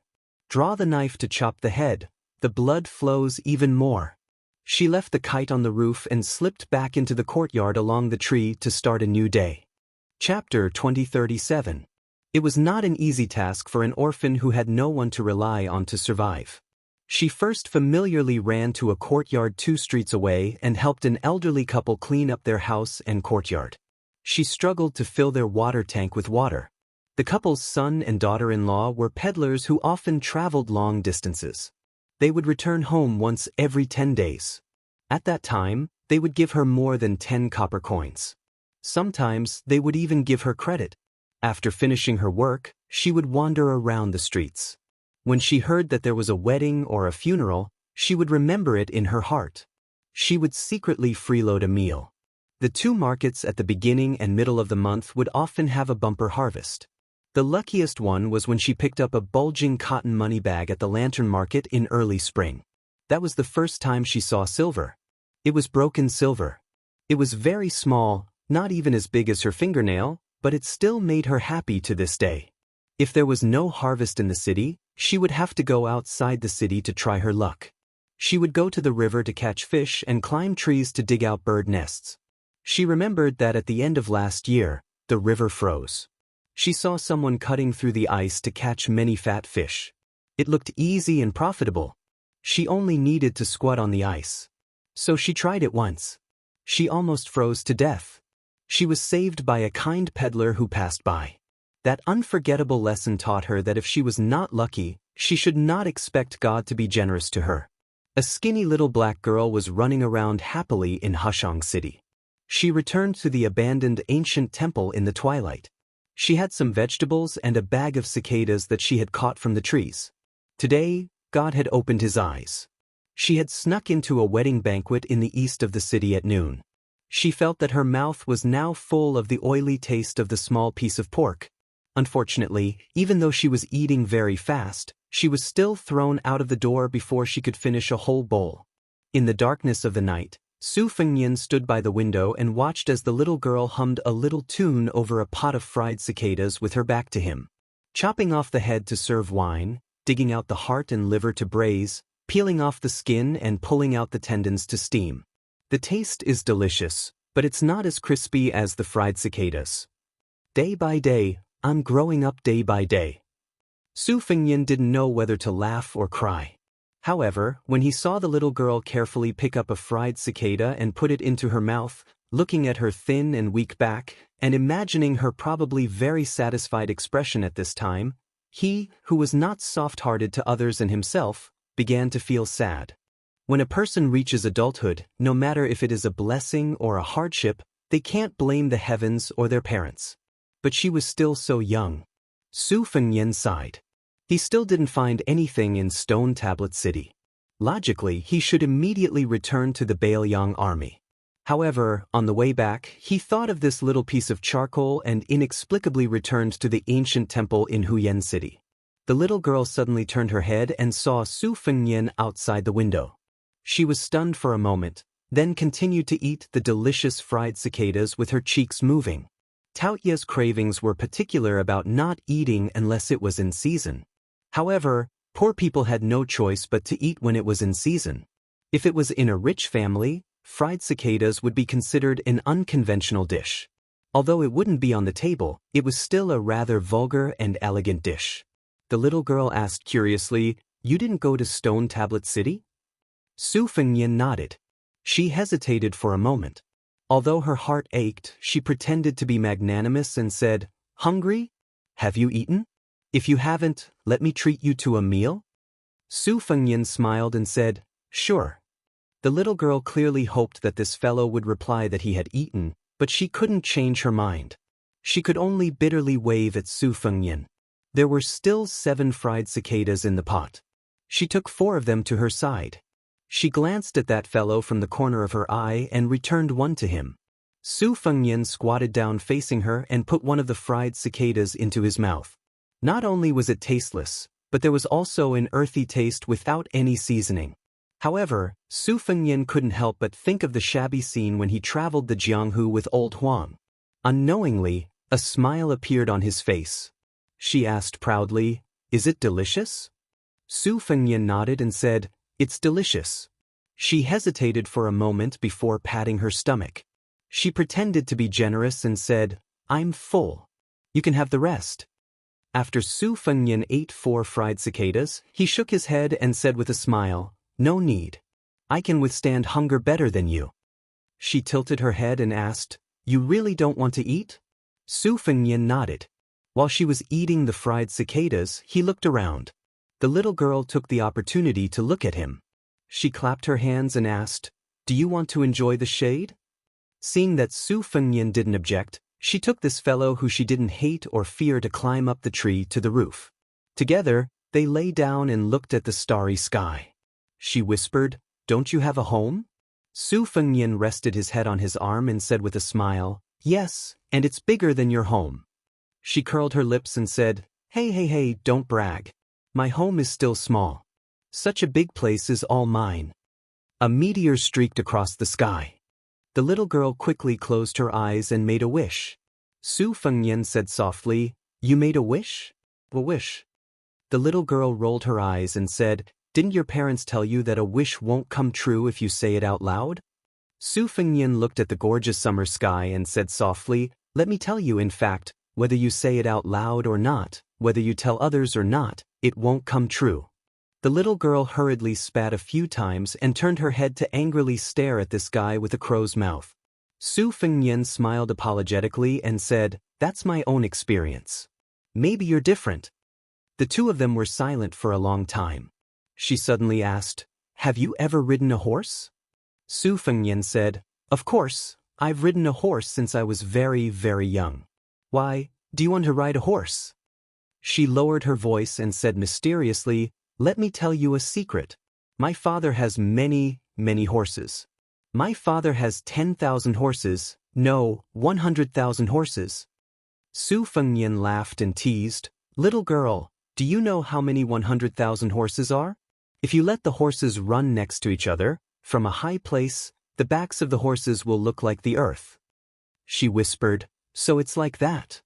Draw the knife to chop the head, the blood flows even more. She left the kite on the roof and slipped back into the courtyard along the tree to start a new day. Chapter 2037. It was not an easy task for an orphan who had no one to rely on to survive. She first familiarly ran to a courtyard 2 streets away and helped an elderly couple clean up their house and courtyard. She struggled to fill their water tank with water. The couple's son and daughter-in-law were peddlers who often traveled long distances. They would return home once every 10 days. At that time, they would give her more than 10 copper coins. Sometimes they would even give her credit. After finishing her work, she would wander around the streets. When she heard that there was a wedding or a funeral, she would remember it in her heart. She would secretly freeload a meal. The two markets at the beginning and middle of the month would often have a bumper harvest. The luckiest one was when she picked up a bulging cotton money bag at the lantern market in early spring. That was the first time she saw silver. It was broken silver. It was very small, not even as big as her fingernail, but it still made her happy to this day. If there was no harvest in the city, she would have to go outside the city to try her luck. She would go to the river to catch fish and climb trees to dig out bird nests. She remembered that at the end of last year, the river froze. She saw someone cutting through the ice to catch many fat fish. It looked easy and profitable. She only needed to squat on the ice. So she tried it once. She almost froze to death. She was saved by a kind peddler who passed by. That unforgettable lesson taught her that if she was not lucky, she should not expect God to be generous to her. A skinny little black girl was running around happily in Hushang City. She returned to the abandoned ancient temple in the twilight. She had some vegetables and a bag of cicadas that she had caught from the trees. Today, God had opened his eyes. She had snuck into a wedding banquet in the east of the city at noon. She felt that her mouth was now full of the oily taste of the small piece of pork. Unfortunately, even though she was eating very fast, she was still thrown out of the door before she could finish a whole bowl. In the darkness of the night, Su Fengnian stood by the window and watched as the little girl hummed a little tune over a pot of fried cicadas with her back to him. Chopping off the head to serve wine, digging out the heart and liver to braise, peeling off the skin and pulling out the tendons to steam. The taste is delicious, but it's not as crispy as the fried cicadas. Day by day, I'm growing up day by day. Su Fengnian didn't know whether to laugh or cry. However, when he saw the little girl carefully pick up a fried cicada and put it into her mouth, looking at her thin and weak back, and imagining her probably very satisfied expression at this time, he, who was not soft-hearted to others and himself, began to feel sad. When a person reaches adulthood, no matter if it is a blessing or a hardship, they can't blame the heavens or their parents. But she was still so young. Su Fengnian sighed. He still didn't find anything in Stone Tablet City. Logically, he should immediately return to the Baoyang army. However, on the way back, he thought of this little piece of charcoal and inexplicably returned to the ancient temple in Huyen City. The little girl suddenly turned her head and saw Su Fengnian outside the window. She was stunned for a moment, then continued to eat the delicious fried cicadas with her cheeks moving. Taoya's cravings were particular about not eating unless it was in season. However, poor people had no choice but to eat when it was in season. If it was in a rich family, fried cicadas would be considered an unconventional dish. Although it wouldn't be on the table, it was still a rather vulgar and elegant dish. The little girl asked curiously, "You didn't go to Stone Tablet City?" Su Fengnian nodded. She hesitated for a moment. Although her heart ached, she pretended to be magnanimous and said, "Hungry? Have you eaten? If you haven't, let me treat you to a meal?" Su Fengnian smiled and said, "Sure." The little girl clearly hoped that this fellow would reply that he had eaten, but she couldn't change her mind. She could only bitterly wave at Su Fengnian. There were still 7 fried cicadas in the pot. She took 4 of them to her side. She glanced at that fellow from the corner of her eye and returned one to him. Su Fengnian squatted down facing her and put one of the fried cicadas into his mouth. Not only was it tasteless, but there was also an earthy taste without any seasoning. However, Su Fengnian couldn't help but think of the shabby scene when he traveled the Jianghu with old Huang. Unknowingly, a smile appeared on his face. She asked proudly, "Is it delicious?" Su Fengnian nodded and said, "It's delicious." She hesitated for a moment before patting her stomach. She pretended to be generous and said, "I'm full. You can have the rest." After Su Fengnian ate 4 fried cicadas, he shook his head and said with a smile, "No need. I can withstand hunger better than you." She tilted her head and asked, "You really don't want to eat?" Su Fengnian nodded. While she was eating the fried cicadas, he looked around. The little girl took the opportunity to look at him. She clapped her hands and asked, "Do you want to enjoy the shade?" Seeing that Su Fengnian didn't object, she took this fellow who she didn't hate or fear to climb up the tree to the roof. Together, they lay down and looked at the starry sky. She whispered, "Don't you have a home?" Su Fengnian rested his head on his arm and said with a smile, "Yes, and it's bigger than your home." She curled her lips and said, Hey, don't brag. My home is still small. Such a big place is all mine." A meteor streaked across the sky. The little girl quickly closed her eyes and made a wish. Su Fengnian said softly, "You made a wish?" "A wish." The little girl rolled her eyes and said, "Didn't your parents tell you that a wish won't come true if you say it out loud?" Su Fengnian looked at the gorgeous summer sky and said softly, "Let me tell you, in fact, whether you say it out loud or not, whether you tell others or not, it won't come true." The little girl hurriedly spat a few times and turned her head to angrily stare at this guy with a crow's mouth. Su Fengnian smiled apologetically and said, "That's my own experience. Maybe you're different." The two of them were silent for a long time. She suddenly asked, "Have you ever ridden a horse?" Su Fengnian said, "Of course, I've ridden a horse since I was very, very young." "Why, do you want to ride a horse?" She lowered her voice and said mysteriously, "Let me tell you a secret. My father has many, many horses. My father has 10,000 horses, no, 100,000 horses." Su Fengnian laughed and teased, "Little girl, do you know how many 100,000 horses are? If you let the horses run next to each other, from a high place, the backs of the horses will look like the earth." She whispered, "So it's like that."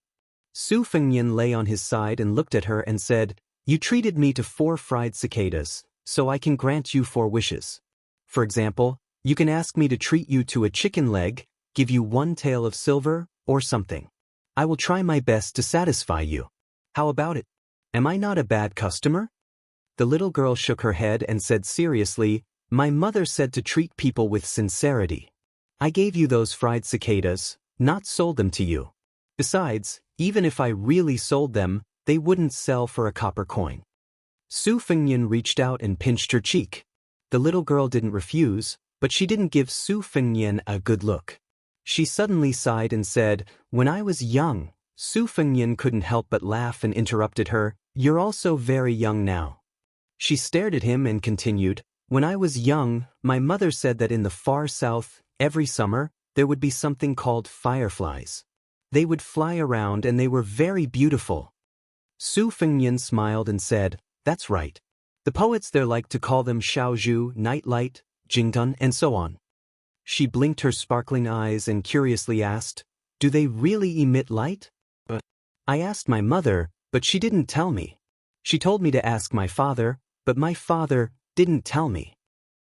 Su Fengnian lay on his side and looked at her and said, "You treated me to 4 fried cicadas, so I can grant you 4 wishes. For example, you can ask me to treat you to a chicken leg, give you 1 tael of silver, or something. I will try my best to satisfy you. How about it? Am I not a bad customer?" The little girl shook her head and said seriously, "My mother said to treat people with sincerity. I gave you those fried cicadas, not sold them to you. Besides, even if I really sold them, they wouldn't sell for a copper coin." Su Fengnian reached out and pinched her cheek. The little girl didn't refuse, but she didn't give Su Fengnian a good look. She suddenly sighed and said, "When I was young," Su Fengnian couldn't help but laugh and interrupted her, "You're also very young now." She stared at him and continued, "When I was young, my mother said that in the far south, every summer, there would be something called fireflies. They would fly around and they were very beautiful." Su Fengnian smiled and said, "That's right. The poets there like to call them Shaozhu, nightlight, Jingdun, and so on." She blinked her sparkling eyes and curiously asked, "Do they really emit light?" "I asked my mother, but she didn't tell me. She told me to ask my father, but my father didn't tell me."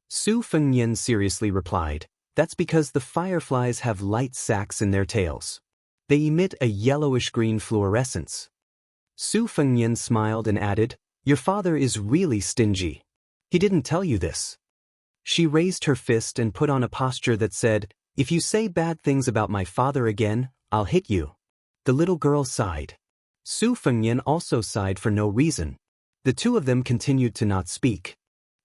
Su Fengnian seriously replied, "That's because the fireflies have light sacs in their tails. They emit a yellowish-green fluorescence." Su Fengnian smiled and added, "Your father is really stingy. He didn't tell you this." She raised her fist and put on a posture that said, "If you say bad things about my father again, I'll hit you." The little girl sighed. Su Fengnian also sighed for no reason. The two of them continued to not speak.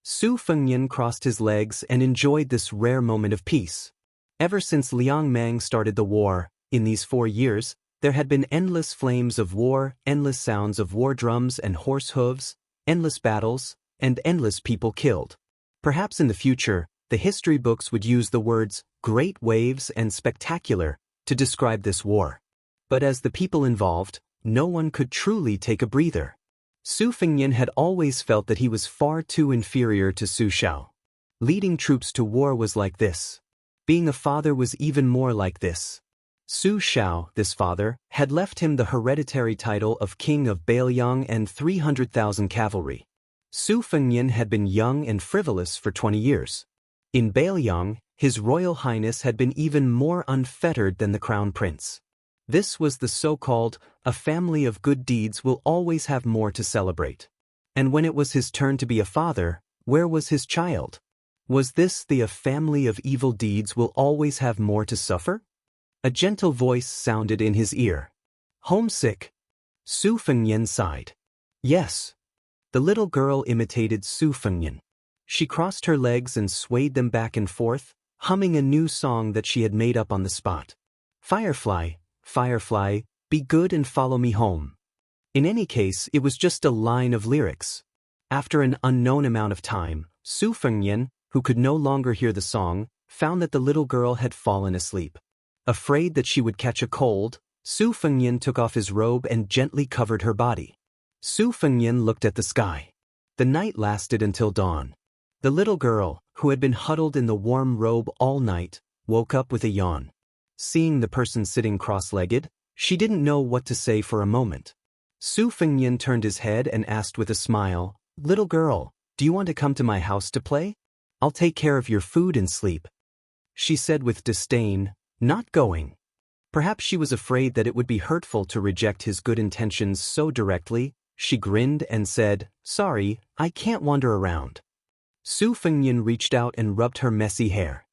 Su Fengnian crossed his legs and enjoyed this rare moment of peace. Ever since Liang Mang started the war, in these 4 years, there had been endless flames of war, endless sounds of war drums and horse hooves, endless battles, and endless people killed. Perhaps in the future, the history books would use the words great waves and spectacular to describe this war. But as the people involved, no one could truly take a breather. Su Fengnian had always felt that he was far too inferior to Su Xiao. Leading troops to war was like this. Being a father was even more like this. Su Xiao, this father, had left him the hereditary title of King of Bailiang and 300,000 cavalry. Su Fengnian had been young and frivolous for 20 years. In Bailiang, His Royal Highness had been even more unfettered than the Crown Prince. This was the so-called, a family of good deeds will always have more to celebrate. And when it was his turn to be a father, where was his child? Was this the a family of evil deeds will always have more to suffer? A gentle voice sounded in his ear. "Homesick?" Su Fengnian sighed. "Yes." The little girl imitated Su Fengnian. She crossed her legs and swayed them back and forth, humming a new song that she had made up on the spot. "Firefly, firefly, be good and follow me home." In any case, it was just a line of lyrics. After an unknown amount of time, Su Fengnian, who could no longer hear the song, found that the little girl had fallen asleep. Afraid that she would catch a cold, Su Fengnian took off his robe and gently covered her body. Su Fengnian looked at the sky. The night lasted until dawn. The little girl, who had been huddled in the warm robe all night, woke up with a yawn. Seeing the person sitting cross-legged, she didn't know what to say for a moment. Su Fengnian turned his head and asked with a smile, "Little girl, do you want to come to my house to play? I'll take care of your food and sleep." She said with disdain, "Not going." Perhaps she was afraid that it would be hurtful to reject his good intentions so directly. She grinned and said, "Sorry, I can't wander around." Su Fengnian reached out and rubbed her messy hair.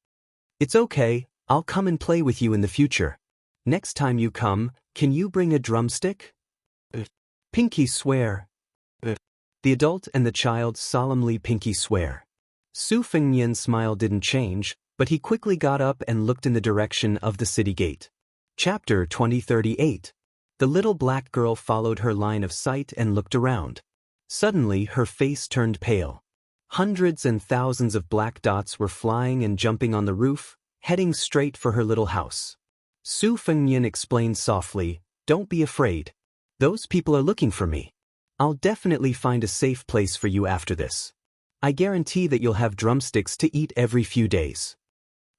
"It's okay, I'll come and play with you in the future. Next time you come, can you bring a drumstick?" Pinky swear. The adult and the child solemnly pinky swear. Su Fengnian's smile didn't change, but he quickly got up and looked in the direction of the city gate. Chapter 2038. The little black girl followed her line of sight and looked around. Suddenly her face turned pale. Hundreds and thousands of black dots were flying and jumping on the roof, heading straight for her little house. Su Fengnian explained softly, "Don't be afraid. Those people are looking for me. I'll definitely find a safe place for you after this. I guarantee that you'll have drumsticks to eat every few days."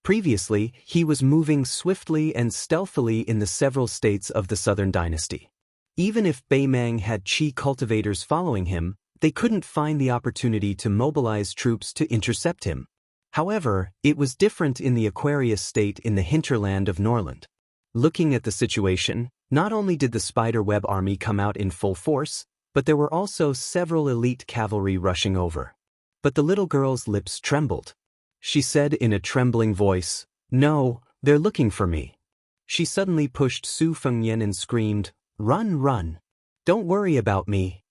Previously, he was moving swiftly and stealthily in the several states of the Southern Dynasty. Even if Beimang had Qi cultivators following him, they couldn't find the opportunity to mobilize troops to intercept him. However, it was different in the Aquarius state in the hinterland of Norland. Looking at the situation, not only did the spiderweb army come out in full force, but there were also several elite cavalry rushing over. But the little girl's lips trembled. She said in a trembling voice, "No, they're looking for me." She suddenly pushed Su Fengnian and screamed, "Run, run! Don't worry about me."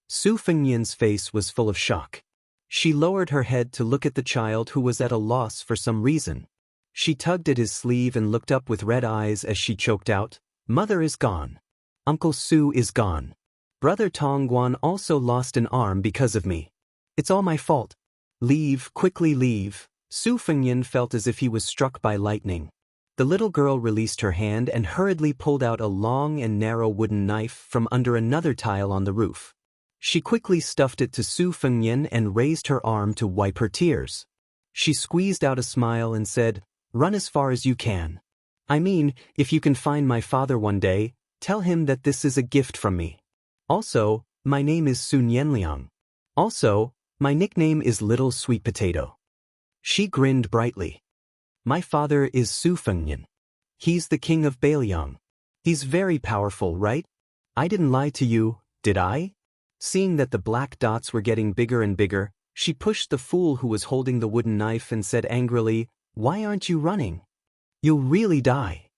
Su Fengnian's face was full of shock. She lowered her head to look at the child who was at a loss for some reason. She tugged at his sleeve and looked up with red eyes as she choked out, "Mother is gone. Uncle Su is gone. Brother Tongguan also lost an arm because of me. It's all my fault. Leave, quickly leave." Su Fengnian felt as if he was struck by lightning. The little girl released her hand and hurriedly pulled out a long and narrow wooden knife from under another tile on the roof. She quickly stuffed it to Su Fengnian and raised her arm to wipe her tears. She squeezed out a smile and said, "Run as far as you can. I mean, if you can find my father one day, tell him that this is a gift from me. Also, my name is Sun Yanliang. Also, my nickname is Little Sweet Potato." She grinned brightly. "My father is Su Fengnian. He's the king of Bailiang. He's very powerful, right? I didn't lie to you, did I?" Seeing that the black dots were getting bigger and bigger, she pushed the fool who was holding the wooden knife and said angrily, "Why aren't you running? You'll really die."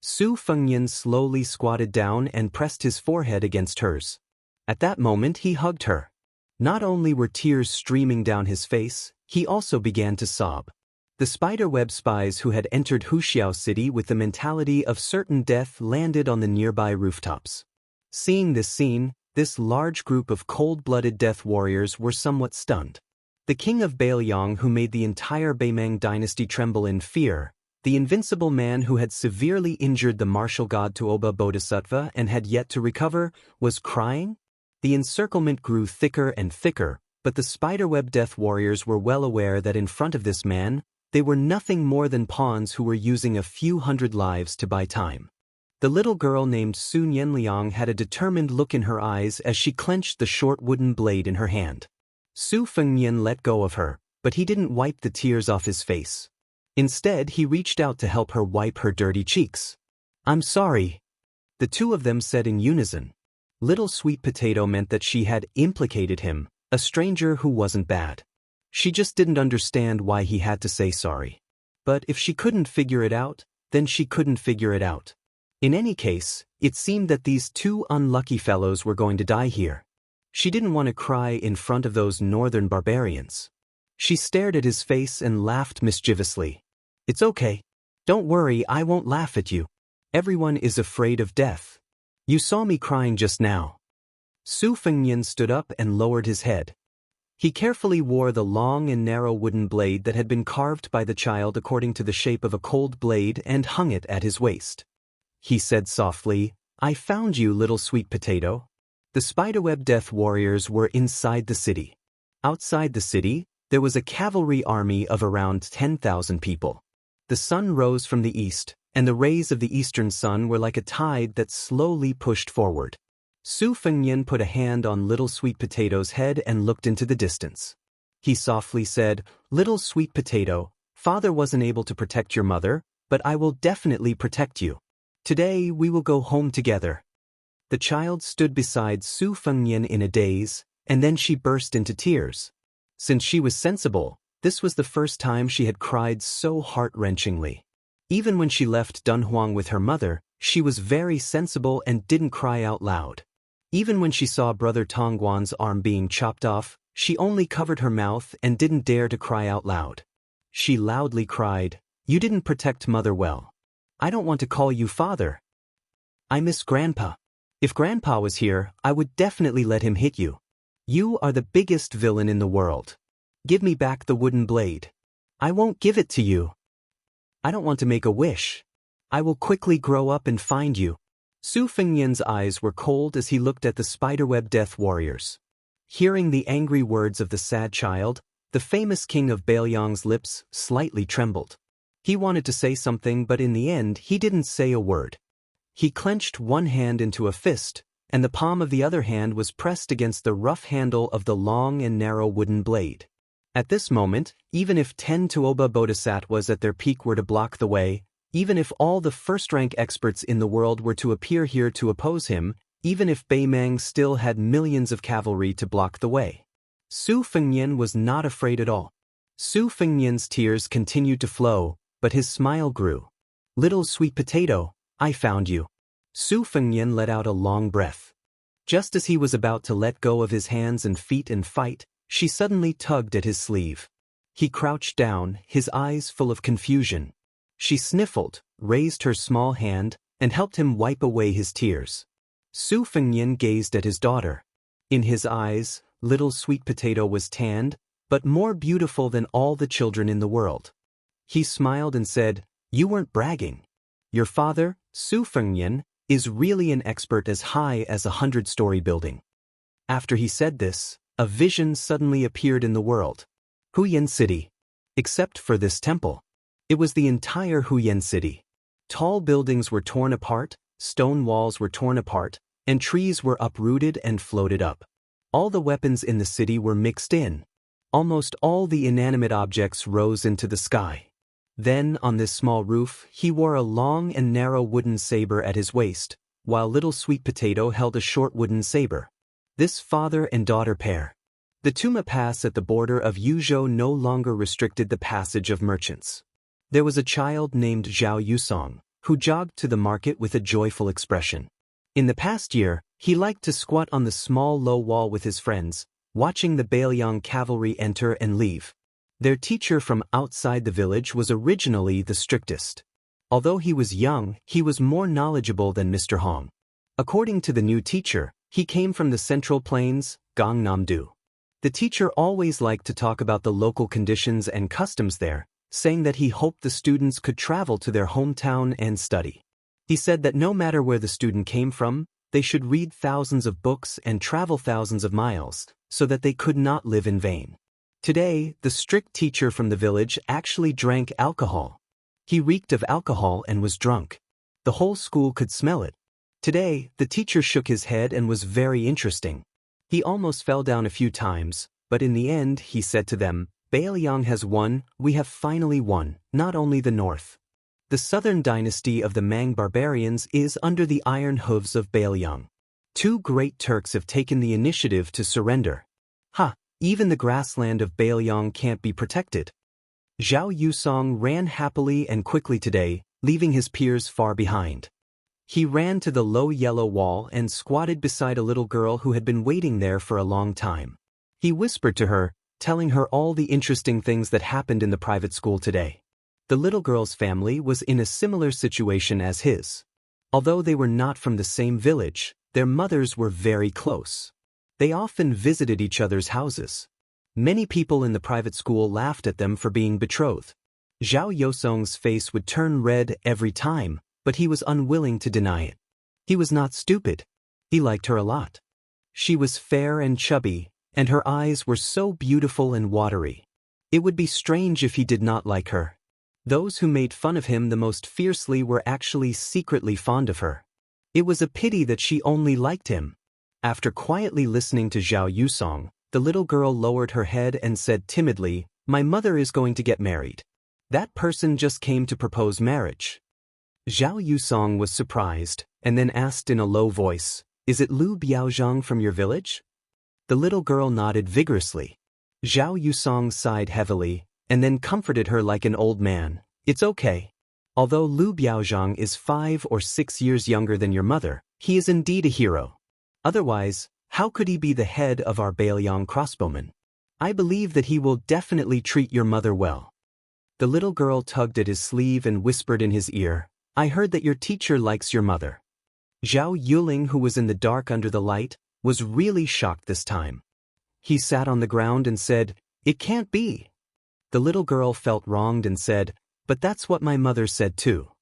Su Fengnian slowly squatted down and pressed his forehead against hers. At that moment he hugged her. Not only were tears streaming down his face, he also began to sob. The spiderweb spies who had entered Wuxia city with the mentality of certain death landed on the nearby rooftops. Seeing this scene, this large group of cold-blooded death warriors were somewhat stunned. The king of Bailiang who made the entire Beimang dynasty tremble in fear, the invincible man who had severely injured the martial god Tuoba Bodhisattva and had yet to recover, was crying. The encirclement grew thicker and thicker, but the spiderweb death warriors were well aware that in front of this man, they were nothing more than pawns who were using a few hundred lives to buy time. The little girl named Sun Yanliang had a determined look in her eyes as she clenched the short wooden blade in her hand. Su Fengnian let go of her, but he didn't wipe the tears off his face. Instead, he reached out to help her wipe her dirty cheeks. "I'm sorry," the two of them said in unison. Little Sweet Potato meant that she had implicated him, a stranger who wasn't bad. She just didn't understand why he had to say sorry. But if she couldn't figure it out, then she couldn't figure it out. In any case, it seemed that these two unlucky fellows were going to die here. She didn't want to cry in front of those northern barbarians. She stared at his face and laughed mischievously. "It's okay. Don't worry, I won't laugh at you. Everyone is afraid of death. You saw me crying just now." Su Fengnian stood up and lowered his head. He carefully wore the long and narrow wooden blade that had been carved by the child according to the shape of a cold blade and hung it at his waist. He said softly, "I found you, little sweet potato." The spiderweb death warriors were inside the city. Outside the city, there was a cavalry army of around 10,000 people. The sun rose from the east, and the rays of the eastern sun were like a tide that slowly pushed forward. Su Fengnian put a hand on little sweet potato's head and looked into the distance. He softly said, "Little sweet potato, father wasn't able to protect your mother, but I will definitely protect you. Today we will go home together." The child stood beside Su Fengnian in a daze, and then she burst into tears. Since she was sensible, this was the first time she had cried so heart-wrenchingly. Even when she left Dunhuang with her mother, she was very sensible and didn't cry out loud. Even when she saw Brother Tongguan's arm being chopped off, she only covered her mouth and didn't dare to cry out loud. She loudly cried, "You didn't protect mother well. I don't want to call you father. I miss Grandpa. If Grandpa was here, I would definitely let him hit you. You are the biggest villain in the world. Give me back the wooden blade." "I won't give it to you. I don't want to make a wish. I will quickly grow up and find you." Su Fengnian's eyes were cold as he looked at the spiderweb death warriors. Hearing the angry words of the sad child, the famous king of Bailiang's lips slightly trembled. He wanted to say something, but in the end he didn't say a word. He clenched one hand into a fist, and the palm of the other hand was pressed against the rough handle of the long and narrow wooden blade. At this moment, even if 10 Tuoba Bodhisattvas at their peak were to block the way, even if all the first-rank experts in the world were to appear here to oppose him, even if Beimang still had millions of cavalry to block the way, Su Fengnian was not afraid at all. Su Fengnian's tears continued to flow, but his smile grew. "Little sweet potato, I found you." Su Fengnian let out a long breath. Just as he was about to let go of his hands and feet and fight, she suddenly tugged at his sleeve. He crouched down, his eyes full of confusion. She sniffled, raised her small hand, and helped him wipe away his tears. Su Fengnian gazed at his daughter. In his eyes, little sweet potato was tanned, but more beautiful than all the children in the world. He smiled and said, "You weren't bragging. Your father, Su Fengnian, is really an expert as high as a 100-story building." After he said this, a vision suddenly appeared in the world. Huyan City. Except for this temple. It was the entire Huyan City. Tall buildings were torn apart, stone walls were torn apart, and trees were uprooted and floated up. All the weapons in the city were mixed in. Almost all the inanimate objects rose into the sky. Then, on this small roof, he wore a long and narrow wooden saber at his waist, while little sweet potato held a short wooden saber. This father and daughter pair. The Tuma Pass at the border of Yuzhou no longer restricted the passage of merchants. There was a child named Zhao Yusong, who jogged to the market with a joyful expression. In the past year, he liked to squat on the small low wall with his friends, watching the Bailiang cavalry enter and leave. Their teacher from outside the village was originally the strictest. Although he was young, he was more knowledgeable than Mr. Hong. According to the new teacher, he came from the Central Plains, Gangnam-do. The teacher always liked to talk about the local conditions and customs there, saying that he hoped the students could travel to their hometown and study. He said that no matter where the student came from, they should read thousands of books and travel thousands of miles, so that they could not live in vain. Today, the strict teacher from the village actually drank alcohol. He reeked of alcohol and was drunk. The whole school could smell it. Today, the teacher shook his head and was very interesting. He almost fell down a few times, but in the end he said to them, "Bailiang has won, we have finally won, not only the north. The southern dynasty of the Mang barbarians is under the iron hooves of Bailiang. 2 great Turks have taken the initiative to surrender. Ha, even the grassland of Bailiang can't be protected." Zhao Yusong ran happily and quickly today, leaving his peers far behind. He ran to the low yellow wall and squatted beside a little girl who had been waiting there for a long time. He whispered to her, telling her all the interesting things that happened in the private school today. The little girl's family was in a similar situation as his. Although they were not from the same village, their mothers were very close. They often visited each other's houses. Many people in the private school laughed at them for being betrothed. Zhao Yosong's face would turn red every time, but he was unwilling to deny it. He was not stupid. He liked her a lot. She was fair and chubby, and her eyes were so beautiful and watery. It would be strange if he did not like her. Those who made fun of him the most fiercely were actually secretly fond of her. It was a pity that she only liked him. After quietly listening to Zhao Yusong, the little girl lowered her head and said timidly, "My mother is going to get married. That person just came to propose marriage." Zhao Yusong was surprised, and then asked in a low voice, "Is it Lu Biaozhang from your village?" The little girl nodded vigorously. Zhao Yusong sighed heavily, and then comforted her like an old man. "It's okay. Although Lu Biaozhang is 5 or 6 years younger than your mother, he is indeed a hero. Otherwise, how could he be the head of our Bailiang crossbowmen? I believe that he will definitely treat your mother well." The little girl tugged at his sleeve and whispered in his ear, "I heard that your teacher likes your mother." Zhao Yuling, who was in the dark under the light, was really shocked this time. He sat on the ground and said, "It can't be." The little girl felt wronged and said, "But that's what my mother said too."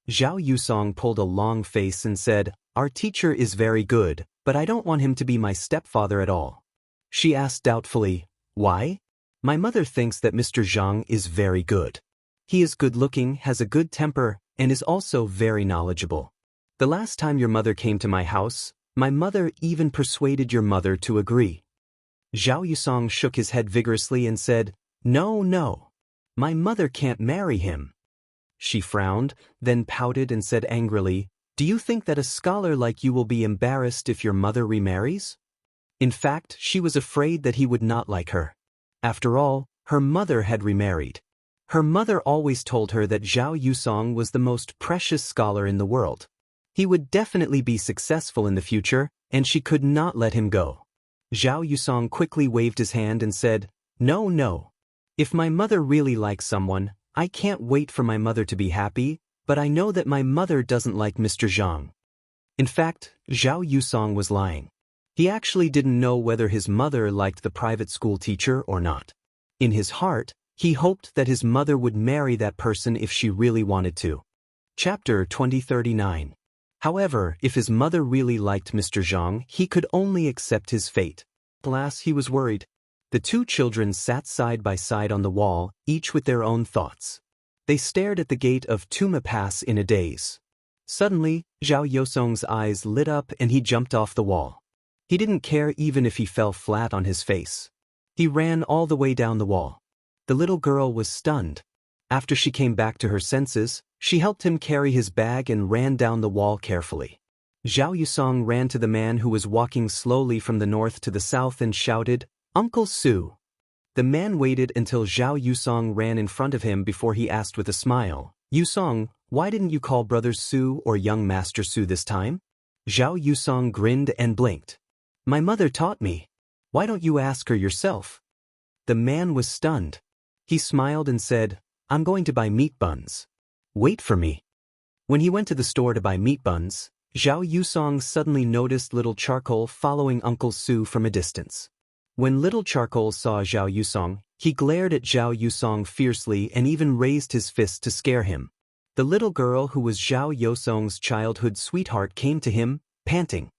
Zhao Yusong pulled a long face and said, "Our teacher is very good, but I don't want him to be my stepfather at all." She asked doubtfully, "Why?" "My mother thinks that Mr. Zhang is very good. He is good-looking, has a good temper, and is also very knowledgeable. The last time your mother came to my house, my mother even persuaded your mother to agree." Zhao Yusong shook his head vigorously and said, "No, no. My mother can't marry him." She frowned, then pouted and said angrily, "Do you think that a scholar like you will be embarrassed if your mother remarries?" In fact, she was afraid that he would not like her. After all, her mother had remarried. Her mother always told her that Zhao Yusong was the most precious scholar in the world. He would definitely be successful in the future, and she could not let him go. Zhao Yusong quickly waved his hand and said, "No, no. If my mother really likes someone, I can't wait for my mother to be happy, but I know that my mother doesn't like Mr. Zhang." In fact, Zhao Yusong was lying. He actually didn't know whether his mother liked the private school teacher or not. In his heart, he hoped that his mother would marry that person if she really wanted to. Chapter 2039. However, if his mother really liked Mr. Zhang, he could only accept his fate. Alas, he was worried. The two children sat side by side on the wall, each with their own thoughts. They stared at the gate of Tuma Pass in a daze. Suddenly, Zhao Yosong's eyes lit up and he jumped off the wall. He didn't care even if he fell flat on his face. He ran all the way down the wall. The little girl was stunned. After she came back to her senses, she helped him carry his bag and ran down the wall carefully. Zhao Yusong ran to the man who was walking slowly from the north to the south and shouted, "Uncle Su." The man waited until Zhao Yusong ran in front of him before he asked with a smile, "Yusong, why didn't you call Brother Su or Young Master Su this time?" Zhao Yusong grinned and blinked. "My mother taught me. Why don't you ask her yourself?" The man was stunned. He smiled and said, "I'm going to buy meat buns. Wait for me." When he went to the store to buy meat buns, Zhao Yusong suddenly noticed Little Charcoal following Uncle Su from a distance. When Little Charcoal saw Zhao Yusong, he glared at Zhao Yusong fiercely and even raised his fist to scare him. The little girl who was Zhao Yusong's childhood sweetheart came to him, panting.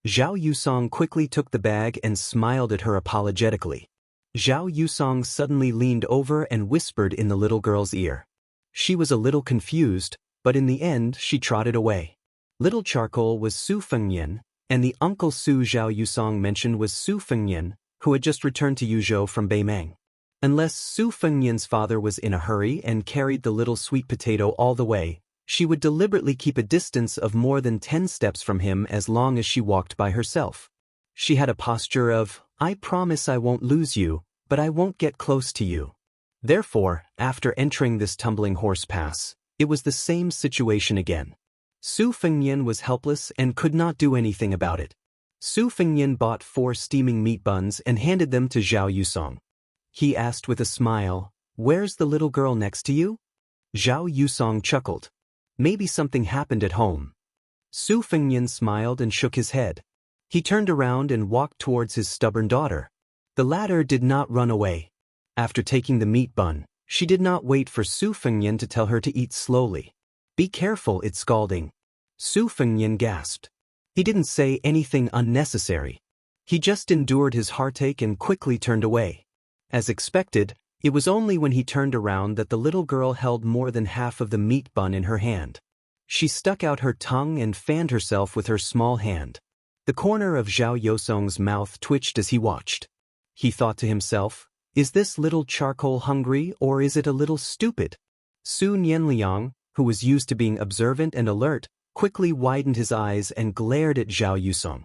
Zhao Yusong quickly took the bag and smiled at her apologetically. Zhao Yusong suddenly leaned over and whispered in the little girl's ear. She was a little confused, but in the end she trotted away. Little Charcoal was Su Fengyan, and the Uncle Su Zhao Yusong mentioned was Su Fengyan, who had just returned to Yuzhou from Beimang. Unless Su Fengyan's father was in a hurry and carried the little sweet potato all the way, she would deliberately keep a distance of more than 10 steps from him as long as she walked by herself. She had a posture of, "I promise I won't lose you, but I won't get close to you." Therefore, after entering this tumbling horse pass, it was the same situation again. Su Fengyan was helpless and could not do anything about it. Su Fengyan bought 4 steaming meat buns and handed them to Zhao Yusong. He asked with a smile, "Where's the little girl next to you?" Zhao Yusong chuckled. "Maybe something happened at home." Su Fengyan smiled and shook his head. He turned around and walked towards his stubborn daughter. The latter did not run away. After taking the meat bun, she did not wait for Su Fengnian to tell her to eat slowly. "Be careful, it's scalding." Su Fengnian gasped. He didn't say anything unnecessary. He just endured his heartache and quickly turned away. As expected, it was only when he turned around that the little girl held more than half of the meat bun in her hand. She stuck out her tongue and fanned herself with her small hand. The corner of Zhao Yosong's mouth twitched as he watched. He thought to himself, "Is this little charcoal hungry or is it a little stupid?" Su Nianliang, who was used to being observant and alert, quickly widened his eyes and glared at Zhao Yusong.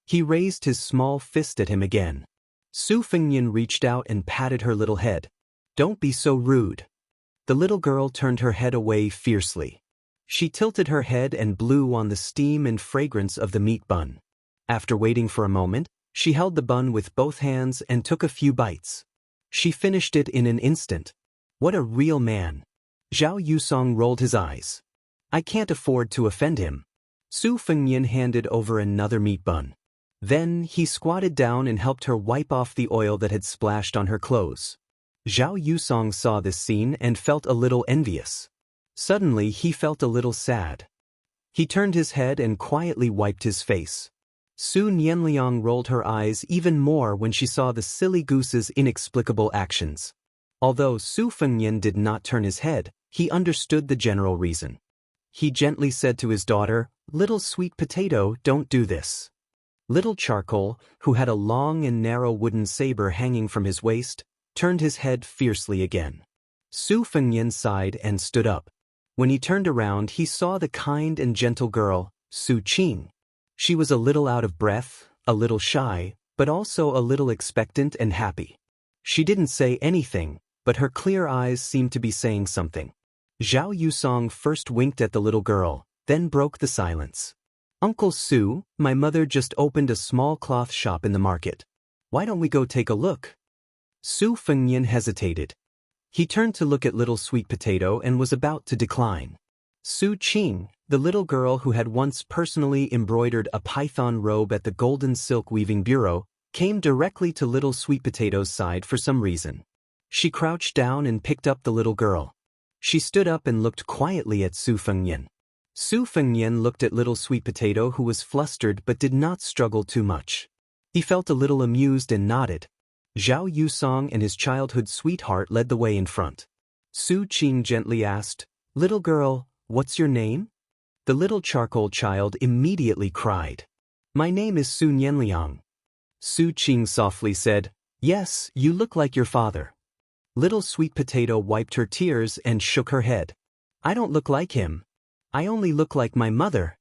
He raised his small fist at him again. Su Fengnian reached out and patted her little head. "Don't be so rude." The little girl turned her head away fiercely. She tilted her head and blew on the steam and fragrance of the meat bun. After waiting for a moment, she held the bun with both hands and took a few bites. She finished it in an instant. What a real man. Zhao Yusong rolled his eyes. I can't afford to offend him. Su Fengnian handed over another meat bun. Then he squatted down and helped her wipe off the oil that had splashed on her clothes. Zhao Yusong saw this scene and felt a little envious. Suddenly he felt a little sad. He turned his head and quietly wiped his face. Su Nianliang rolled her eyes even more when she saw the silly goose's inexplicable actions. Although Su Fengnian did not turn his head, he understood the general reason. He gently said to his daughter, "Little sweet potato, don't do this." Little Charcoal, who had a long and narrow wooden saber hanging from his waist, turned his head fiercely again. Su Fengnian sighed and stood up. When he turned around, he saw the kind and gentle girl, Su Qing. She was a little out of breath, a little shy, but also a little expectant and happy. She didn't say anything, but her clear eyes seemed to be saying something. Zhao Yusong first winked at the little girl, then broke the silence. "Uncle Su, my mother just opened a small cloth shop in the market. Why don't we go take a look?" Su Fengnian hesitated. He turned to look at little sweet potato and was about to decline. Su Qing, the little girl who had once personally embroidered a python robe at the Golden Silk Weaving Bureau, came directly to little sweet potato's side for some reason. She crouched down and picked up the little girl. She stood up and looked quietly at Su Fengnian. Su Fengnian looked at little sweet potato, who was flustered but did not struggle too much. He felt a little amused and nodded. Zhao Yusong and his childhood sweetheart led the way in front. Su Qing gently asked, "Little girl, what's your name?" The little charcoal child immediately cried. "My name is Su Nianliang." Su Qing softly said, "Yes, you look like your father." Little sweet potato wiped her tears and shook her head. "I don't look like him. I only look like my mother."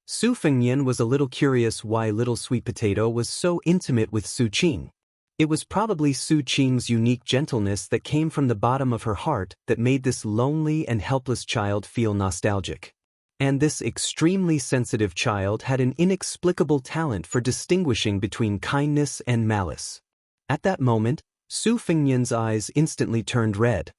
Su Fengnian was a little curious why little sweet potato was so intimate with Su Qing. It was probably Su Qing's unique gentleness that came from the bottom of her heart that made this lonely and helpless child feel nostalgic. And this extremely sensitive child had an inexplicable talent for distinguishing between kindness and malice. At that moment, Su Fengnian's eyes instantly turned red.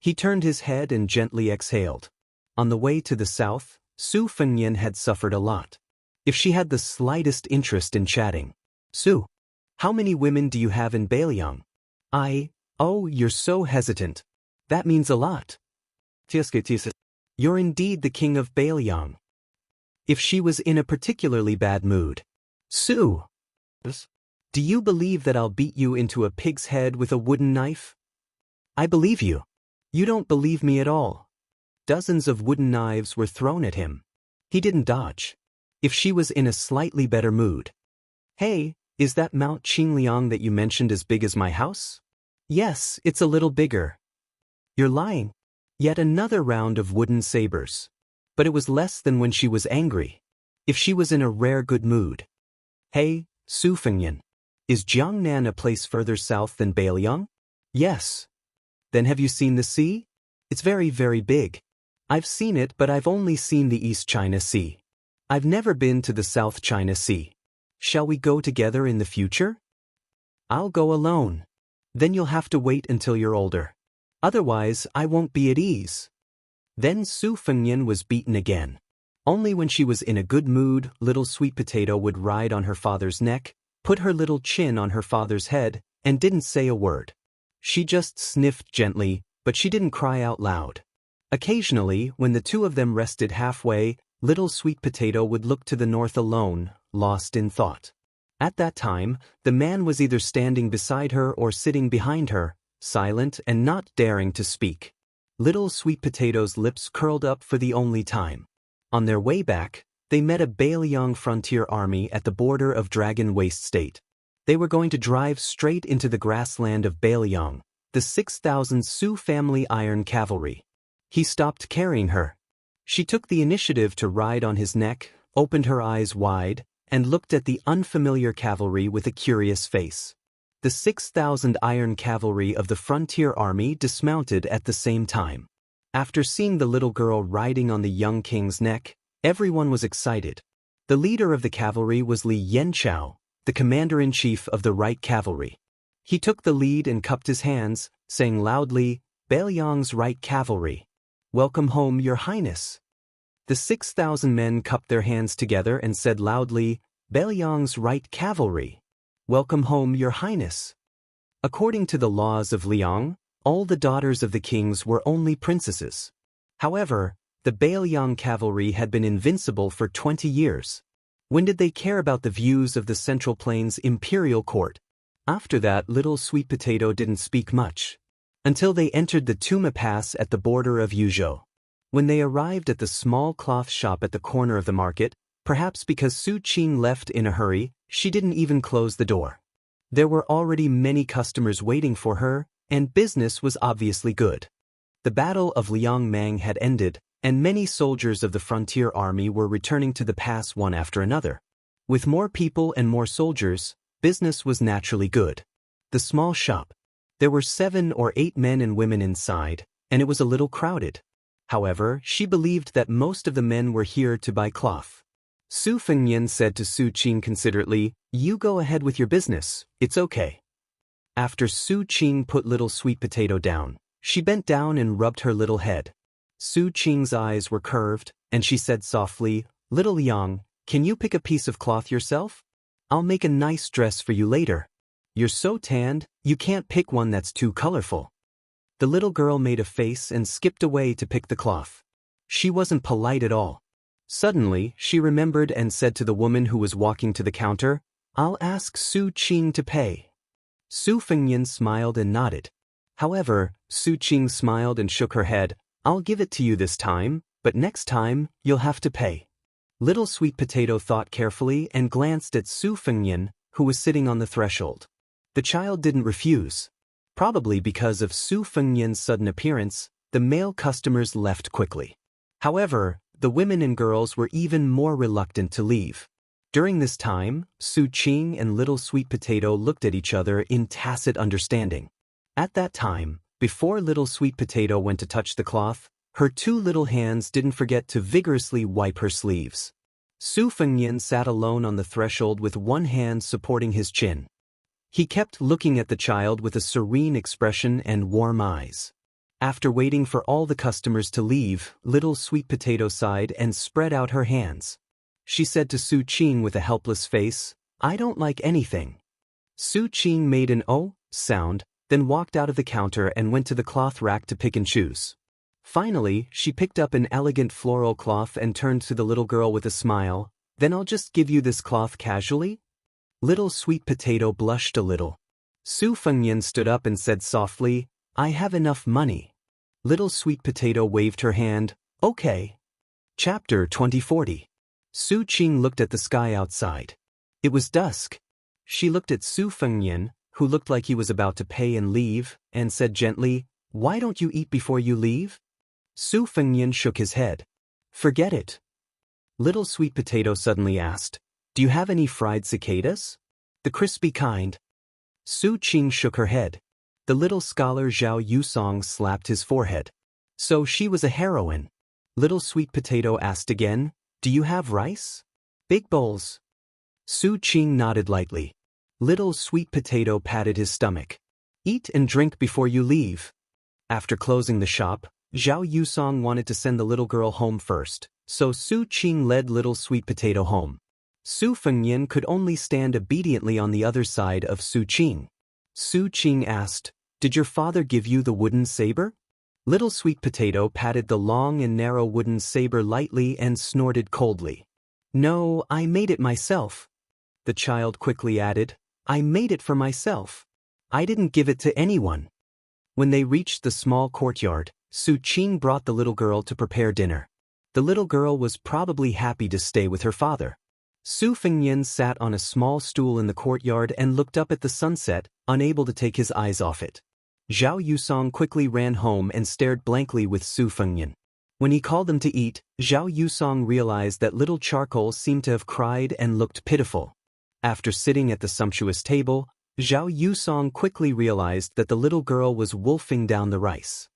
He turned his head and gently exhaled. On the way to the south, Su Fengnian had suffered a lot. If she had the slightest interest in chatting, "Su, how many women do you have in Bailiang?" Oh, you're so hesitant. That means a lot." "You're indeed the king of Bailiang." If she was in a particularly bad mood, "Su, do you believe that I'll beat you into a pig's head with a wooden knife?" "I believe you." "You don't believe me at all." Dozens of wooden knives were thrown at him. He didn't dodge. If she was in a slightly better mood, "Hey, is that Mount Qingliang that you mentioned as big as my house?" "Yes, it's a little bigger." "You're lying." Yet another round of wooden sabers. But it was less than when she was angry. If she was in a rare good mood. "Hey, Su Fengnian, is Jiangnan a place further south than Bailiang?" "Yes." "Then have you seen the sea?" "It's very, very big." "I've seen it, but I've only seen the East China Sea. I've never been to the South China Sea. Shall we go together in the future?" "I'll go alone." "Then you'll have to wait until you're older. Otherwise, I won't be at ease." Then Su Fengnian was beaten again. Only when she was in a good mood, little sweet potato would ride on her father's neck, put her little chin on her father's head, and didn't say a word. She just sniffed gently, but she didn't cry out loud. Occasionally, when the two of them rested halfway, little Sweet Potato would look to the north alone, lost in thought. At that time, the man was either standing beside her or sitting behind her, silent and not daring to speak. Little Sweet Potato's lips curled up for the only time. On their way back, they met a Bailiang frontier army at the border of Dragon Waste State. They were going to drive straight into the grassland of Bailiang, the 6,000 Sioux family iron cavalry. He stopped carrying her. She took the initiative to ride on his neck, opened her eyes wide, and looked at the unfamiliar cavalry with a curious face. The 6,000 iron cavalry of the frontier army dismounted at the same time. After seeing the little girl riding on the young king's neck, everyone was excited. The leader of the cavalry was Li Yanchao, the commander-in-chief of the Right Cavalry. He took the lead and cupped his hands, saying loudly, "Bailiang's Right Cavalry. Welcome home, Your Highness." The 6,000 men cupped their hands together and said loudly, "Bailiang's Right Cavalry. Welcome home, Your Highness." According to the laws of Liang, all the daughters of the kings were only princesses. However, the Bailiang cavalry had been invincible for 20 years. When did they care about the views of the Central Plains imperial court? After that, little Sweet Potato didn't speak much. Until they entered the Tuma Pass at the border of Yuzhou. When they arrived at the small cloth shop at the corner of the market, perhaps because Su Qing left in a hurry, she didn't even close the door. There were already many customers waiting for her, and business was obviously good. The Battle of Liangmang had ended, and many soldiers of the frontier army were returning to the pass one after another. With more people and more soldiers, business was naturally good. The small shop. There were 7 or 8 men and women inside, and it was a little crowded. However, she believed that most of the men were here to buy cloth. Su Fengnian said to Su Qing considerately, "You go ahead with your business, it's okay." After Su Qing put little Sweet Potato down, she bent down and rubbed her little head. Su Qing's eyes were curved, and she said softly, "Little Yang, can you pick a piece of cloth yourself? I'll make a nice dress for you later. You're so tanned, you can't pick one that's too colorful." The little girl made a face and skipped away to pick the cloth. She wasn't polite at all. Suddenly, she remembered and said to the woman who was walking to the counter, "I'll ask Su Qing to pay." Su Fengnian smiled and nodded. However, Su Qing smiled and shook her head. "I'll give it to you this time, but next time, you'll have to pay." Little Sweet Potato thought carefully and glanced at Su Fengnian, who was sitting on the threshold. The child didn't refuse. Probably because of Su Fengnian's sudden appearance, the male customers left quickly. However, the women and girls were even more reluctant to leave. During this time, Su Qing and Little Sweet Potato looked at each other in tacit understanding. At that time, before Little Sweet Potato went to touch the cloth, her 2 little hands didn't forget to vigorously wipe her sleeves. Su Fengnian sat alone on the threshold with one hand supporting his chin. He kept looking at the child with a serene expression and warm eyes. After waiting for all the customers to leave, Little Sweet Potato sighed and spread out her hands. She said to Su Qing with a helpless face, "I don't like anything." Su Qing made an "oh" sound, then walked out of the counter and went to the cloth rack to pick and choose. Finally, she picked up an elegant floral cloth and turned to the little girl with a smile, "Then I'll just give you this cloth casually?" Little Sweet Potato blushed a little. Su Fengnian stood up and said softly, "I have enough money." Little Sweet Potato waved her hand, "Okay." Chapter 2040. Su Qing looked at the sky outside. It was dusk. She looked at Su Fengnian, who looked like he was about to pay and leave, and said gently, "Why don't you eat before you leave?" Su Fengnian shook his head. "Forget it." Little Sweet Potato suddenly asked, "Do you have any fried cicadas? The crispy kind?" Su Qing shook her head. The little scholar Zhao Yusong slapped his forehead. So she was a heroine. Little Sweet Potato asked again, "Do you have rice? Big bowls?" Su Qing nodded lightly. Little Sweet Potato patted his stomach. "Eat and drink before you leave." After closing the shop, Zhao Yusong wanted to send the little girl home first, so Su Qing led Little Sweet Potato home. Su Fengnian could only stand obediently on the other side of Su Qing. Su Qing asked, "Did your father give you the wooden saber?" Little Sweet Potato patted the long and narrow wooden saber lightly and snorted coldly. "No, I made it myself." The child quickly added, "I made it for myself. I didn't give it to anyone." When they reached the small courtyard, Su Qing brought the little girl to prepare dinner. The little girl was probably happy to stay with her father. Su Fengnian sat on a small stool in the courtyard and looked up at the sunset, unable to take his eyes off it. Zhao Yusong quickly ran home and stared blankly with Su Fengnian. When he called them to eat, Zhao Yusong realized that little Charcoal seemed to have cried and looked pitiful. After sitting at the sumptuous table, Zhao Yusong quickly realized that the little girl was wolfing down the rice.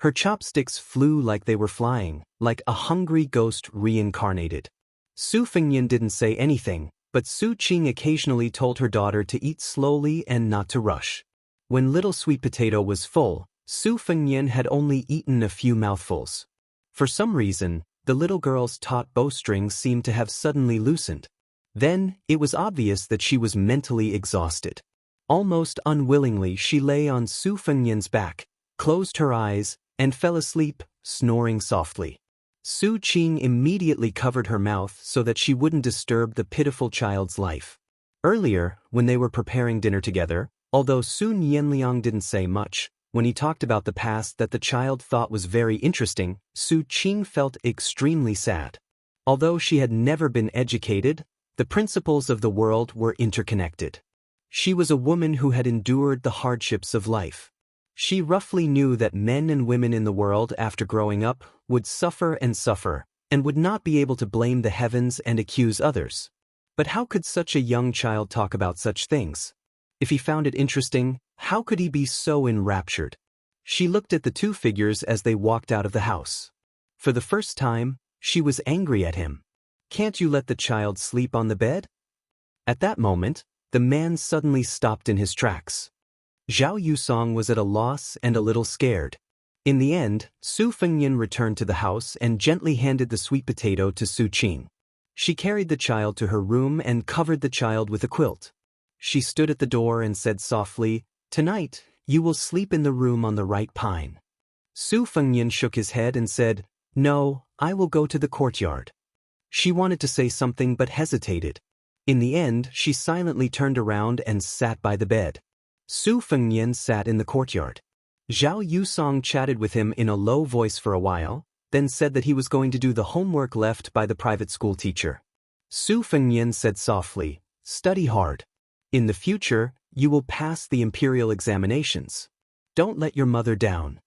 Her chopsticks flew like they were flying, like a hungry ghost reincarnated. Su Fengnian didn't say anything, but Su Qing occasionally told her daughter to eat slowly and not to rush. When Little Sweet Potato was full, Su Fengnian had only eaten a few mouthfuls. For some reason, the little girl's taut bowstring seemed to have suddenly loosened. Then, it was obvious that she was mentally exhausted. Almost unwillingly, she lay on Su Fengnian's back, closed her eyes, and fell asleep, snoring softly. Su Qing immediately covered her mouth so that she wouldn't disturb the pitiful child's life. Earlier, when they were preparing dinner together, although Sun Yanliang didn't say much, when he talked about the past that the child thought was very interesting, Su Qing felt extremely sad. Although she had never been educated, the principles of the world were interconnected. She was a woman who had endured the hardships of life. She roughly knew that men and women in the world after growing up would suffer, and would not be able to blame the heavens and accuse others. But how could such a young child talk about such things? If he found it interesting, how could he be so enraptured? She looked at the two figures as they walked out of the house. For the first time, she was angry at him. "Can't you let the child sleep on the bed?" At that moment, the man suddenly stopped in his tracks. Zhao Yusong was at a loss and a little scared. In the end, Su Fengnian returned to the house and gently handed the sweet potato to Su Qing. She carried the child to her room and covered the child with a quilt. She stood at the door and said softly, "Tonight, you will sleep in the room on the right pine." Su Fengnian shook his head and said, "No, I will go to the courtyard." She wanted to say something but hesitated. In the end, she silently turned around and sat by the bed. Su Fengnian sat in the courtyard. Zhao Yusong chatted with him in a low voice for a while, then said that he was going to do the homework left by the private school teacher. Su Fengnian said softly, "Study hard. In the future, you will pass the imperial examinations. Don't let your mother down."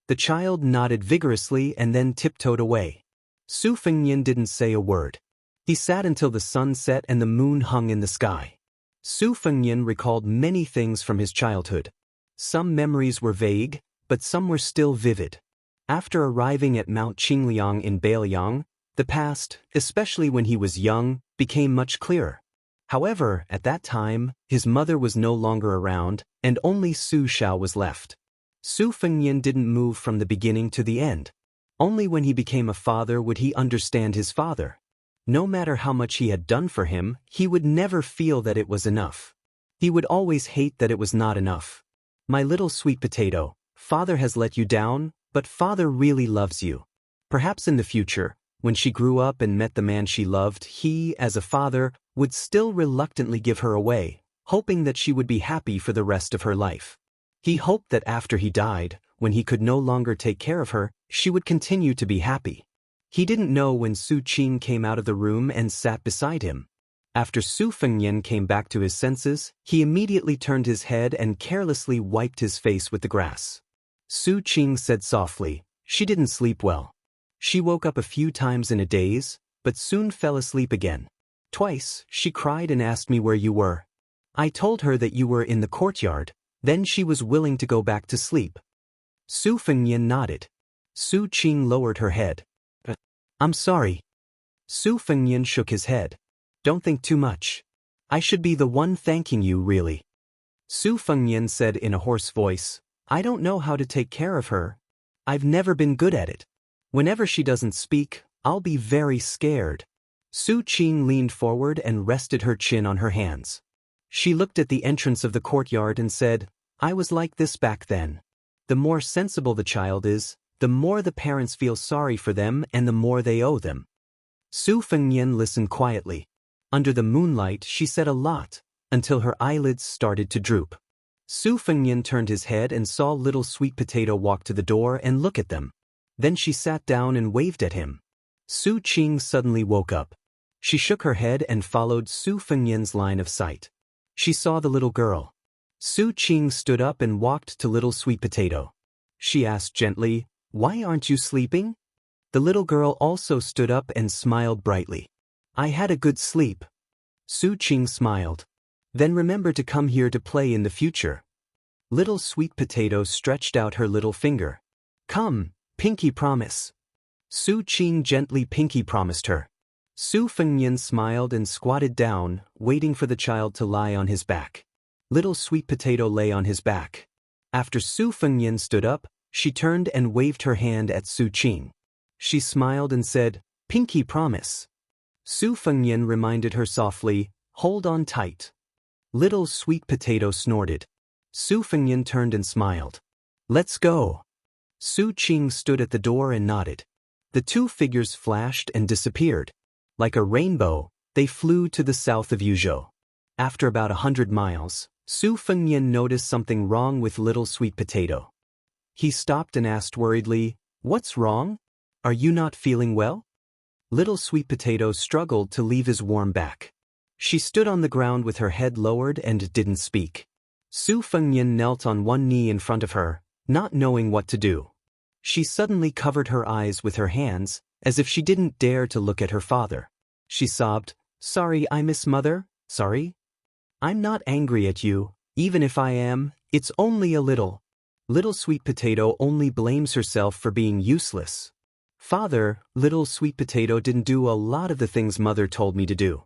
The child nodded vigorously and then tiptoed away. Su Fengnian didn't say a word. He sat until the sun set and the moon hung in the sky. Su Fengnian recalled many things from his childhood. Some memories were vague, but some were still vivid. After arriving at Mount Qingliang in Beiliang, the past, especially when he was young, became much clearer. However, at that time, his mother was no longer around, and only Su Xiao was left. Su Fengnian didn't move from the beginning to the end. Only when he became a father would he understand his father. No matter how much he had done for him, he would never feel that it was enough. He would always hate that it was not enough. "My little sweet potato, father has let you down, but father really loves you." Perhaps in the future, when she grew up and met the man she loved, he, as a father, would still reluctantly give her away, hoping that she would be happy for the rest of her life. He hoped that after he died, when he could no longer take care of her, she would continue to be happy. He didn't know when Su Qing came out of the room and sat beside him. After Su Fengnian came back to his senses, he immediately turned his head and carelessly wiped his face with the grass. Su Qing said softly, "She didn't sleep well. She woke up a few times in a daze, but soon fell asleep again. Twice, she cried and asked me where you were. I told her that you were in the courtyard, then she was willing to go back to sleep." Su Fengnian nodded. Su Qing lowered her head. "I'm sorry." Su Fengnian shook his head. "Don't think too much. I should be the one thanking you, really." Su Fengnian said in a hoarse voice, "I don't know how to take care of her. I've never been good at it. Whenever she doesn't speak, I'll be very scared." Su Qing leaned forward and rested her chin on her hands. She looked at the entrance of the courtyard and said, I was like this back then. The more sensible the child is, the more the parents feel sorry for them and the more they owe them. Su Fengnian listened quietly. Under the moonlight she said a lot, until her eyelids started to droop. Su Fengnian turned his head and saw little Sweet Potato walk to the door and look at them. Then she sat down and waved at him. Su Qing suddenly woke up. She shook her head and followed Su Fengnian's line of sight. She saw the little girl. Su Qing stood up and walked to little Sweet Potato. She asked gently, Why aren't you sleeping? The little girl also stood up and smiled brightly. I had a good sleep. Su Qing smiled. Then remember to come here to play in the future. Little Sweet Potato stretched out her little finger. Come, pinky promise. Su Qing gently pinky promised her. Su Fengnian smiled and squatted down, waiting for the child to lie on his back. Little Sweet Potato lay on his back. After Su Fengnian stood up, she turned and waved her hand at Su Qing. She smiled and said, Pinky promise. Su Fengnian reminded her softly, Hold on tight. Little Sweet Potato snorted. Su Fengnian turned and smiled. Let's go. Su Qing stood at the door and nodded. The two figures flashed and disappeared. Like a rainbow, they flew to the south of Yuzhou. After about 100 miles, Su Fengnian noticed something wrong with little Sweet Potato. He stopped and asked worriedly, What's wrong? Are you not feeling well? Little Sweet Potato struggled to leave his warm back. She stood on the ground with her head lowered and didn't speak. Su Fengnian knelt on one knee in front of her, not knowing what to do. She suddenly covered her eyes with her hands, as if she didn't dare to look at her father. She sobbed, Sorry, I miss mother, sorry. I'm not angry at you, even if I am, it's only a little. Little Sweet Potato only blames herself for being useless. Father, little Sweet Potato didn't do a lot of the things mother told me to do.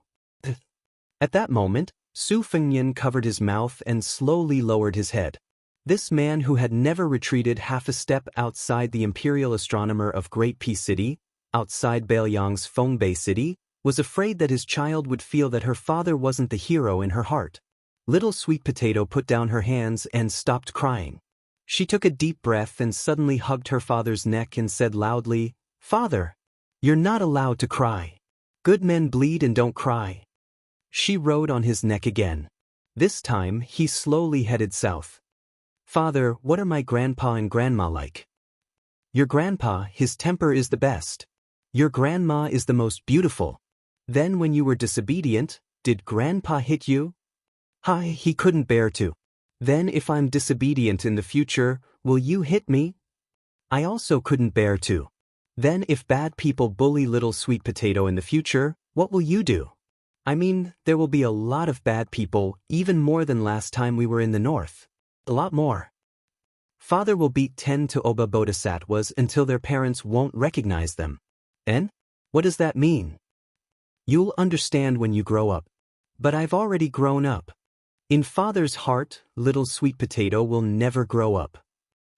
At that moment, Su Fengnian covered his mouth and slowly lowered his head. This man who had never retreated half a step outside the imperial astronomer of Great Peace City, outside Beiliang's Fengbei City, was afraid that his child would feel that her father wasn't the hero in her heart. Little Sweet Potato put down her hands and stopped crying. She took a deep breath and suddenly hugged her father's neck and said loudly, Father, you're not allowed to cry. Good men bleed and don't cry. She rode on his neck again. This time, he slowly headed south. Father, what are my grandpa and grandma like? Your grandpa, his temper is the best. Your grandma is the most beautiful. Then when you were disobedient, did grandpa hit you? Hi, he couldn't bear to. Then if I'm disobedient in the future, will you hit me? I also couldn't bear to. Then if bad people bully little Sweet Potato in the future, what will you do? I mean, there will be a lot of bad people, even more than last time we were in the north. A lot more. Father will beat 10 to Oba Bodhisattvas until their parents won't recognize them. And? What does that mean? You'll understand when you grow up. But I've already grown up. In Father's heart, little Sweet Potato will never grow up.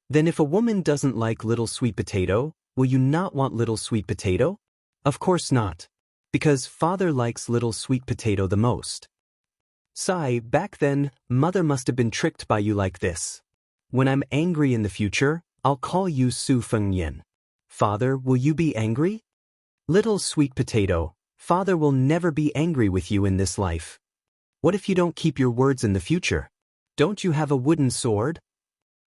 Then if a woman doesn't like little Sweet Potato, will you not want little Sweet Potato? Of course not. Because Father likes little Sweet Potato the most. Sai, back then, Mother must have been tricked by you like this. When I'm angry in the future, I'll call you Su Fengnian. Father, will you be angry? Little Sweet Potato, Father will never be angry with you in this life. What if you don't keep your words in the future? Don't you have a wooden sword?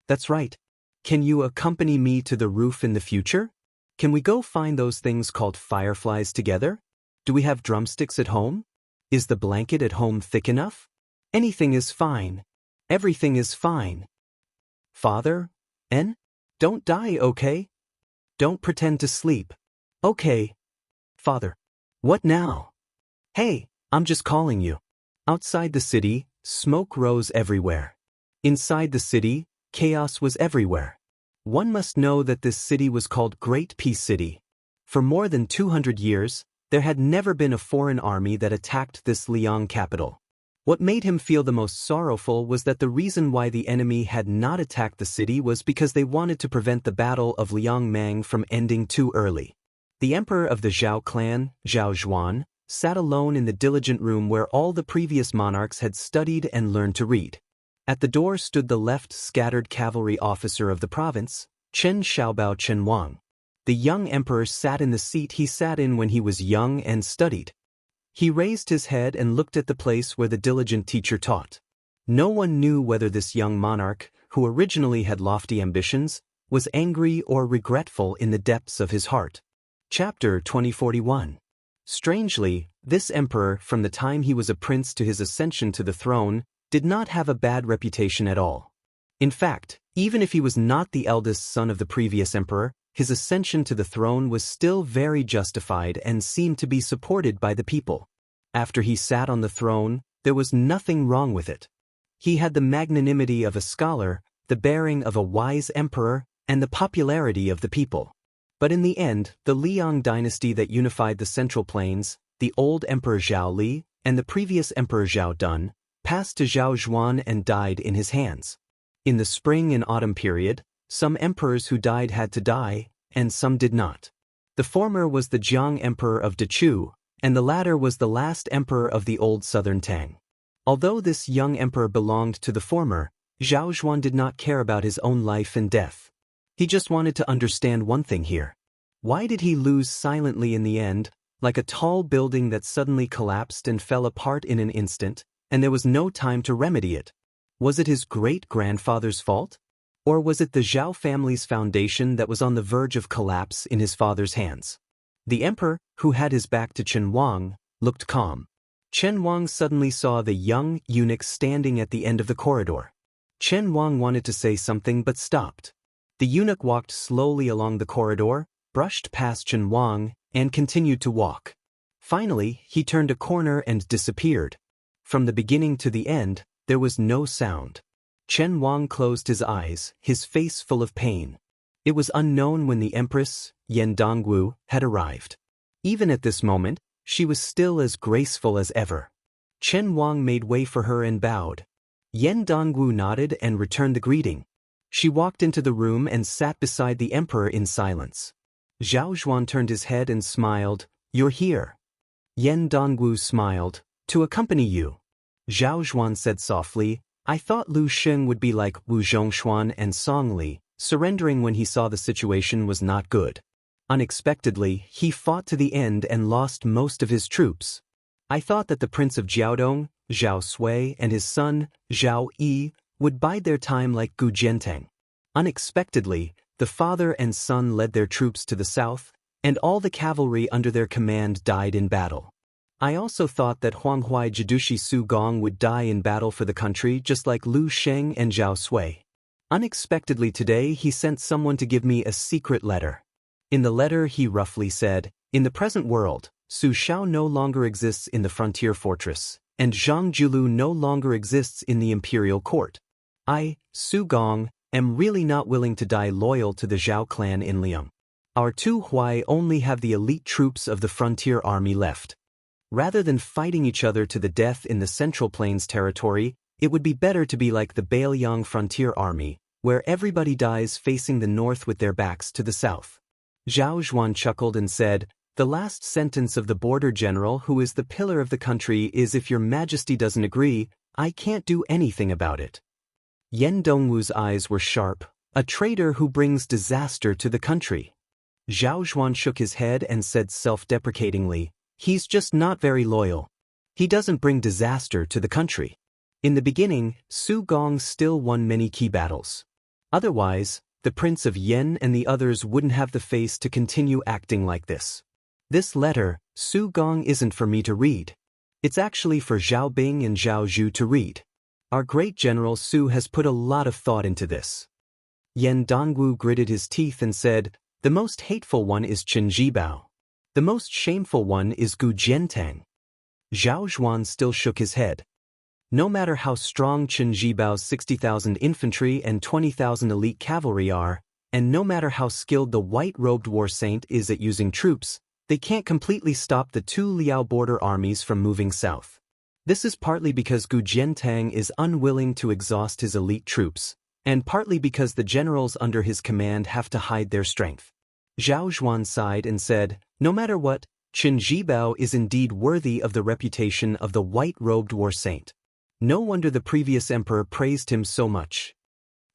That's right. Can you accompany me to the roof in the future? Can we go find those things called fireflies together? Do we have drumsticks at home? Is the blanket at home thick enough? Anything is fine. Everything is fine. Father? Don't die, okay? Don't pretend to sleep. Okay. Father. What now? Hey, I'm just calling you. Outside the city, smoke rose everywhere. Inside the city, chaos was everywhere. One must know that this city was called Great Peace City. For more than 200 years, there had never been a foreign army that attacked this Liang capital. What made him feel the most sorrowful was that the reason why the enemy had not attacked the city was because they wanted to prevent the Battle of Liangmang from ending too early. The emperor of the Zhao clan, Zhao Zhuan, sat alone in the diligent room where all the previous monarchs had studied and learned to read. At the door stood the left-scattered cavalry officer of the province, Chen Xiaobao Chen Wang. The young emperor sat in the seat he sat in when he was young and studied. He raised his head and looked at the place where the diligent teacher taught. No one knew whether this young monarch, who originally had lofty ambitions, was angry or regretful in the depths of his heart. Chapter 2041. Strangely, this emperor, from the time he was a prince to his ascension to the throne, did not have a bad reputation at all. In fact, even if he was not the eldest son of the previous emperor, his ascension to the throne was still very justified and seemed to be supported by the people. After he sat on the throne, there was nothing wrong with it. He had the magnanimity of a scholar, the bearing of a wise emperor, and the popularity of the people. But in the end, the Liang dynasty that unified the Central Plains, the old Emperor Zhao Li, and the previous Emperor Zhao Dun, passed to Zhao Zhuan and died in his hands. In the spring and autumn period, some emperors who died had to die, and some did not. The former was the Jiang Emperor of Dechu, and the latter was the last emperor of the old southern Tang. Although this young emperor belonged to the former, Zhao Zhuan did not care about his own life and death. He just wanted to understand one thing here. Why did he lose silently in the end, like a tall building that suddenly collapsed and fell apart in an instant, and there was no time to remedy it? Was it his great-grandfather's fault? Or was it the Zhao family's foundation that was on the verge of collapse in his father's hands? The emperor, who had his back to Chen Wang, looked calm. Chen Wang suddenly saw the young eunuch standing at the end of the corridor. Chen Wang wanted to say something but stopped. The eunuch walked slowly along the corridor, brushed past Chen Wang, and continued to walk. Finally, he turned a corner and disappeared. From the beginning to the end, there was no sound. Chen Wang closed his eyes, his face full of pain. It was unknown when the empress, Yan Dongwu, had arrived. Even at this moment, she was still as graceful as ever. Chen Wang made way for her and bowed. Yan Dongwu nodded and returned the greeting. She walked into the room and sat beside the emperor in silence. Zhao Zhuan turned his head and smiled. "You're here." Yan Dongwu smiled. "To accompany you." Zhao Zhuan said softly, "I thought Lu Xing would be like Wu Zhongshuan and Song Li, surrendering when he saw the situation was not good. Unexpectedly, he fought to the end and lost most of his troops. I thought that the Prince of Jiaodong, Zhao Sui, and his son, Zhao Yi, would bide their time like Gu Jianteng. Unexpectedly, the father and son led their troops to the south, and all the cavalry under their command died in battle. I also thought that Huanghuai Jidushi Su Gong would die in battle for the country just like Lu Sheng and Zhao Sui. Unexpectedly today he sent someone to give me a secret letter. In the letter he roughly said, in the present world, Su Shao no longer exists in the frontier fortress, and Zhang Julu no longer exists in the imperial court. I, Su Gong, am really not willing to die loyal to the Zhao clan in Liang. Our two Huai only have the elite troops of the frontier army left. Rather than fighting each other to the death in the Central Plains territory, it would be better to be like the Bailiang frontier army, where everybody dies facing the north with their backs to the south. Zhao Zhuan chuckled and said, "The last sentence of the border general who is the pillar of the country is if your majesty doesn't agree, I can't do anything about it." Yan Dongwu's eyes were sharp, a traitor who brings disaster to the country. Zhao Zhuan shook his head and said self-deprecatingly, "He's just not very loyal. He doesn't bring disaster to the country." In the beginning, Su Gong still won many key battles. Otherwise, the Prince of Yen and the others wouldn't have the face to continue acting like this. This letter, Su Gong, isn't for me to read. It's actually for Zhao Bing and Zhao Zhu to read. Our great General Su has put a lot of thought into this. Yan Dongwu gritted his teeth and said, "The most hateful one is Chen Jibao. The most shameful one is Gu Jiantang." Zhao Zhuan still shook his head. No matter how strong Chen Jibao's 60,000 infantry and 20,000 elite cavalry are, and no matter how skilled the white-robed war saint is at using troops, they can't completely stop the two Liao border armies from moving south. This is partly because Gu Jiantang is unwilling to exhaust his elite troops, and partly because the generals under his command have to hide their strength. Zhao Zhuan sighed and said, "No matter what, Qin Zhibao is indeed worthy of the reputation of the white-robed war saint. No wonder the previous emperor praised him so much.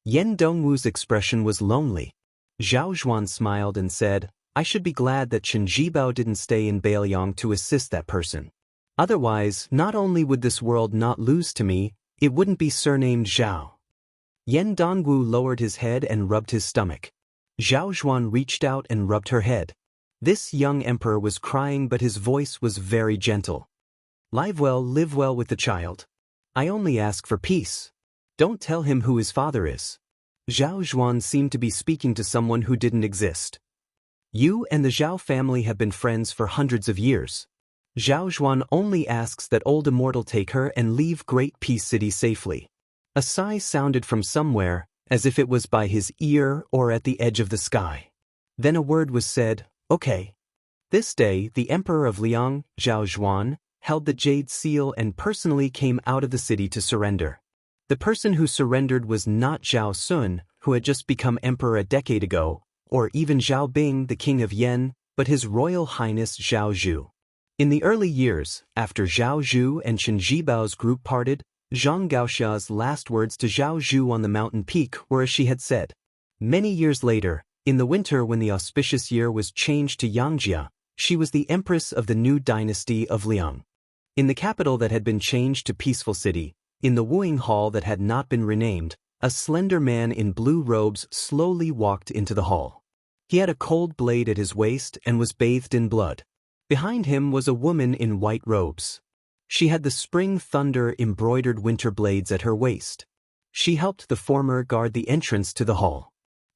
Yan Dongwu's expression was lonely. Zhao Zhuan smiled and said, I should be glad that Qin Zhibao didn't stay in Bailiang to assist that person. Otherwise, not only would this world not lose to me, it wouldn't be surnamed Zhao. Yan Dongwu lowered his head and rubbed his stomach. Zhao Zhuan reached out and rubbed her head. This young emperor was crying, but his voice was very gentle. Live well with the child. I only ask for peace. Don't tell him who his father is. Zhao Zhuan seemed to be speaking to someone who didn't exist. You and the Zhao family have been friends for hundreds of years. Zhao Zhuan only asks that old immortal take her and leave Great Peace City safely. A sigh sounded from somewhere, as if it was by his ear or at the edge of the sky. Then a word was said, okay. This day, the Emperor of Liang, Zhao Zhuan, held the Jade Seal and personally came out of the city to surrender. The person who surrendered was not Zhao Sun, who had just become emperor a decade ago, or even Zhao Bing, the king of Yen, but His Royal Highness Zhao Zhu. In the early years, after Zhao Zhu and Qin Zhibao's group parted, Zhang Gaoxia's last words to Zhao Zhu on the mountain peak were as she had said. Many years later, in the winter when the auspicious year was changed to Xianxia, she was the empress of the new dynasty of Liang. In the capital that had been changed to Peaceful City, in the wooing hall that had not been renamed, a slender man in blue robes slowly walked into the hall. He had a cold blade at his waist and was bathed in blood. Behind him was a woman in white robes. She had the spring thunder embroidered winter blades at her waist. She helped the former guard the entrance to the hall.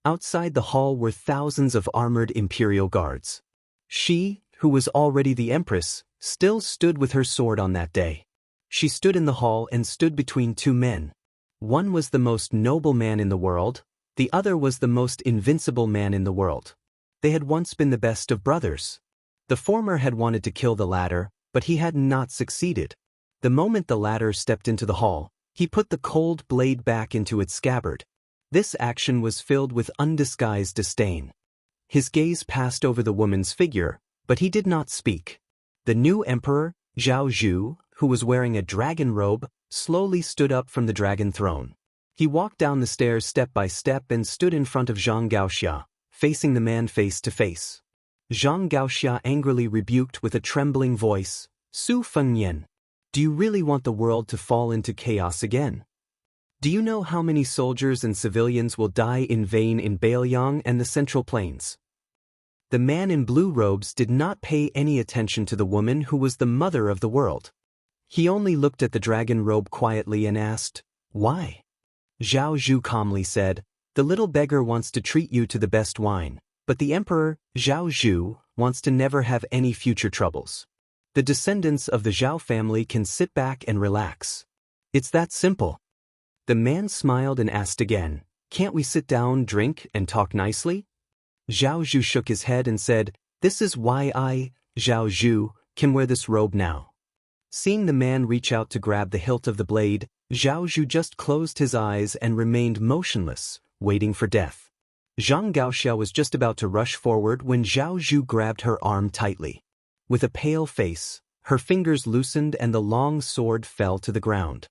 Outside the hall were thousands of armored imperial guards. She, who was already the empress, still stood with her sword on that day. She stood in the hall and stood between two men. One was the most noble man in the world, the other was the most invincible man in the world. They had once been the best of brothers. The former had wanted to kill the latter, but he had not succeeded. The moment the latter stepped into the hall, he put the cold blade back into its scabbard. This action was filled with undisguised disdain. His gaze passed over the woman's figure, but he did not speak. The new emperor, Zhao Zhu, who was wearing a dragon robe, slowly stood up from the dragon throne. He walked down the stairs step by step and stood in front of Zhang Gaoxia, facing the man face to face. Zhang Gaoxia angrily rebuked with a trembling voice, Su Fengyan, do you really want the world to fall into chaos again? Do you know how many soldiers and civilians will die in vain in Bailiang and the Central Plains? The man in blue robes did not pay any attention to the woman who was the mother of the world. He only looked at the dragon robe quietly and asked, why? Zhao Zhu calmly said, the little beggar wants to treat you to the best wine, but the emperor, Zhao Zhu, wants to never have any future troubles. The descendants of the Zhao family can sit back and relax. It's that simple. The man smiled and asked again, can't we sit down, drink, and talk nicely? Zhao Zhu shook his head and said, this is why I, Zhao Zhu, can wear this robe now. Seeing the man reach out to grab the hilt of the blade, Zhao Zhu just closed his eyes and remained motionless, waiting for death. Zhang Gaoxia was just about to rush forward when Zhao Zhu grabbed her arm tightly. With a pale face, her fingers loosened and the long sword fell to the ground.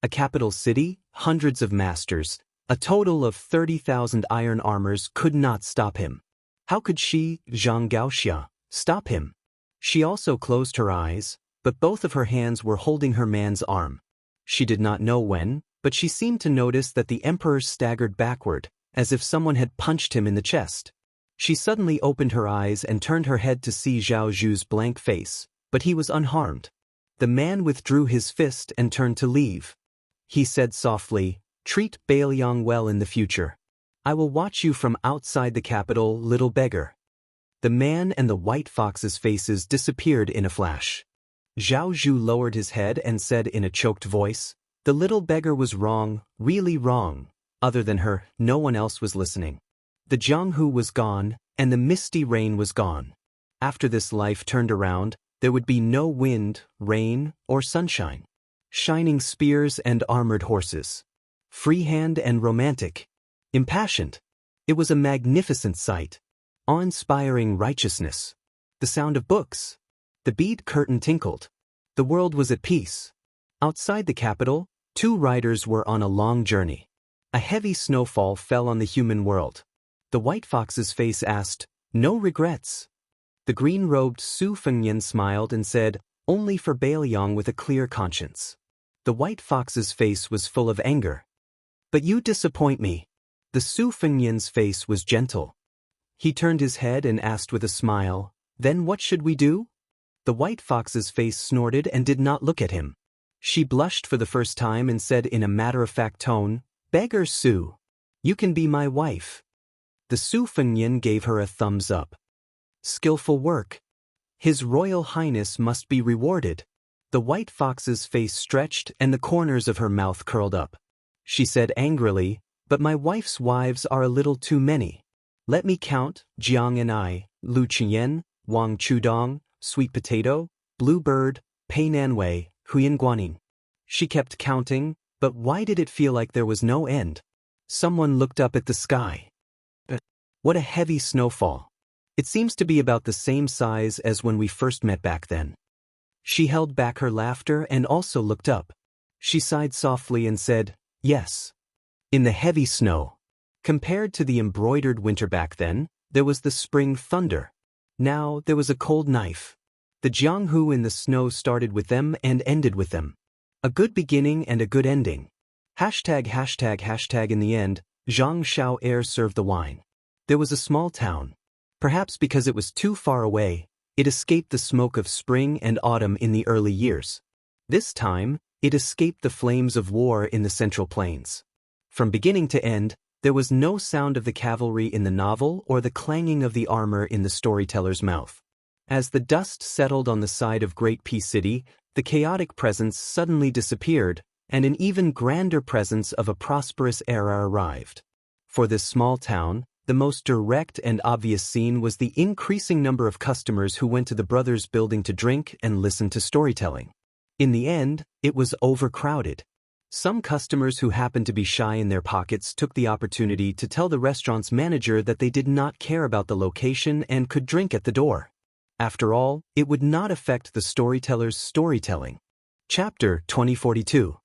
A capital city, hundreds of masters, a total of 30,000 iron armors could not stop him. How could she, Zhang Gaoxia, stop him? She also closed her eyes, but both of her hands were holding her man's arm. She did not know when, but she seemed to notice that the emperor staggered backward, as if someone had punched him in the chest. She suddenly opened her eyes and turned her head to see Zhao Zhu's blank face, but he was unharmed. The man withdrew his fist and turned to leave. He said softly, treat Bailiang well in the future. I will watch you from outside the capital, little beggar. The man and the white fox's faces disappeared in a flash. Zhao Zhu lowered his head and said in a choked voice, the little beggar was wrong, really wrong. Other than her, no one else was listening. The Jianghu was gone, and the misty rain was gone. After this life turned around, there would be no wind, rain, or sunshine. Shining spears and armored horses. Freehand and romantic. Impassioned. It was a magnificent sight. Awe-inspiring righteousness. The sound of books. The bead curtain tinkled. The world was at peace. Outside the capital, two riders were on a long journey. A heavy snowfall fell on the human world. The white fox's face asked, "No regrets?" The green-robed Su Fengyan smiled and said, "Only for Bailiang with a clear conscience." The white fox's face was full of anger. "But you disappoint me." The Su Fengyan's face was gentle. He turned his head and asked with a smile, "Then what should we do?" The white fox's face snorted and did not look at him. She blushed for the first time and said in a matter-of-fact tone, "Beggar Su, you can be my wife." The Su Fengyan gave her a thumbs up. "Skillful work. His Royal Highness must be rewarded." The white fox's face stretched and the corners of her mouth curled up. She said angrily, "But my wife's wives are a little too many. Let me count: Jiang and I, Lu Qian, Wang Chudong, Sweet Potato, Bluebird, Pei Nanwei, Huyan Guaning." She kept counting, but why did it feel like there was no end? Someone looked up at the sky. What a heavy snowfall. It seems to be about the same size as when we first met back then. She held back her laughter and also looked up. She sighed softly and said, "Yes." In the heavy snow. Compared to the embroidered winter back then, there was the spring thunder. Now there was a cold knife. The Jianghu in the snow started with them and ended with them. A good beginning and a good ending. Hashtag. In the end, Zhang Xiao Air served the wine. There was a small town. Perhaps because it was too far away, it escaped the smoke of spring and autumn in the early years. This time, it escaped the flames of war in the Central Plains. From beginning to end, there was no sound of the cavalry in the novel or the clanging of the armor in the storyteller's mouth. As the dust settled on the side of Great Peace City, the chaotic presence suddenly disappeared, and an even grander presence of a prosperous era arrived. For this small town, the most direct and obvious scene was the increasing number of customers who went to the brothers' building to drink and listen to storytelling. In the end, it was overcrowded. Some customers who happened to be shy in their pockets took the opportunity to tell the restaurant's manager that they did not care about the location and could drink at the door. After all, it would not affect the storyteller's storytelling. Chapter 2042.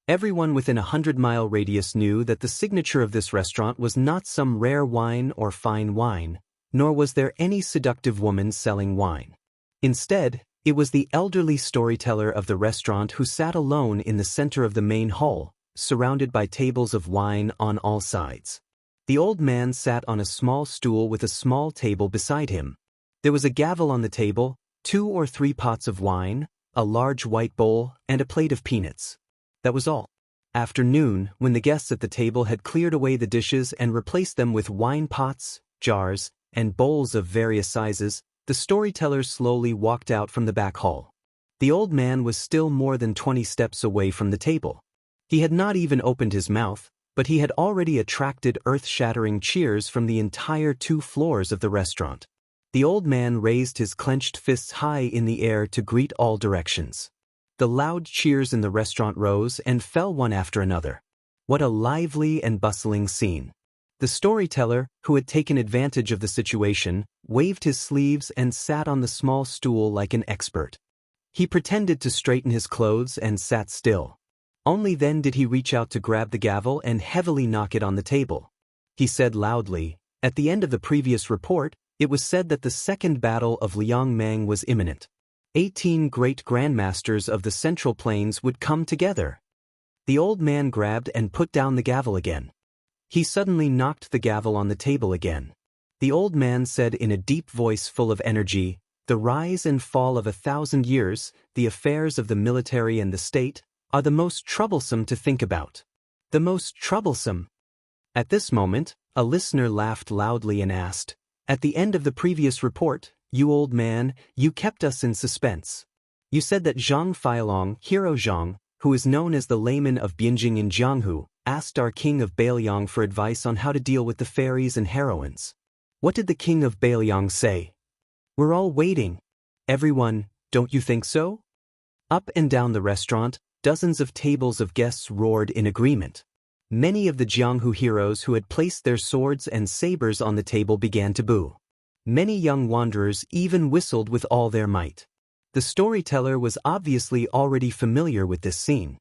Everyone within a 100-mile radius knew that the signature of this restaurant was not some rare wine or fine wine, nor was there any seductive woman selling wine. Instead, it was the elderly storyteller of the restaurant who sat alone in the center of the main hall, surrounded by tables of wine on all sides. The old man sat on a small stool with a small table beside him. There was a gavel on the table, 2 or 3 pots of wine, a large white bowl, and a plate of peanuts. That was all. After noon, when the guests at the table had cleared away the dishes and replaced them with wine pots, jars, and bowls of various sizes, the storyteller slowly walked out from the back hall. The old man was still more than 20 steps away from the table. He had not even opened his mouth, but he had already attracted earth-shattering cheers from the entire 2 floors of the restaurant. The old man raised his clenched fists high in the air to greet all directions. The loud cheers in the restaurant rose and fell one after another. What a lively and bustling scene. The storyteller, who had taken advantage of the situation, waved his sleeves and sat on the small stool like an expert. He pretended to straighten his clothes and sat still. Only then did he reach out to grab the gavel and heavily knock it on the table. He said loudly, "At the end of the previous report, it was said that the second battle of Liangmang was imminent. 18 great grandmasters of the Central Plains would come together." The old man grabbed and put down the gavel again. He suddenly knocked the gavel on the table again. The old man said in a deep voice full of energy, "The rise and fall of 1,000 years, the affairs of the military and the state, are the most troublesome to think about. The most troublesome." At this moment, a listener laughed loudly and asked, "At the end of the previous report, you old man, you kept us in suspense. You said that Zhang Feilong, Hero Zhang, who is known as the layman of Bianjing in Jianghu, asked our king of Bailiang for advice on how to deal with the fairies and heroines. What did the king of Bailiang say? We're all waiting. Everyone, don't you think so?" Up and down the restaurant, dozens of tables of guests roared in agreement. Many of the Jianghu heroes who had placed their swords and sabers on the table began to boo. Many young wanderers even whistled with all their might. The storyteller was obviously already familiar with this scene.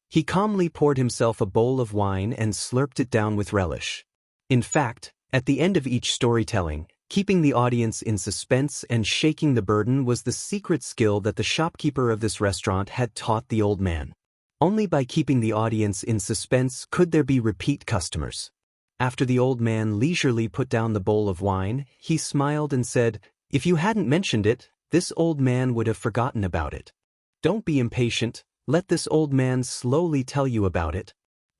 He calmly poured himself a bowl of wine and slurped it down with relish. In fact, at the end of each storytelling, keeping the audience in suspense and shaking the burden was the secret skill that the shopkeeper of this restaurant had taught the old man. Only by keeping the audience in suspense could there be repeat customers. After the old man leisurely put down the bowl of wine, he smiled and said, "If you hadn't mentioned it, this old man would have forgotten about it. Don't be impatient, let this old man slowly tell you about it."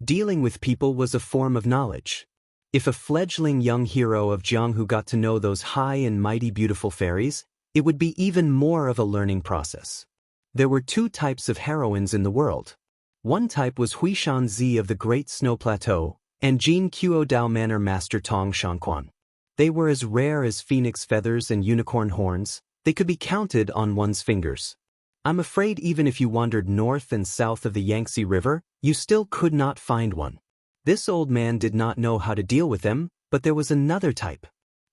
Dealing with people was a form of knowledge. If a fledgling young hero of Jianghu got to know those high and mighty beautiful fairies, it would be even more of a learning process. There were two types of heroines in the world. One type was Xianxia of the Great Snow Plateau, and Jin Qiu Dao Manor Master Tong Shanquan. They were as rare as phoenix feathers and unicorn horns. They could be counted on one's fingers. I'm afraid even if you wandered north and south of the Yangtze River, you still could not find one. This old man did not know how to deal with them, but there was another type.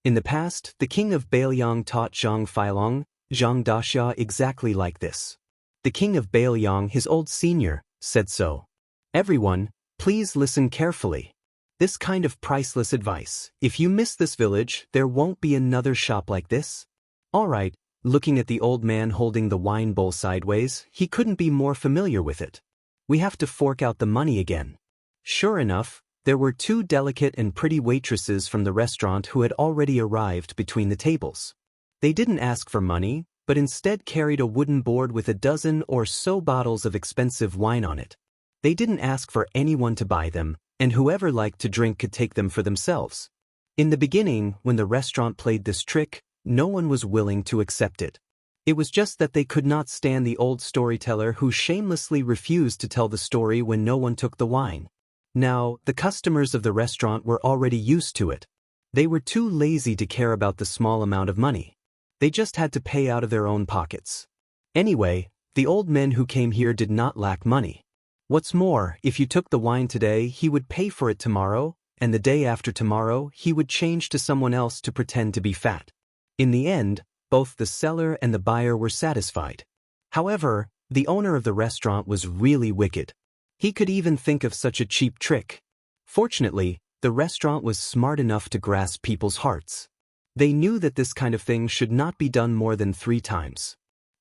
In the past, the king of Bailiang taught Zhang Feilong, Zhang Daxia exactly like this. The king of Bailiang, his old senior, said so. Everyone, please listen carefully. This kind of priceless advice. If you miss this village, there won't be another shop like this. All right, looking at the old man holding the wine bowl sideways, he couldn't be more familiar with it. We have to fork out the money again. Sure enough, there were two delicate and pretty waitresses from the restaurant who had already arrived between the tables. They didn't ask for money, but instead carried a wooden board with a dozen or so bottles of expensive wine on it. They didn't ask for anyone to buy them, and whoever liked to drink could take them for themselves. In the beginning, when the restaurant played this trick, no one was willing to accept it. It was just that they could not stand the old storyteller who shamelessly refused to tell the story when no one took the wine. Now, the customers of the restaurant were already used to it. They were too lazy to care about the small amount of money. They just had to pay out of their own pockets. Anyway, the old men who came here did not lack money. What's more, if you took the wine today, he would pay for it tomorrow, and the day after tomorrow, he would change to someone else to pretend to be fat. In the end, both the seller and the buyer were satisfied. However, the owner of the restaurant was really wicked. He could even think of such a cheap trick. Fortunately, the restaurant was smart enough to grasp people's hearts. They knew that this kind of thing should not be done more than 3 times.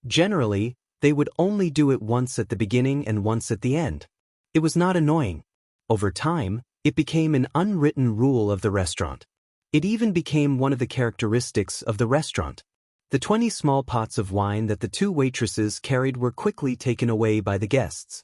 Generally, they would only do it once at the beginning and once at the end. It was not annoying. Over time, it became an unwritten rule of the restaurant. It even became one of the characteristics of the restaurant. The 20 small pots of wine that the 2 waitresses carried were quickly taken away by the guests.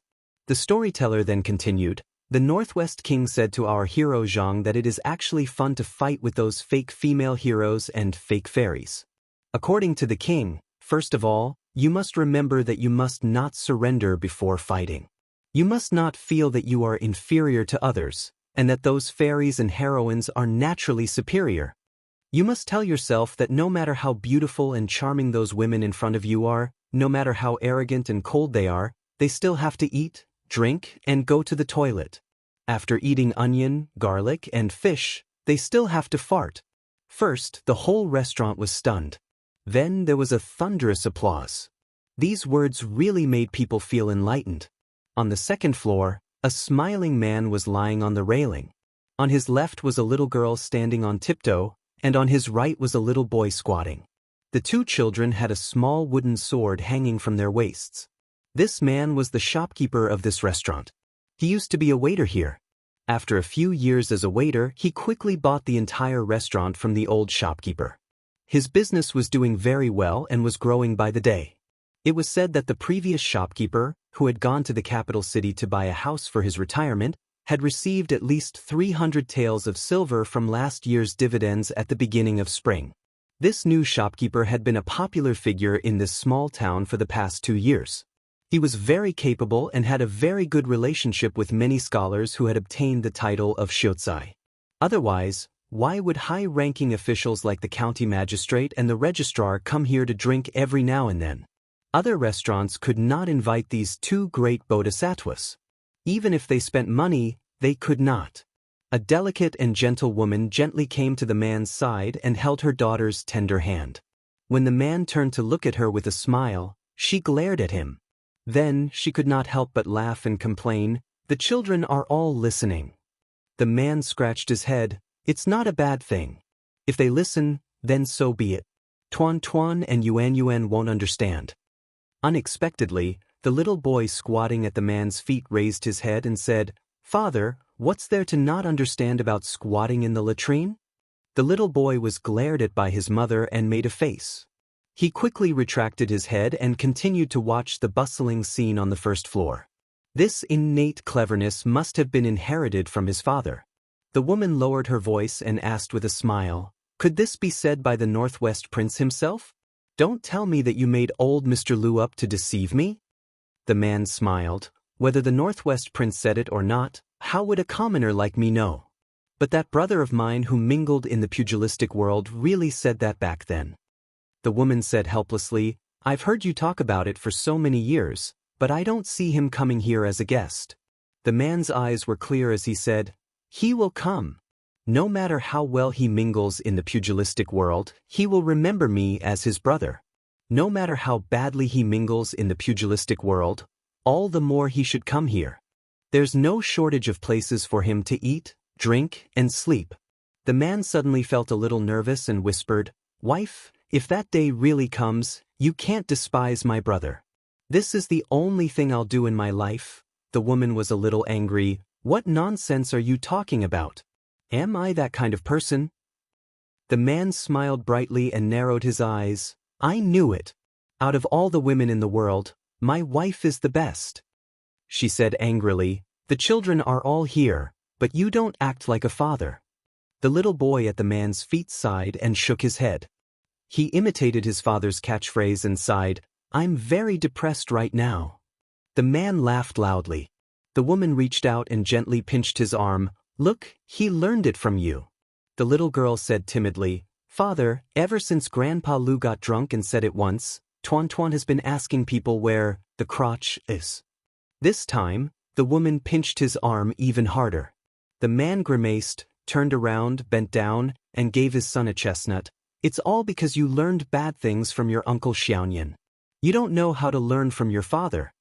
The storyteller then continued, "The Northwest King said to our hero Zhang that it is actually fun to fight with those fake female heroes and fake fairies. According to the king, first of all, you must remember that you must not surrender before fighting. You must not feel that you are inferior to others, and that those fairies and heroines are naturally superior. You must tell yourself that no matter how beautiful and charming those women in front of you are, no matter how arrogant and cold they are, they still have to eat, drink, and go to the toilet. After eating onion, garlic, and fish, they still have to fart." First, the whole restaurant was stunned. Then there was a thunderous applause. These words really made people feel enlightened. On the second floor, a smiling man was lying on the railing. On his left was a little girl standing on tiptoe, and on his right was a little boy squatting. The 2 children had a small wooden sword hanging from their waists. This man was the shopkeeper of this restaurant. He used to be a waiter here. After a few years as a waiter, he quickly bought the entire restaurant from the old shopkeeper. His business was doing very well and was growing by the day. It was said that the previous shopkeeper, who had gone to the capital city to buy a house for his retirement, had received at least 300 taels of silver from last year's dividends at the beginning of spring. This new shopkeeper had been a popular figure in this small town for the past 2 years. He was very capable and had a very good relationship with many scholars who had obtained the title of Xianxia. Otherwise, why would high-ranking officials like the county magistrate and the registrar come here to drink every now and then? Other restaurants could not invite these 2 great bodhisattvas. Even if they spent money, they could not. A delicate and gentle woman gently came to the man's side and held her daughter's tender hand. When the man turned to look at her with a smile, she glared at him. Then she could not help but laugh and complain, "The children are all listening." The man scratched his head. "It's not a bad thing. If they listen, then so be it. Tuan Tuan and Yuan Yuan won't understand." Unexpectedly, the little boy squatting at the man's feet raised his head and said, "Father, what's there to not understand about squatting in the latrine?" The little boy was glared at by his mother and made a face. He quickly retracted his head and continued to watch the bustling scene on the first floor. This innate cleverness must have been inherited from his father. The woman lowered her voice and asked with a smile, "Could this be said by the Northwest Prince himself? Don't tell me that you made old Mr. Lu up to deceive me?" The man smiled. "Whether the Northwest Prince said it or not, how would a commoner like me know? But that brother of mine who mingled in the pugilistic world really said that back then." The woman said helplessly, "I've heard you talk about it for so many years, but I don't see him coming here as a guest." The man's eyes were clear as he said, "He will come. No matter how well he mingles in the pugilistic world, he will remember me as his brother. No matter how badly he mingles in the pugilistic world, all the more he should come here. There's no shortage of places for him to eat, drink, and sleep." The man suddenly felt a little nervous and whispered, "Wife, if that day really comes, you can't despise my brother. This is the only thing I'll do in my life." The woman was a little angry. "What nonsense are you talking about? Am I that kind of person?" The man smiled brightly and narrowed his eyes. "I knew it. Out of all the women in the world, my wife is the best." She said angrily, "The children are all here, but you don't act like a father." The little boy at the man's feet sighed and shook his head. He imitated his father's catchphrase and sighed, "I'm very depressed right now." The man laughed loudly. The woman reached out and gently pinched his arm. "Look, he learned it from you." The little girl said timidly, "Father, ever since Grandpa Lu got drunk and said it once, Tuan Tuan has been asking people where the crotch is." This time, the woman pinched his arm even harder. The man grimaced, turned around, bent down, and gave his son a chestnut. "It's all because you learned bad things from your uncle Xianxia. You don't know how to learn from your father."